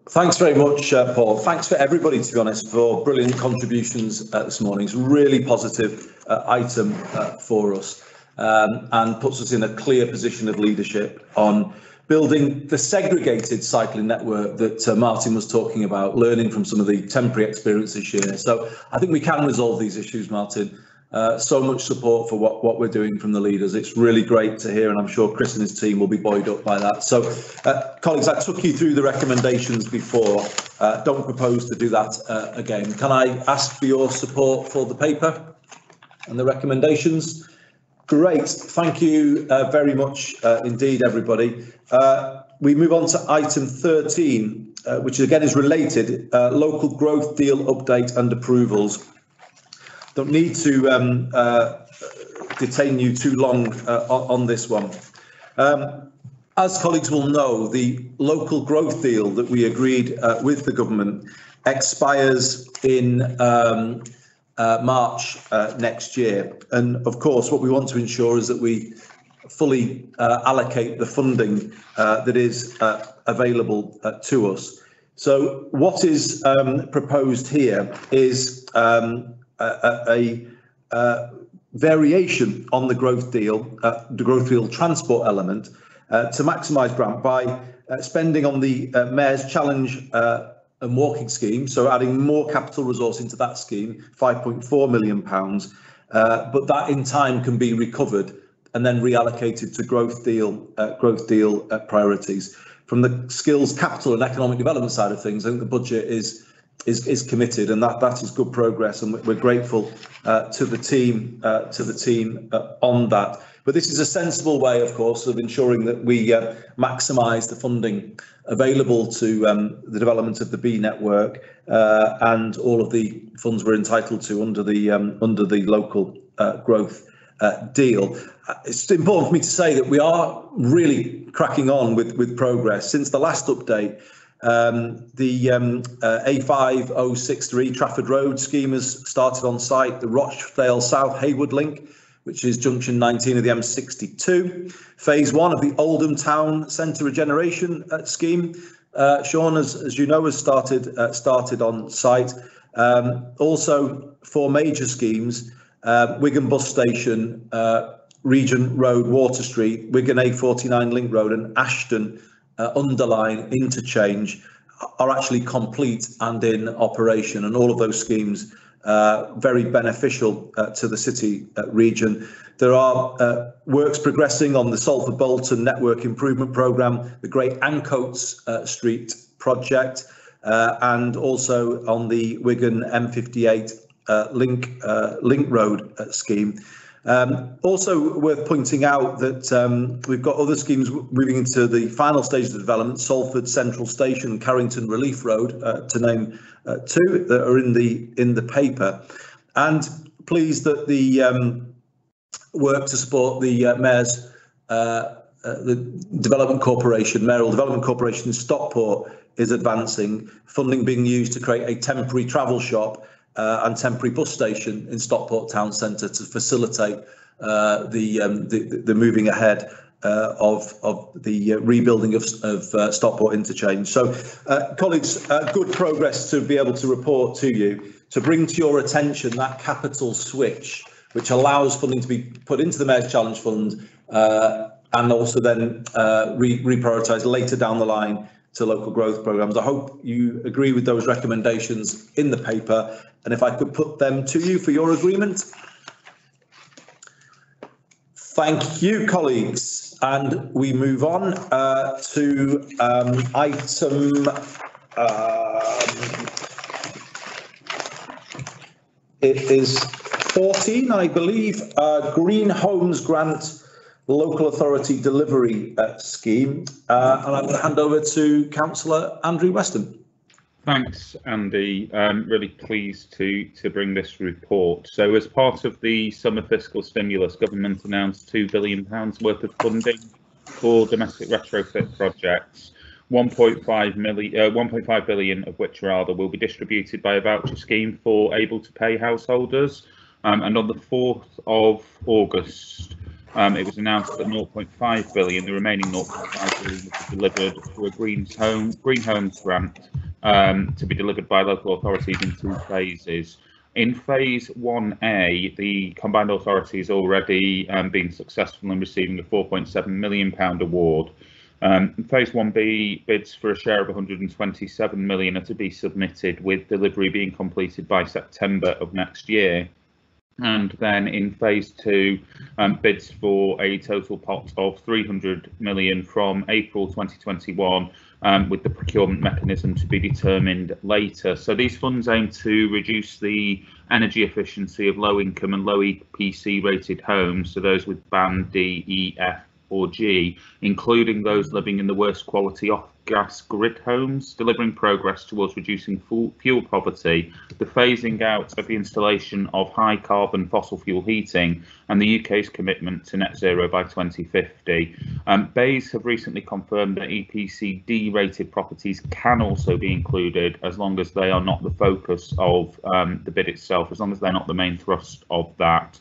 Thanks very much, Paul. Thanks for everybody, to be honest, for brilliant contributions this morning. It's a really positive item for us and puts us in a clear position of leadership on building the segregated cycling network that Martin was talking about, learning from some of the temporary experience this year. So I think we can resolve these issues, Martin. So much support for what we're doing from the leaders. It's really great to hear, and I'm sure Chris and his team will be buoyed up by that. So, colleagues, I took you through the recommendations before. Don't propose to do that again. Can I ask for your support for the paper and the recommendations? Great. Thank you very much indeed, everybody. We move on to item 13, which again is related, local growth deal update and approvals. Don't need to detain you too long on this one. As colleagues will know, the local growth deal that we agreed with the government expires in March next year. And of course, what we want to ensure is that we fully allocate the funding that is available to us. So what is proposed here is a variation on the growth deal transport element to maximise grant by spending on the Mayor's Challenge and Walking scheme, so adding more capital resource into that scheme, £5.4 million, but that in time can be recovered and then reallocated to growth deal priorities. From the skills, capital and economic development side of things, I think the budget is committed, and that is good progress, and we're grateful to the team on that. But this is a sensible way, of course, of ensuring that we maximise the funding available to the development of the B network and all of the funds we're entitled to under the local growth deal. It's important for me to say that we are really cracking on with progress. Since the last update, the A5063 Trafford Road scheme has started on site, the Rochdale South Haywood link, which is junction 19 of the M62. Phase 1 of the Oldham Town Centre regeneration scheme, Sean, as you know, has started on site. Also, 4 major schemes, Wigan Bus Station, Regent Road, Water Street, Wigan A49 Link Road and Ashton underline interchange are actually complete and in operation, and all of those schemes very beneficial to the city region. There are works progressing on the Salford Bolton network improvement programme, the Great Ancoats Street project, and also on the Wigan M58 Link Road scheme. Also worth pointing out that we've got other schemes moving into the final stages of development, Salford Central Station, Carrington Relief Road, to name 2 that are in the paper. And pleased that the work to support the Mayor's the Development Corporation, Mayoral Development Corporation in Stockport is advancing, funding being used to create a temporary travel shop and temporary bus station in Stockport Town Centre to facilitate the moving ahead of the rebuilding of Stockport interchange. So, colleagues, good progress to be able to report to you, to bring to your attention that capital switch, which allows funding to be put into the Mayor's Challenge Fund and also then reprioritised later down the line to local growth programmes. I hope you agree with those recommendations in the paper, and if I could put them to you for your agreement. Thank you, colleagues, and we move on to item it is 14, I believe, Green Homes Grant Local Authority Delivery Scheme, and I'm going to hand over to Councillor Andrew Weston. Thanks, Andy. Really pleased to bring this report. So, as part of the summer fiscal stimulus, government announced £2 billion worth of funding for domestic retrofit projects. 1.5 billion of which will be distributed by a voucher scheme for able to pay householders. And on the 4th of August, it was announced that 0.5 billion, the remaining 0.5 billion, was delivered through a Green Homes grant to be delivered by local authorities in 2 phases. In phase 1A, the combined authority has already been successful in receiving a £4.7 million award. In phase 1B, bids for a share of 127 million are to be submitted, with delivery being completed by September of next year. And then in phase 2, bids for a total pot of 300 million from April 2021, with the procurement mechanism to be determined later. So these funds aim to reduce the energy efficiency of low income and low EPC rated homes, so those with band D, E, F or G, including those living in the worst quality off-gas grid homes, delivering progress towards reducing fuel poverty, the phasing out of the installation of high carbon fossil fuel heating, and the UK's commitment to net zero by 2050. BEIS have recently confirmed that EPC D rated properties can also be included, as long as they are not the focus of the bid itself, as long as they're not the main thrust of that.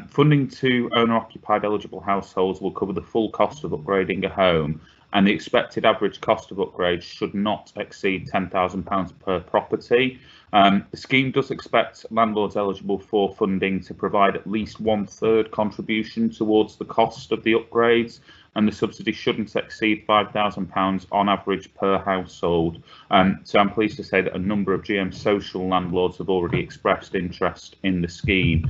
Funding to owner-occupied eligible households will cover the full cost of upgrading a home, and the expected average cost of upgrades should not exceed £10,000 per property. The scheme does expect landlords eligible for funding to provide at least 1/3 contribution towards the cost of the upgrades, and the subsidy shouldn't exceed £5,000 on average per household. So I'm pleased to say that a number of GM social landlords have already expressed interest in the scheme.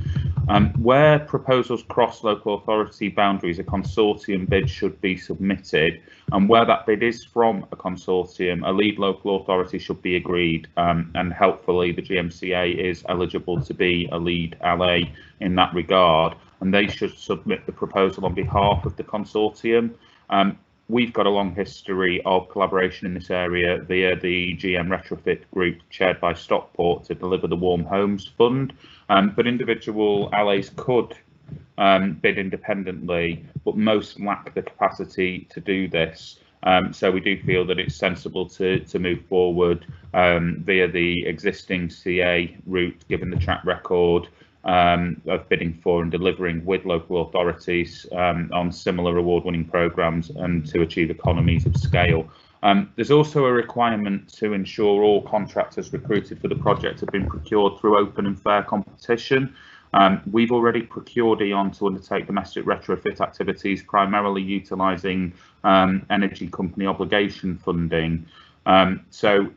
Where proposals cross local authority boundaries, a consortium bid should be submitted, and where that bid is from a consortium, a lead local authority should be agreed, and helpfully the GMCA is eligible to be a lead LA in that regard, and they should submit the proposal on behalf of the consortium. We've got a long history of collaboration in this area via the GM Retrofit Group chaired by Stockport to deliver the Warm Homes Fund, but individual LAs could bid independently, but most lack the capacity to do this. So we do feel that it's sensible to move forward via the existing CA route, given the track record of bidding for and delivering with local authorities on similar award-winning programmes, and to achieve economies of scale. There's also a requirement to ensure all contractors recruited for the project have been procured through open and fair competition. We've already procured E.ON to undertake domestic retrofit activities, primarily utilising energy company obligation funding. So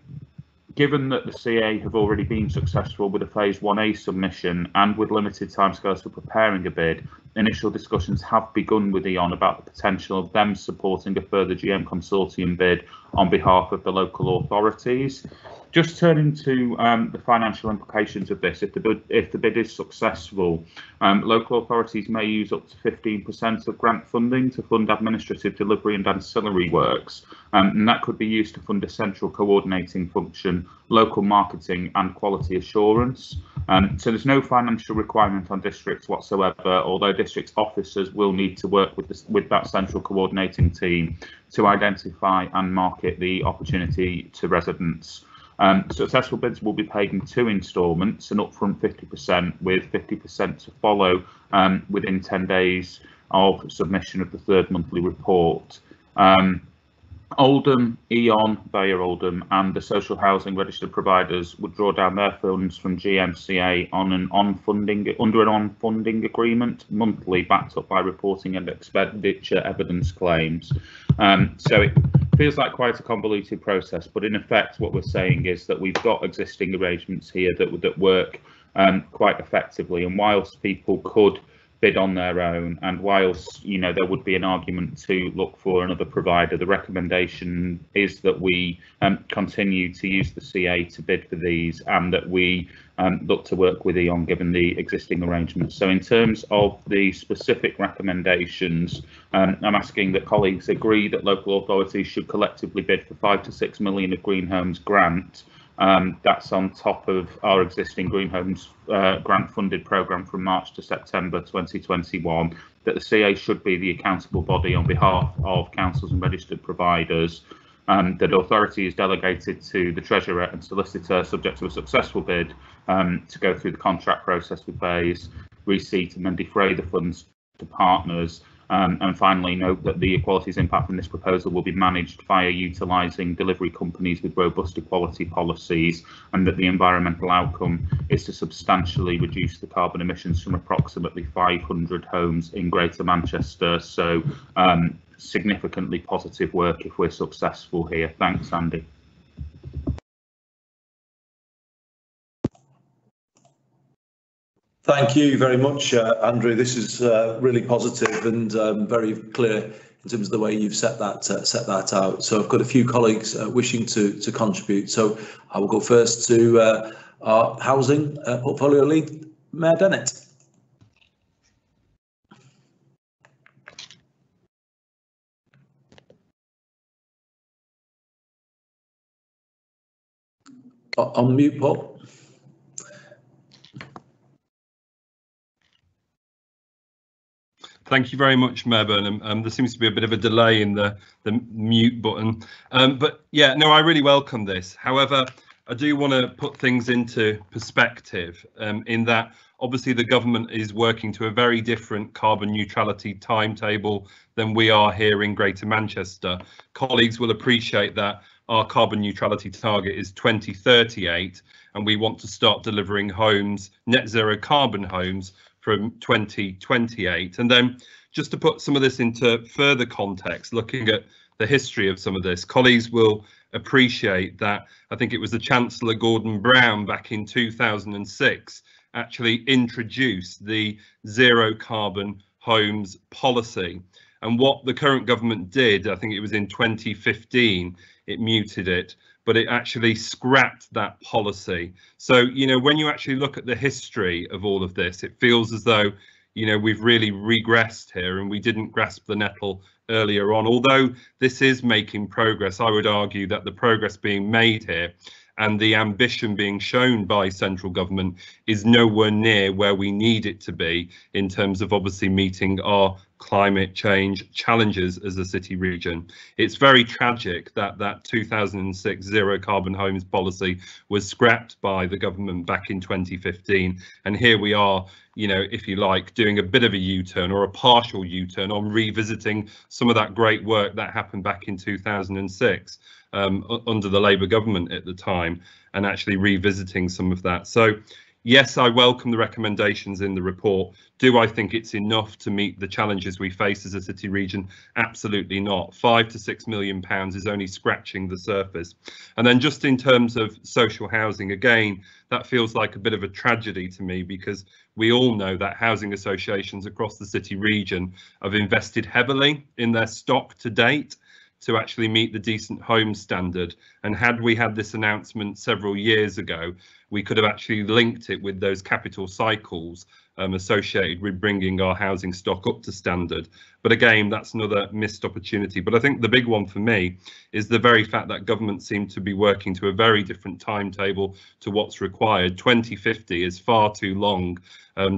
given that the CA have already been successful with a phase 1A submission and with limited timescales for preparing a bid, initial discussions have begun with E.ON about the potential of them supporting a further GM consortium bid on behalf of the local authorities. Just turning to the financial implications of this, if the bid is successful, local authorities may use up to 15% of grant funding to fund administrative delivery and ancillary works, and that could be used to fund a central coordinating function, local marketing and quality assurance. So there's no financial requirement on districts whatsoever, although district officers will need to work with that central coordinating team to identify and market the opportunity to residents. Successful bids will be paid in 2 instalments, an upfront 50%, with 50% to follow within 10 days of submission of the 3rd monthly report. Oldham, E.ON, via Oldham, and the social housing registered providers would draw down their funds from GMCA on an under an on-funding agreement monthly, backed up by reporting and expenditure evidence claims. So it feels like quite a convoluted process, but in effect what we're saying is that we've got existing arrangements here that work quite effectively, and whilst people could bid on their own, and whilst there would be an argument to look for another provider, the recommendation is that we continue to use the CA to bid for these, and that we look to work with E.ON given the existing arrangements. So in terms of the specific recommendations, I'm asking that colleagues agree that local authorities should collectively bid for 5 to 6 million of Green Homes grant. That's on top of our existing Green Homes grant funded programme from March to September 2021, that the CA should be the accountable body on behalf of councils and registered providers, that authority is delegated to the Treasurer and Solicitor, subject to a successful bid, to go through the contract process with BEIS, receipt and then defray the funds partners. And finally, note that the equalities impact from this proposal will be managed via utilising delivery companies with robust equality policies, and that the environmental outcome is to substantially reduce the carbon emissions from approximately 500 homes in Greater Manchester. So significantly positive work if we're successful here. Thanks, Andy. Thank you very much, Andrew. This is really positive and very clear in terms of the way you've set that out. So I've got a few colleagues wishing to contribute. So I will go first to our housing portfolio lead, Mayor Bennett. On mute, Paul. Thank you very much, Mayor Burnham. There seems to be a bit of a delay in the mute button. But yeah, no, I really welcome this. However, I do want to put things into perspective in that obviously the government is working to a very different carbon neutrality timetable than we are here in Greater Manchester. Colleagues will appreciate that our carbon neutrality target is 2038, and we want to start delivering homes, net zero carbon homes, from 2028. And then just to put some of this into further context, looking at the history of some of this, colleagues will appreciate that I think it was the Chancellor Gordon Brown back in 2006 actually introduced the zero carbon homes policy. And what the current government did, I think it was in 2015, it muted it, but it actually scrapped that policy. So, you know, when you actually look at the history of all of this, it feels as though, you know, we've really regressed here and we didn't grasp the nettle earlier on. Although this is making progress, I would argue that the progress being made here and the ambition being shown by central government is nowhere near where we need it to be in terms of obviously meeting our climate change challenges as a city region. It's very tragic that that 2006 zero carbon homes policy was scrapped by the government back in 2015, and here we are, you know, if you like, doing a bit of a U-turn or a partial U-turn on revisiting some of that great work that happened back in 2006 under the Labour government at the time, and actually revisiting some of that. So yes, I welcome the recommendations in the report. Do I think it's enough to meet the challenges we face as a city region? Absolutely not. £5 to £6 million is only scratching the surface. And then just in terms of social housing, again, that feels like a bit of a tragedy to me, because we all know that housing associations across the city region have invested heavily in their stock to date to actually meet the decent home standard. And had we had this announcement several years ago, we could have actually linked it with those capital cycles associated with bringing our housing stock up to standard. But again, that's another missed opportunity. But I think the big one for me is the very fact that government seem to be working to a very different timetable to what's required. 2050 is far too long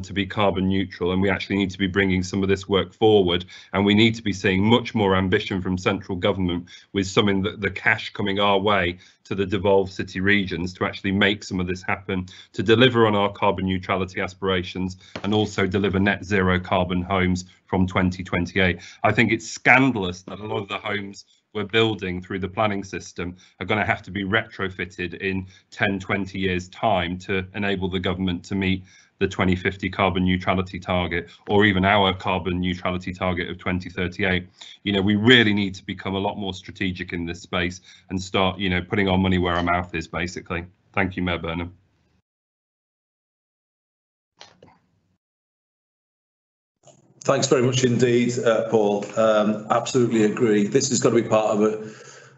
to be carbon neutral, and we actually need to be bringing some of this work forward, and we need to be seeing much more ambition from central government with some of the cash coming our way to the devolved city regions to actually make some of this happen, to deliver on our carbon neutrality aspirations and also deliver net zero carbon homes from 2028. I think it's scandalous that a lot of the homes we're building through the planning system are going to have to be retrofitted in 10, 20 years time to enable the government to meet the 2050 carbon neutrality target, or even our carbon neutrality target of 2038. You know, we really need to become a lot more strategic in this space and start, you know, putting our money where our mouth is, basically. Thank you, Mayor Burnham. Thanks very much indeed, Paul. Absolutely agree. This has got to be part of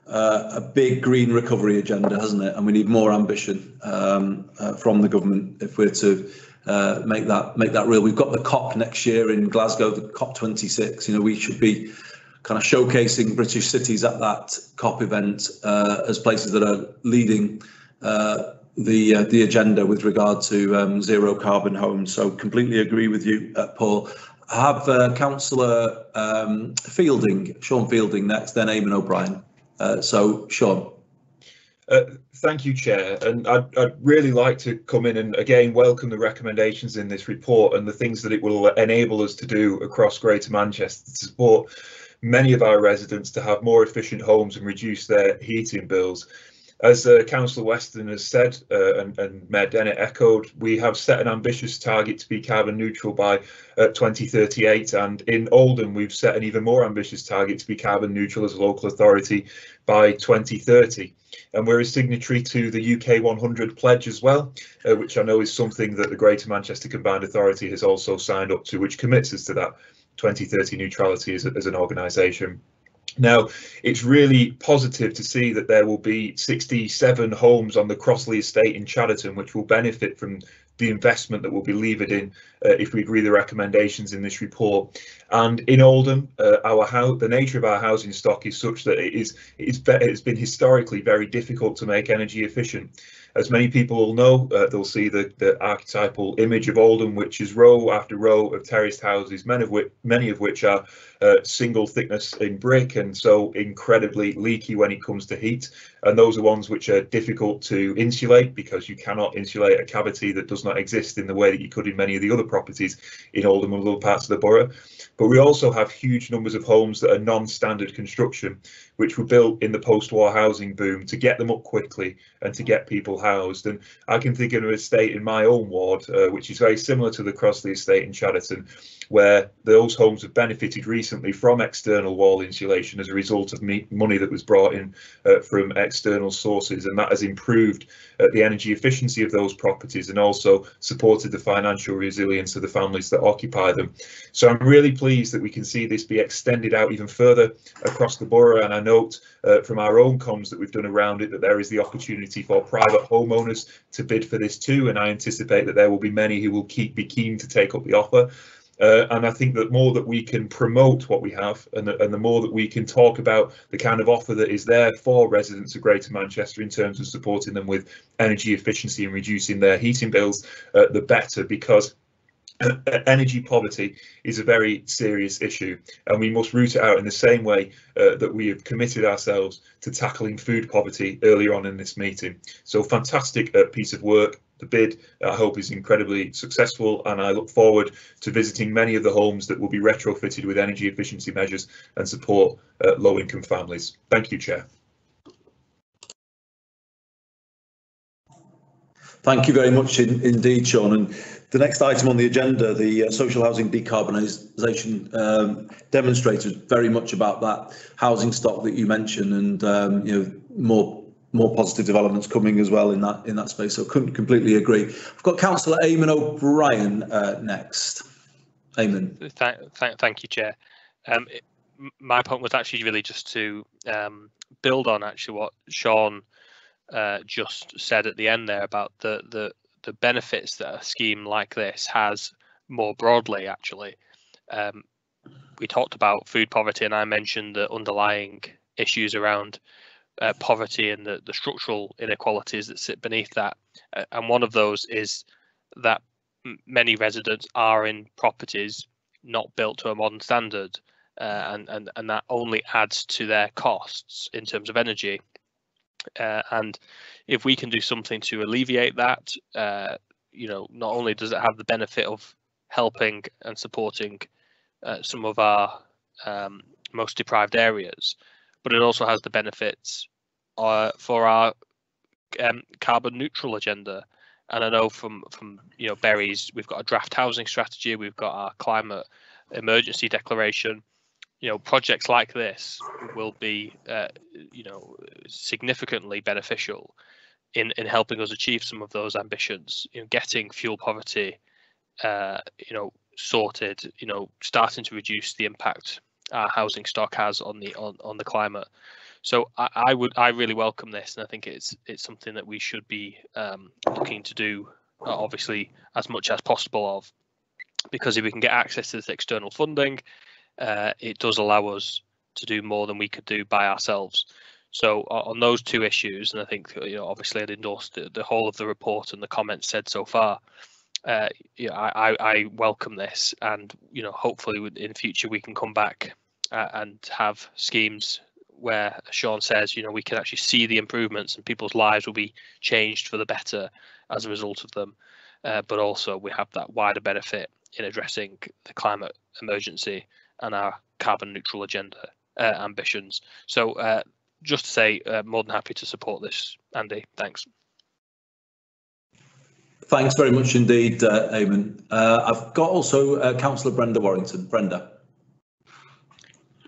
a big green recovery agenda, hasn't it? And we need more ambition from the government if we're to make that real. We've got the COP next year in Glasgow, the COP26. You know, we should be kind of showcasing British cities at that COP event as places that are leading the agenda with regard to zero carbon homes. So completely agree with you, Paul. I have Councillor Sean Fielding next, then Eamon O'Brien. So Sean. Thank you, Chair. And I'd really like to come in and again welcome the recommendations in this report and the things that it will enable us to do across Greater Manchester to support many of our residents to have more efficient homes and reduce their heating bills. As Councillor Weston has said, and Mayor Bennett echoed, we have set an ambitious target to be carbon neutral by 2038, and in Oldham we've set an even more ambitious target to be carbon neutral as a local authority by 2030. And we're a signatory to the UK 100 pledge as well, which I know is something that the Greater Manchester Combined Authority has also signed up to, which commits us to that 2030 neutrality as an organisation. Now, it's really positive to see that there will be 67 homes on the Crossley estate in Chadderton, which will benefit from the investment that will be levered in if we agree the recommendations in this report. And in Oldham, the nature of our housing stock is such that it's been historically very difficult to make energy efficient. As many people will know, they'll see the archetypal image of Oldham, which is row after row of terraced houses, many of which are single thickness in brick and so incredibly leaky when it comes to heat. And those are ones which are difficult to insulate because you cannot insulate a cavity that does not exist in the way that you could in many of the other properties in Oldham and other parts of the borough. But we also have huge numbers of homes that are non-standard construction, which were built in the post-war housing boom to get them up quickly and to get people housed. And I can think of an estate in my own ward, which is very similar to the Crossley estate in Chadderton, where those homes have benefited recently from external wall insulation as a result of money that was brought in from external sources, and that has improved the energy efficiency of those properties and also supported the financial resilience of the families that occupy them. So I'm really pleased that we can see this be extended out even further across the borough, and I note from our own comms that we've done around it that there is the opportunity for private homeowners to bid for this too, and I anticipate that there will be many who will be keen to take up the offer. And I think that more that we can promote what we have and the more that we can talk about the kind of offer that is there for residents of Greater Manchester in terms of supporting them with energy efficiency and reducing their heating bills, the better, because energy poverty is a very serious issue and we must root it out in the same way that we have committed ourselves to tackling food poverty earlier on in this meeting. So fantastic piece of work. The bid, I hope, is incredibly successful, and I look forward to visiting many of the homes that will be retrofitted with energy efficiency measures and support low-income families. Thank you, Chair. Thank you very much indeed, Sean. And the next item on the agenda, the social housing decarbonisation demonstrator, is very much about that housing stock that you mentioned, and you know, more positive developments coming as well in that space. So couldn't completely agree. I've got Councillor Eamon O'Brien next. Eamon. Thank you, Chair. My point was actually really just to build on actually what Sean just said at the end there about the benefits that a scheme like this has more broadly. Actually, we talked about food poverty, and I mentioned the underlying issues around poverty and the structural inequalities that sit beneath that. And one of those is that many residents are in properties not built to a modern standard, and that only adds to their costs in terms of energy. And if we can do something to alleviate that, you know, not only does it have the benefit of helping and supporting some of our most deprived areas, but it also has the benefits for our carbon neutral agenda. And I know from you know, Berries, we've got a draft housing strategy, we've got our climate emergency declaration. You know, projects like this will be you know, significantly beneficial in helping us achieve some of those ambitions. You know, getting fuel poverty you know, sorted, you know, starting to reduce the impact our housing stock has on the climate. So I really welcome this, and I think it's something that we should be looking to do, obviously, as much as possible of, because if we can get access to this external funding, it does allow us to do more than we could do by ourselves. So on those two issues, and I think, you know, obviously I'd endorse the whole of the report and the comments said so far. Yeah, I welcome this, and you know, hopefully in future we can come back and have schemes where Sean says, we can actually see the improvements and people's lives will be changed for the better as a result of them. But also we have that wider benefit in addressing the climate emergency and our carbon neutral agenda ambitions. So just to say, more than happy to support this, Andy. Thanks. Thanks very much indeed, Eamon. I've got also Councillor Brenda Warrington. Brenda.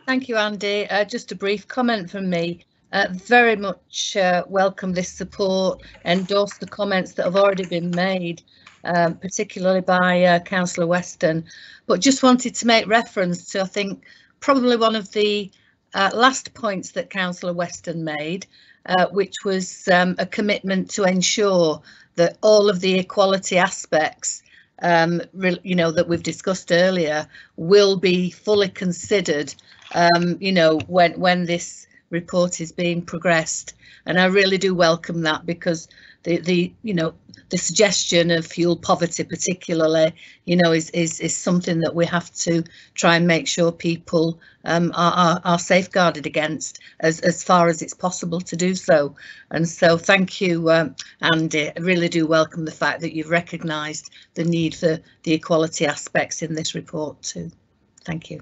Thank you, Andy. Just a brief comment from me. Very much welcome this support, endorse the comments that have already been made, particularly by Councillor Weston, but just wanted to make reference to, I think, probably one of the last points that Councillor Weston made, which was a commitment to ensure that all of the equality aspects, that we've discussed earlier, will be fully considered, when this report is being progressed. And I really do welcome that, because the suggestion of fuel poverty particularly, is something that we have to try and make sure people are safeguarded against as far as it's possible to do so. And so thank you, Andy. I really do welcome the fact that you've recognised the need for the equality aspects in this report too. Thank you.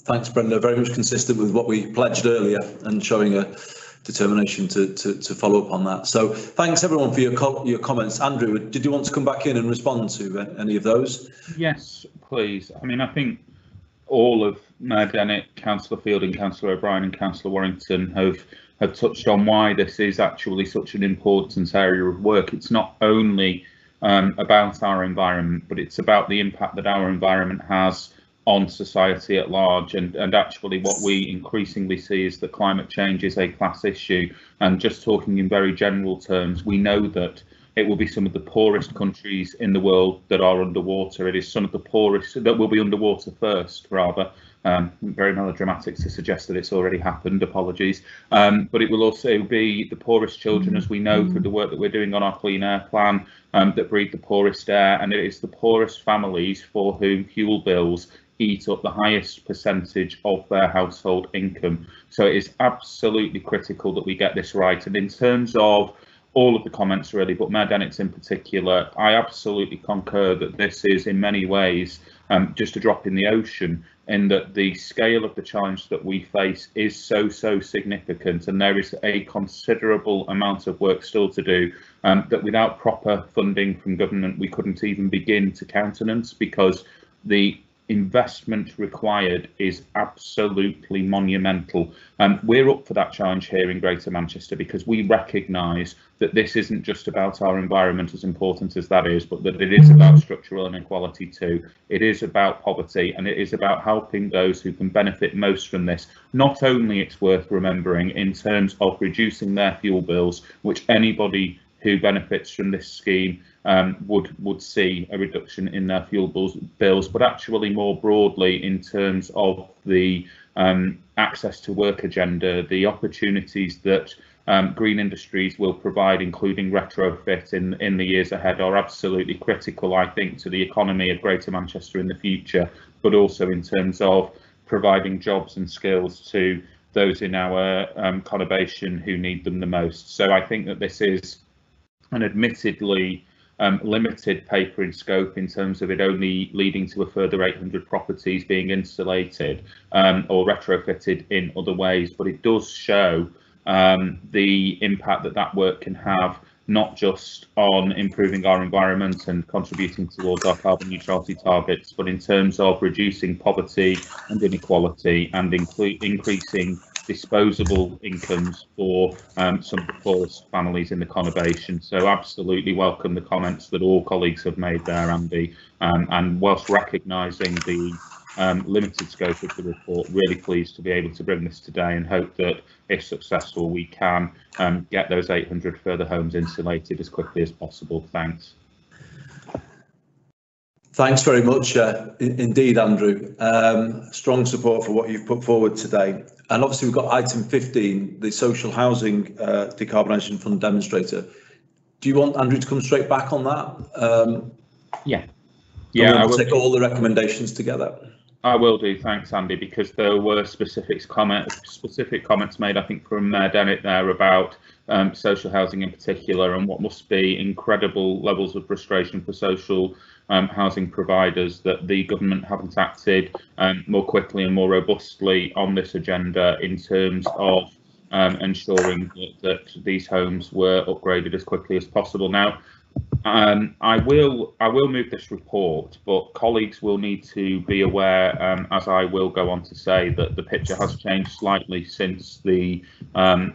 Thanks, Brenda. Very much consistent with what we pledged earlier and showing a determination to follow up on that. So thanks everyone for your comments. Andrew, did you want to come back in and respond to any of those? Yes, please. I mean, I think all of Mayor Bennett, Councillor Fielding, Councillor O'Brien and Councillor Warrington have touched on why this is actually such an important area of work. It's not only about our environment, but it's about the impact that our environment has on society at large, and actually what we increasingly see is that climate change is a class issue. And just talking in very general terms, we know that it will be some of the poorest countries in the world that are underwater. It is some of the poorest that will be underwater first, rather. Very melodramatic to suggest that it's already happened, apologies. But it will also be the poorest children, as we know through the work that we're doing on our clean air plan, that breathe the poorest air, and it is the poorest families for whom fuel bills eat up the highest percentage of their household income. So it is absolutely critical that we get this right. And in terms of all of the comments really, but Mayor Bennett's in particular, I absolutely concur that this is in many ways just a drop in the ocean, in that the scale of the challenge that we face is so significant, and there is a considerable amount of work still to do that without proper funding from government we couldn't even begin to countenance, because the investment required is absolutely monumental. We're up for that challenge here in Greater Manchester, because we recognise that this isn't just about our environment, as important as that is, but that it is about structural inequality too. It is about poverty, and it is about helping those who can benefit most from this. Not only, it's worth remembering, in terms of reducing their fuel bills, which anybody who benefits from this scheme would see a reduction in their fuel bills, but actually more broadly in terms of the access to work agenda, the opportunities that green industries will provide, including retrofit in the years ahead, are absolutely critical, I think, to the economy of Greater Manchester in the future, but also in terms of providing jobs and skills to those in our conurbation who need them the most. So I think that this is an admittedly limited paper in scope, in terms of it only leading to a further 800 properties being insulated or retrofitted in other ways, but it does show the impact that work can have, not just on improving our environment and contributing towards our carbon neutrality targets, but in terms of reducing poverty and inequality and increasing disposable incomes for some of the poorest families in the conurbation. So absolutely welcome the comments that all colleagues have made there, Andy, and whilst recognising the limited scope of the report, really pleased to be able to bring this today, and hope that if successful we can get those 800 further homes insulated as quickly as possible. Thanks. Thanks very much indeed, Andrew. Strong support for what you've put forward today. And obviously we've got item 15, the Social Housing Decarbonisation Fund Demonstrator. Do you want Andrew to come straight back on that? Yeah. I will take all the recommendations together. I will do, thanks Andy, because there were specific comments made, I think, from Bennett there about social housing in particular, and what must be incredible levels of frustration for social housing providers that the government haven't acted more quickly and more robustly on this agenda in terms of ensuring that these homes were upgraded as quickly as possible. Now, I will move this report, but colleagues will need to be aware, as I will go on to say, that the picture has changed slightly since the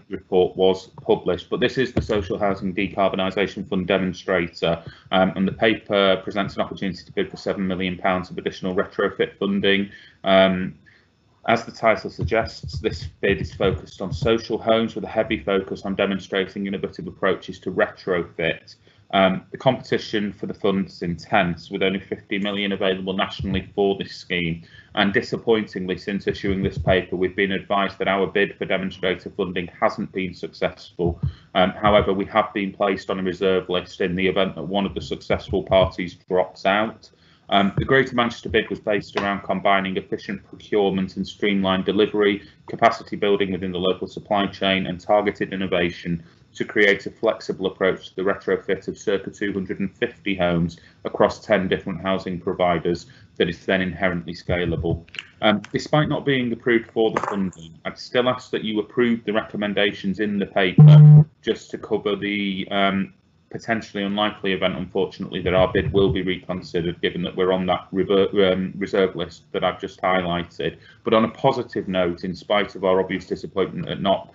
report was published. But this is the Social Housing Decarbonisation Fund demonstrator, and the paper presents an opportunity to bid for £7 million of additional retrofit funding. As the title suggests, this bid is focused on social homes with a heavy focus on demonstrating innovative approaches to retrofit. The competition for the funds is intense, with only 50 million available nationally for this scheme, and disappointingly, since issuing this paper, we've been advised that our bid for demonstrator funding hasn't been successful. However, we have been placed on a reserve list in the event that one of the successful parties drops out. The Greater Manchester bid was based around combining efficient procurement and streamlined delivery, capacity building within the local supply chain, and targeted innovation to create a flexible approach to the retrofit of circa 250 homes across 10 different housing providers that is then inherently scalable. Despite not being approved for the funding, I'd still ask that you approve the recommendations in the paper, just to cover the potentially unlikely event, unfortunately, that our bid will be reconsidered, given that we're on that reserve list that I've just highlighted. But on a positive note, in spite of our obvious disappointment at not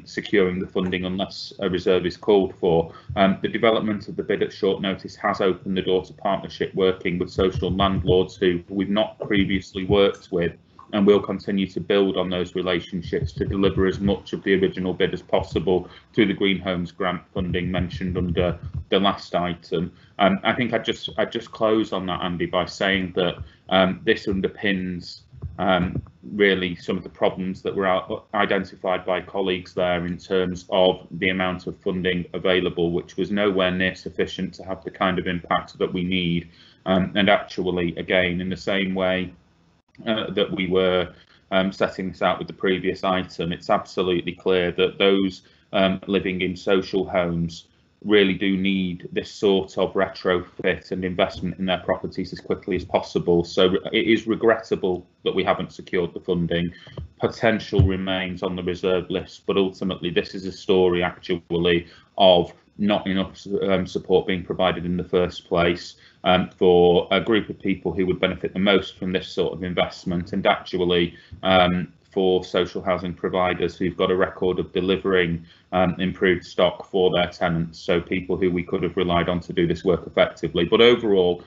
securing the funding unless a reserve is called for, the development of the bid at short notice has opened the door to partnership working with social landlords who we've not previously worked with, and we'll continue to build on those relationships to deliver as much of the original bid as possible through the Green Homes grant funding mentioned under the last item. I think I'd just close on that, Andy, by saying that this underpins really some of the problems that were identified by colleagues there in terms of the amount of funding available, which was nowhere near sufficient to have the kind of impact that we need. And actually, again, in the same way that we were setting this out with the previous item, it's absolutely clear that those living in social homes really do need this sort of retrofit and investment in their properties as quickly as possible. So it is regrettable that we haven't secured the funding. Potential remains on the reserve list, but ultimately this is a story actually of not enough support being provided in the first place for a group of people who would benefit the most from this sort of investment, and actually for social housing providers who've got a record of delivering improved stock for their tenants, so people who we could have relied on to do this work effectively. But overall,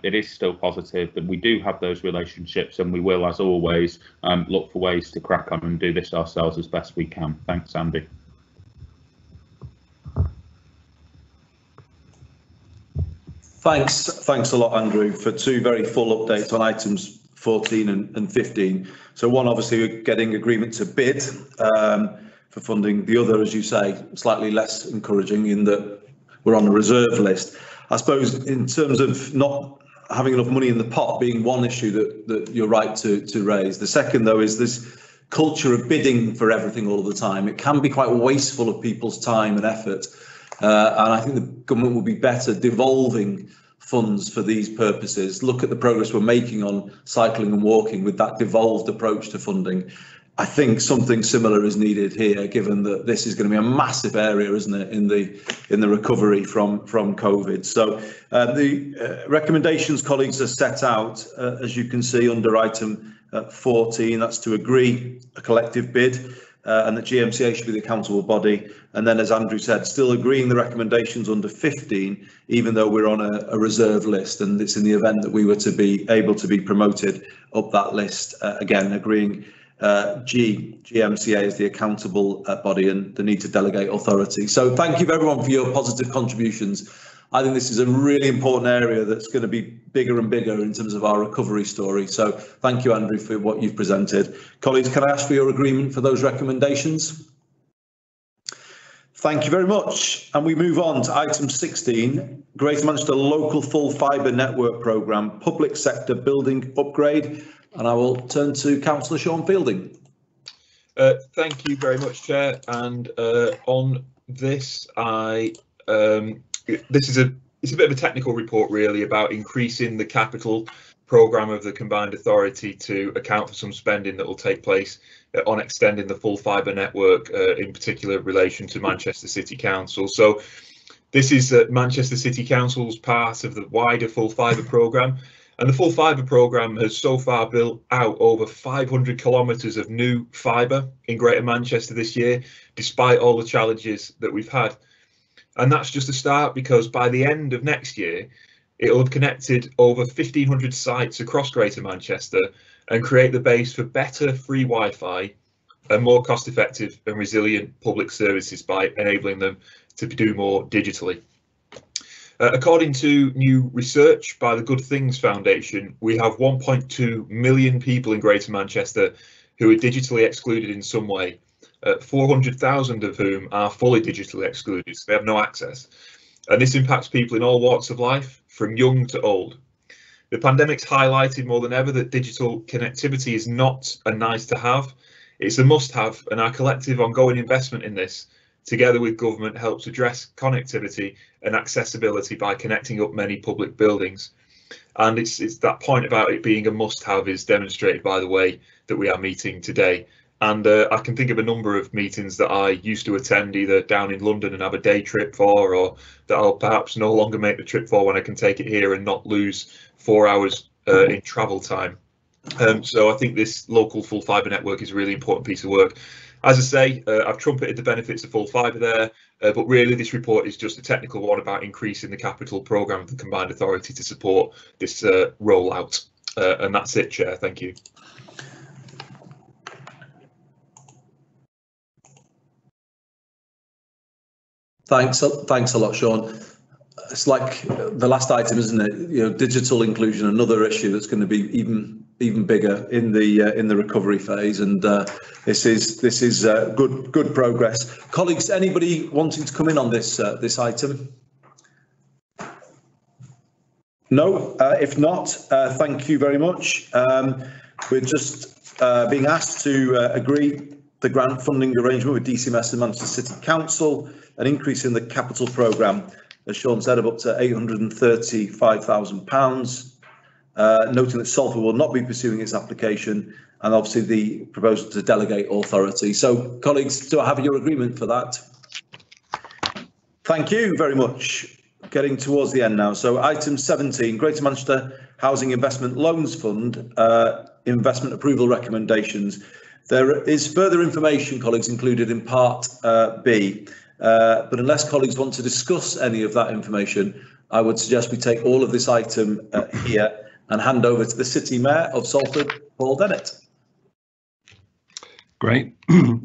it is still positive that we do have those relationships, and we will, as always, look for ways to crack on and do this ourselves as best we can. Thanks, Andy. Thanks a lot, Andrew, for two very full updates on items 14 and 15. So one, obviously, we're getting agreement to bid for funding. The other, as you say, slightly less encouraging in that we're on a reserve list. I suppose in terms of not having enough money in the pot being one issue that you're right to raise. The second, though, is this culture of bidding for everything all the time. It can be quite wasteful of people's time and effort. And I think the government will be better devolving funds for these purposes. Look at the progress we're making on cycling and walking with that devolved approach to funding. I think something similar is needed here, given that this is going to be a massive area, isn't it, in the recovery from COVID. So the recommendations, colleagues, are set out, as you can see, under item 14. That's to agree a collective bid. And that GMCA should be the accountable body. And then, as Andrew said, still agreeing the recommendations under 15, even though we're on a reserve list, and it's in the event that we were to be able to be promoted up that list, again, agreeing GMCA is the accountable body and the need to delegate authority. So thank you everyone for your positive contributions. I think this is a really important area that's going to be bigger and bigger in terms of our recovery story. So thank you, Andrew, for what you've presented. Colleagues, can I ask for your agreement for those recommendations? Thank you very much. And we move on to item 16, Greater Manchester Local Full Fibre Network Programme, Public Sector Building Upgrade. And I will turn to Councillor Sean Fielding. Thank you very much, Chair. And on this, this is a bit of a technical report really about increasing the capital programme of the combined authority to account for some spending that will take place on extending the full fibre network, in particular relation to Manchester City Council. So this is Manchester City Council's part of the wider full fibre programme. And the full fibre programme has so far built out over 500 kilometres of new fibre in Greater Manchester this year, despite all the challenges that we've had. And that's just a start, because by the end of next year, it'll have connected over 1,500 sites across Greater Manchester and create the base for better free Wi-Fi and more cost-effective and resilient public services by enabling them to do more digitally. According to new research by the Good Things Foundation, we have 1.2 million people in Greater Manchester who are digitally excluded in some way, 400,000 of whom are fully digitally excluded, so they have no access. And this impacts people in all walks of life, from young to old. The pandemic's highlighted more than ever that digital connectivity is not a nice to have, it's a must have, and our collective ongoing investment in this, together with government, helps address connectivity and accessibility by connecting up many public buildings. And it's that point about it being a must-have is demonstrated by the way that we are meeting today. And I can think of a number of meetings that I used to attend either down in London and have a day trip for, or that I'll perhaps no longer make the trip for when I can take it here and not lose 4 hours in travel time. So I think this local full fibre network is a really important piece of work. As I say, I've trumpeted the benefits of full fibre there, but really this report is just a technical one about increasing the capital programme of the combined authority to support this rollout. And that's it, Chair. Thank you. Thanks a lot, Sean. It's like the last item, isn't it? You know, digital inclusion, another issue that's going to be even bigger in the recovery phase, and this is good progress. Colleagues, anybody wanting to come in on this item? No. If not, thank you very much. We're just being asked to agree the grant funding arrangement with DCMS and Manchester City Council, an increase in the capital programme, as Sean said, of up to £835,000, noting that Salford will not be pursuing its application, and obviously the proposal to delegate authority. So, colleagues, do I have your agreement for that? Thank you very much. Getting towards the end now. So, item 17, Greater Manchester Housing Investment Loans Fund, investment approval recommendations. There is further information, colleagues, included in part B. But unless colleagues want to discuss any of that information, I would suggest we take all of this item here and hand over to the City Mayor of Salford, Paul Bennett. Great.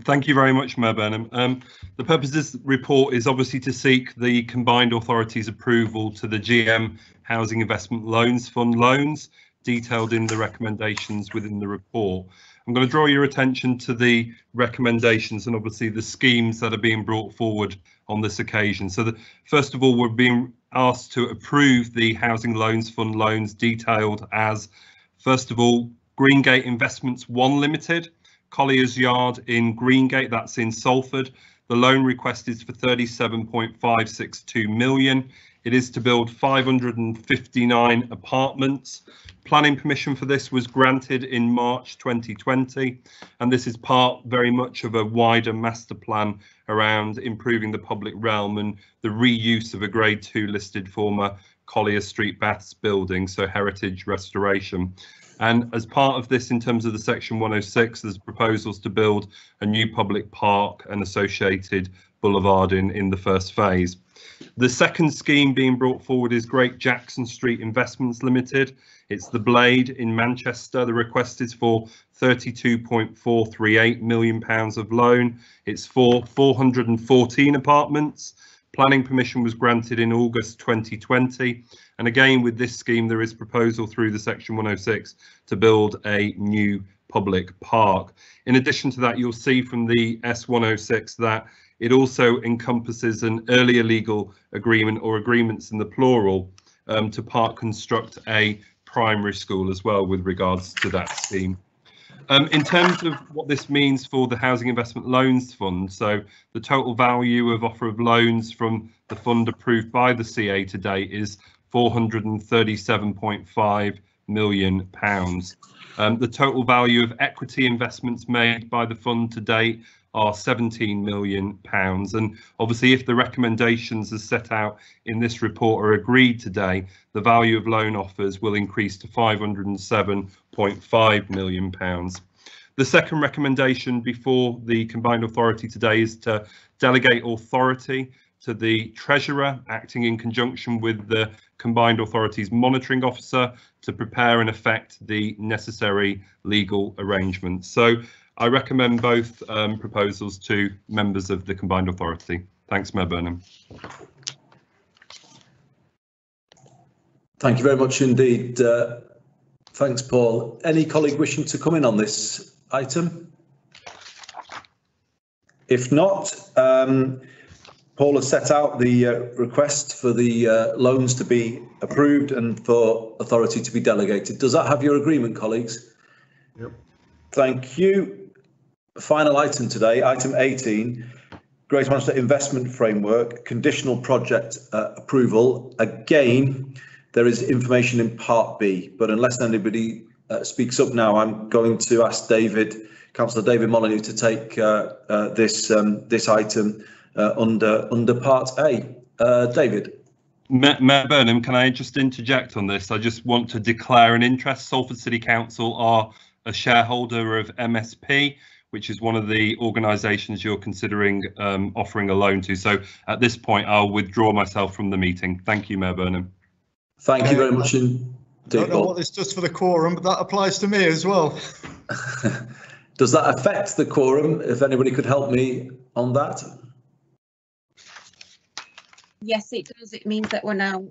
Thank you very much, Mayor Burnham. The purpose of this report is obviously to seek the combined authority's approval to the GM Housing Investment Loans Fund loans, detailed in the recommendations within the report. I'm going to draw your attention to the recommendations and obviously the schemes that are being brought forward on this occasion. So first of all, we're being asked to approve the Housing Loans Fund loans detailed as, first of all, Greengate Investments 1 Limited, Collier's Yard in Greengate, that's in Salford. The loan request is for 37.562 million. It is to build 559 apartments. Planning permission for this was granted in March 2020, and this is part very much of a wider master plan around improving the public realm and the reuse of a Grade 2 listed former Collier Street Baths building, so heritage restoration. And as part of this, in terms of the Section 106, there's proposals to build a new public park and associated boulevard in the first phase. The second scheme being brought forward is Great Jackson Street Investments Limited. It's the Blade in Manchester. The request is for £32.438 million of loan. It's for 414 apartments. Planning permission was granted in August 2020. And again, with this scheme, there is proposal through the Section 106 to build a new public park. In addition to that, you'll see from the S106 that it also encompasses an earlier legal agreement or agreements in the plural to part construct a primary school as well with regards to that scheme. In terms of what this means for the Housing Investment Loans Fund, so the total value of offer of loans from the fund approved by the CA to date is £437.5 million. The total value of equity investments made by the fund to date are £17 million. And obviously, if the recommendations as set out in this report are agreed today, the value of loan offers will increase to £507.5 million. The second recommendation before the combined authority today is to delegate authority to the Treasurer, acting in conjunction with the combined authority's monitoring officer, to prepare and effect the necessary legal arrangements. So I recommend both proposals to members of the combined authority. Thanks, Mayor Burnham. Thank you very much indeed. Thanks, Paul. Any colleague wishing to come in on this item? If not, Paul has set out the request for the loans to be approved and for authority to be delegated. Does that have your agreement, colleagues? Yep. Thank you. Final item today, item 18, Greater Manchester Investment Framework, conditional project approval. Again, there is information in Part B, but unless anybody speaks up now, I'm going to ask Councillor David Molyneux to take this item under Part A. David. Mayor Burnham, can I just interject on this? I just want to declare an interest. Salford City Council are a shareholder of MSP, which is one of the organisations you're considering offering a loan to. So at this point, I'll withdraw myself from the meeting. Thank you, Mayor Burnham. Thank you very much indeed. I don't know what this does for the quorum, but that applies to me as well. Does that affect the quorum? If anybody could help me on that. Yes, it does. It means that we're now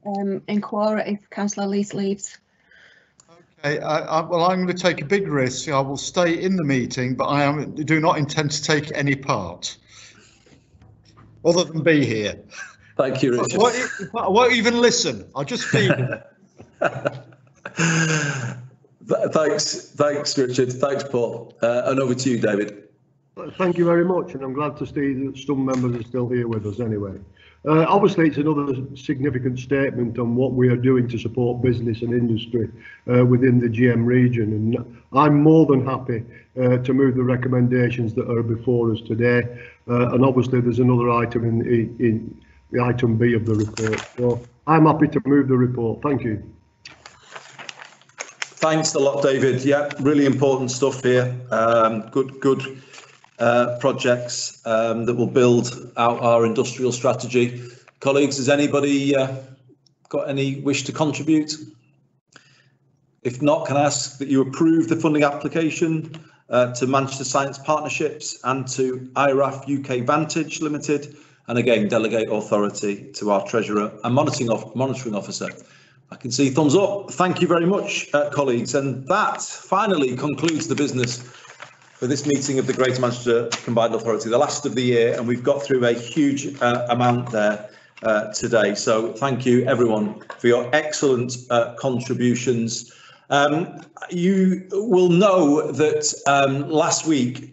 in quorum if Councillor Lees leaves. Okay, well, I'm going to take a big risk. I will stay in the meeting, but I do not intend to take any part, other than be here. Thank you, Richard. I won't even listen. I'll just be here. Thanks, Richard. Thanks, Paul. And over to you, David. Thank you very much, and I'm glad to see that some members are still here with us anyway. Obviously, it's another significant statement on what we are doing to support business and industry within the GM region, and I'm more than happy to move the recommendations that are before us today. And obviously, there's another item in the item B of the report. So I'm happy to move the report. Thank you. Thanks a lot, David. Yeah, really important stuff here. Good projects that will build out our industrial strategy. Colleagues, has anybody got any wish to contribute? If not, can I ask that you approve the funding application to Manchester Science Partnerships and to IRAF UK Vantage Limited, and again delegate authority to our Treasurer and monitoring officer. I can see thumbs up. Thank you very much, colleagues, and that finally concludes the business for this meeting of the Greater Manchester Combined Authority, the last of the year, and we've got through a huge amount there today. So thank you everyone for your excellent contributions. You will know that last week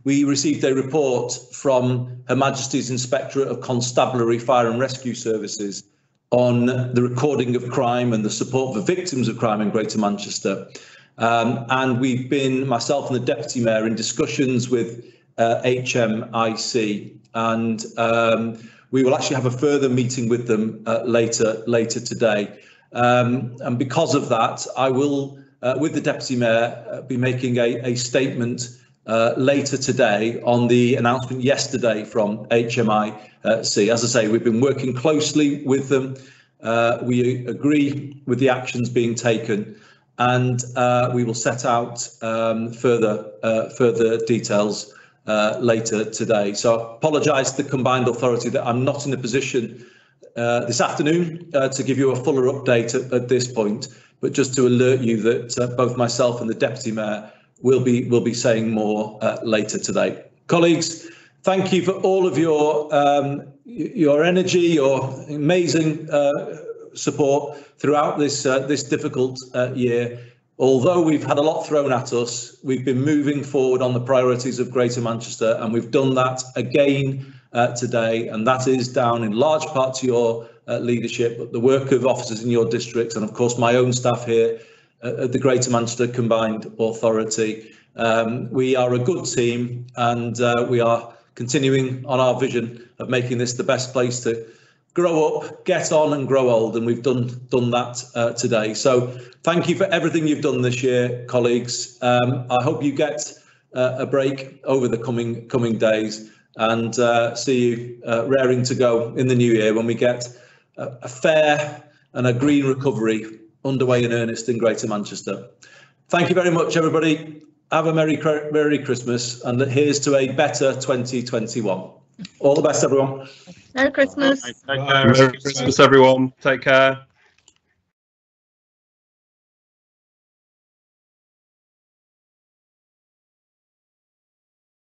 we received a report from Her Majesty's Inspectorate of Constabulary, Fire and Rescue Services on the recording of crime and the support for victims of crime in Greater Manchester. And we've been, myself and the Deputy Mayor, in discussions with HMIC, and we will actually have a further meeting with them later today. And because of that, I will, with the Deputy Mayor, be making a statement later today on the announcement yesterday from HMIC. As I say, we've been working closely with them. We agree with the actions being taken, and we will set out further details later today. So I apologise to the Combined Authority that I'm not in a position this afternoon to give you a fuller update at this point, but just to alert you that both myself and the Deputy Mayor will be saying more later today. Colleagues, thank you for all of your energy, your amazing support throughout this this difficult year. Although we've had a lot thrown at us, we've been moving forward on the priorities of Greater Manchester, and we've done that again today, and that is down in large part to your leadership, but the work of officers in your districts, and of course my own staff here at the Greater Manchester Combined Authority. We are a good team, and we are continuing on our vision of making this the best place to grow up, get on and grow old, and we've done that today. So thank you for everything you've done this year, colleagues. I hope you get a break over the coming days, and see you raring to go in the new year when we get a fair and a green recovery underway in earnest in Greater Manchester. Thank you very much, everybody. Have a Merry Christmas, and here's to a better 2021. All the best, everyone. Merry Christmas. Merry Christmas, everyone. Take care.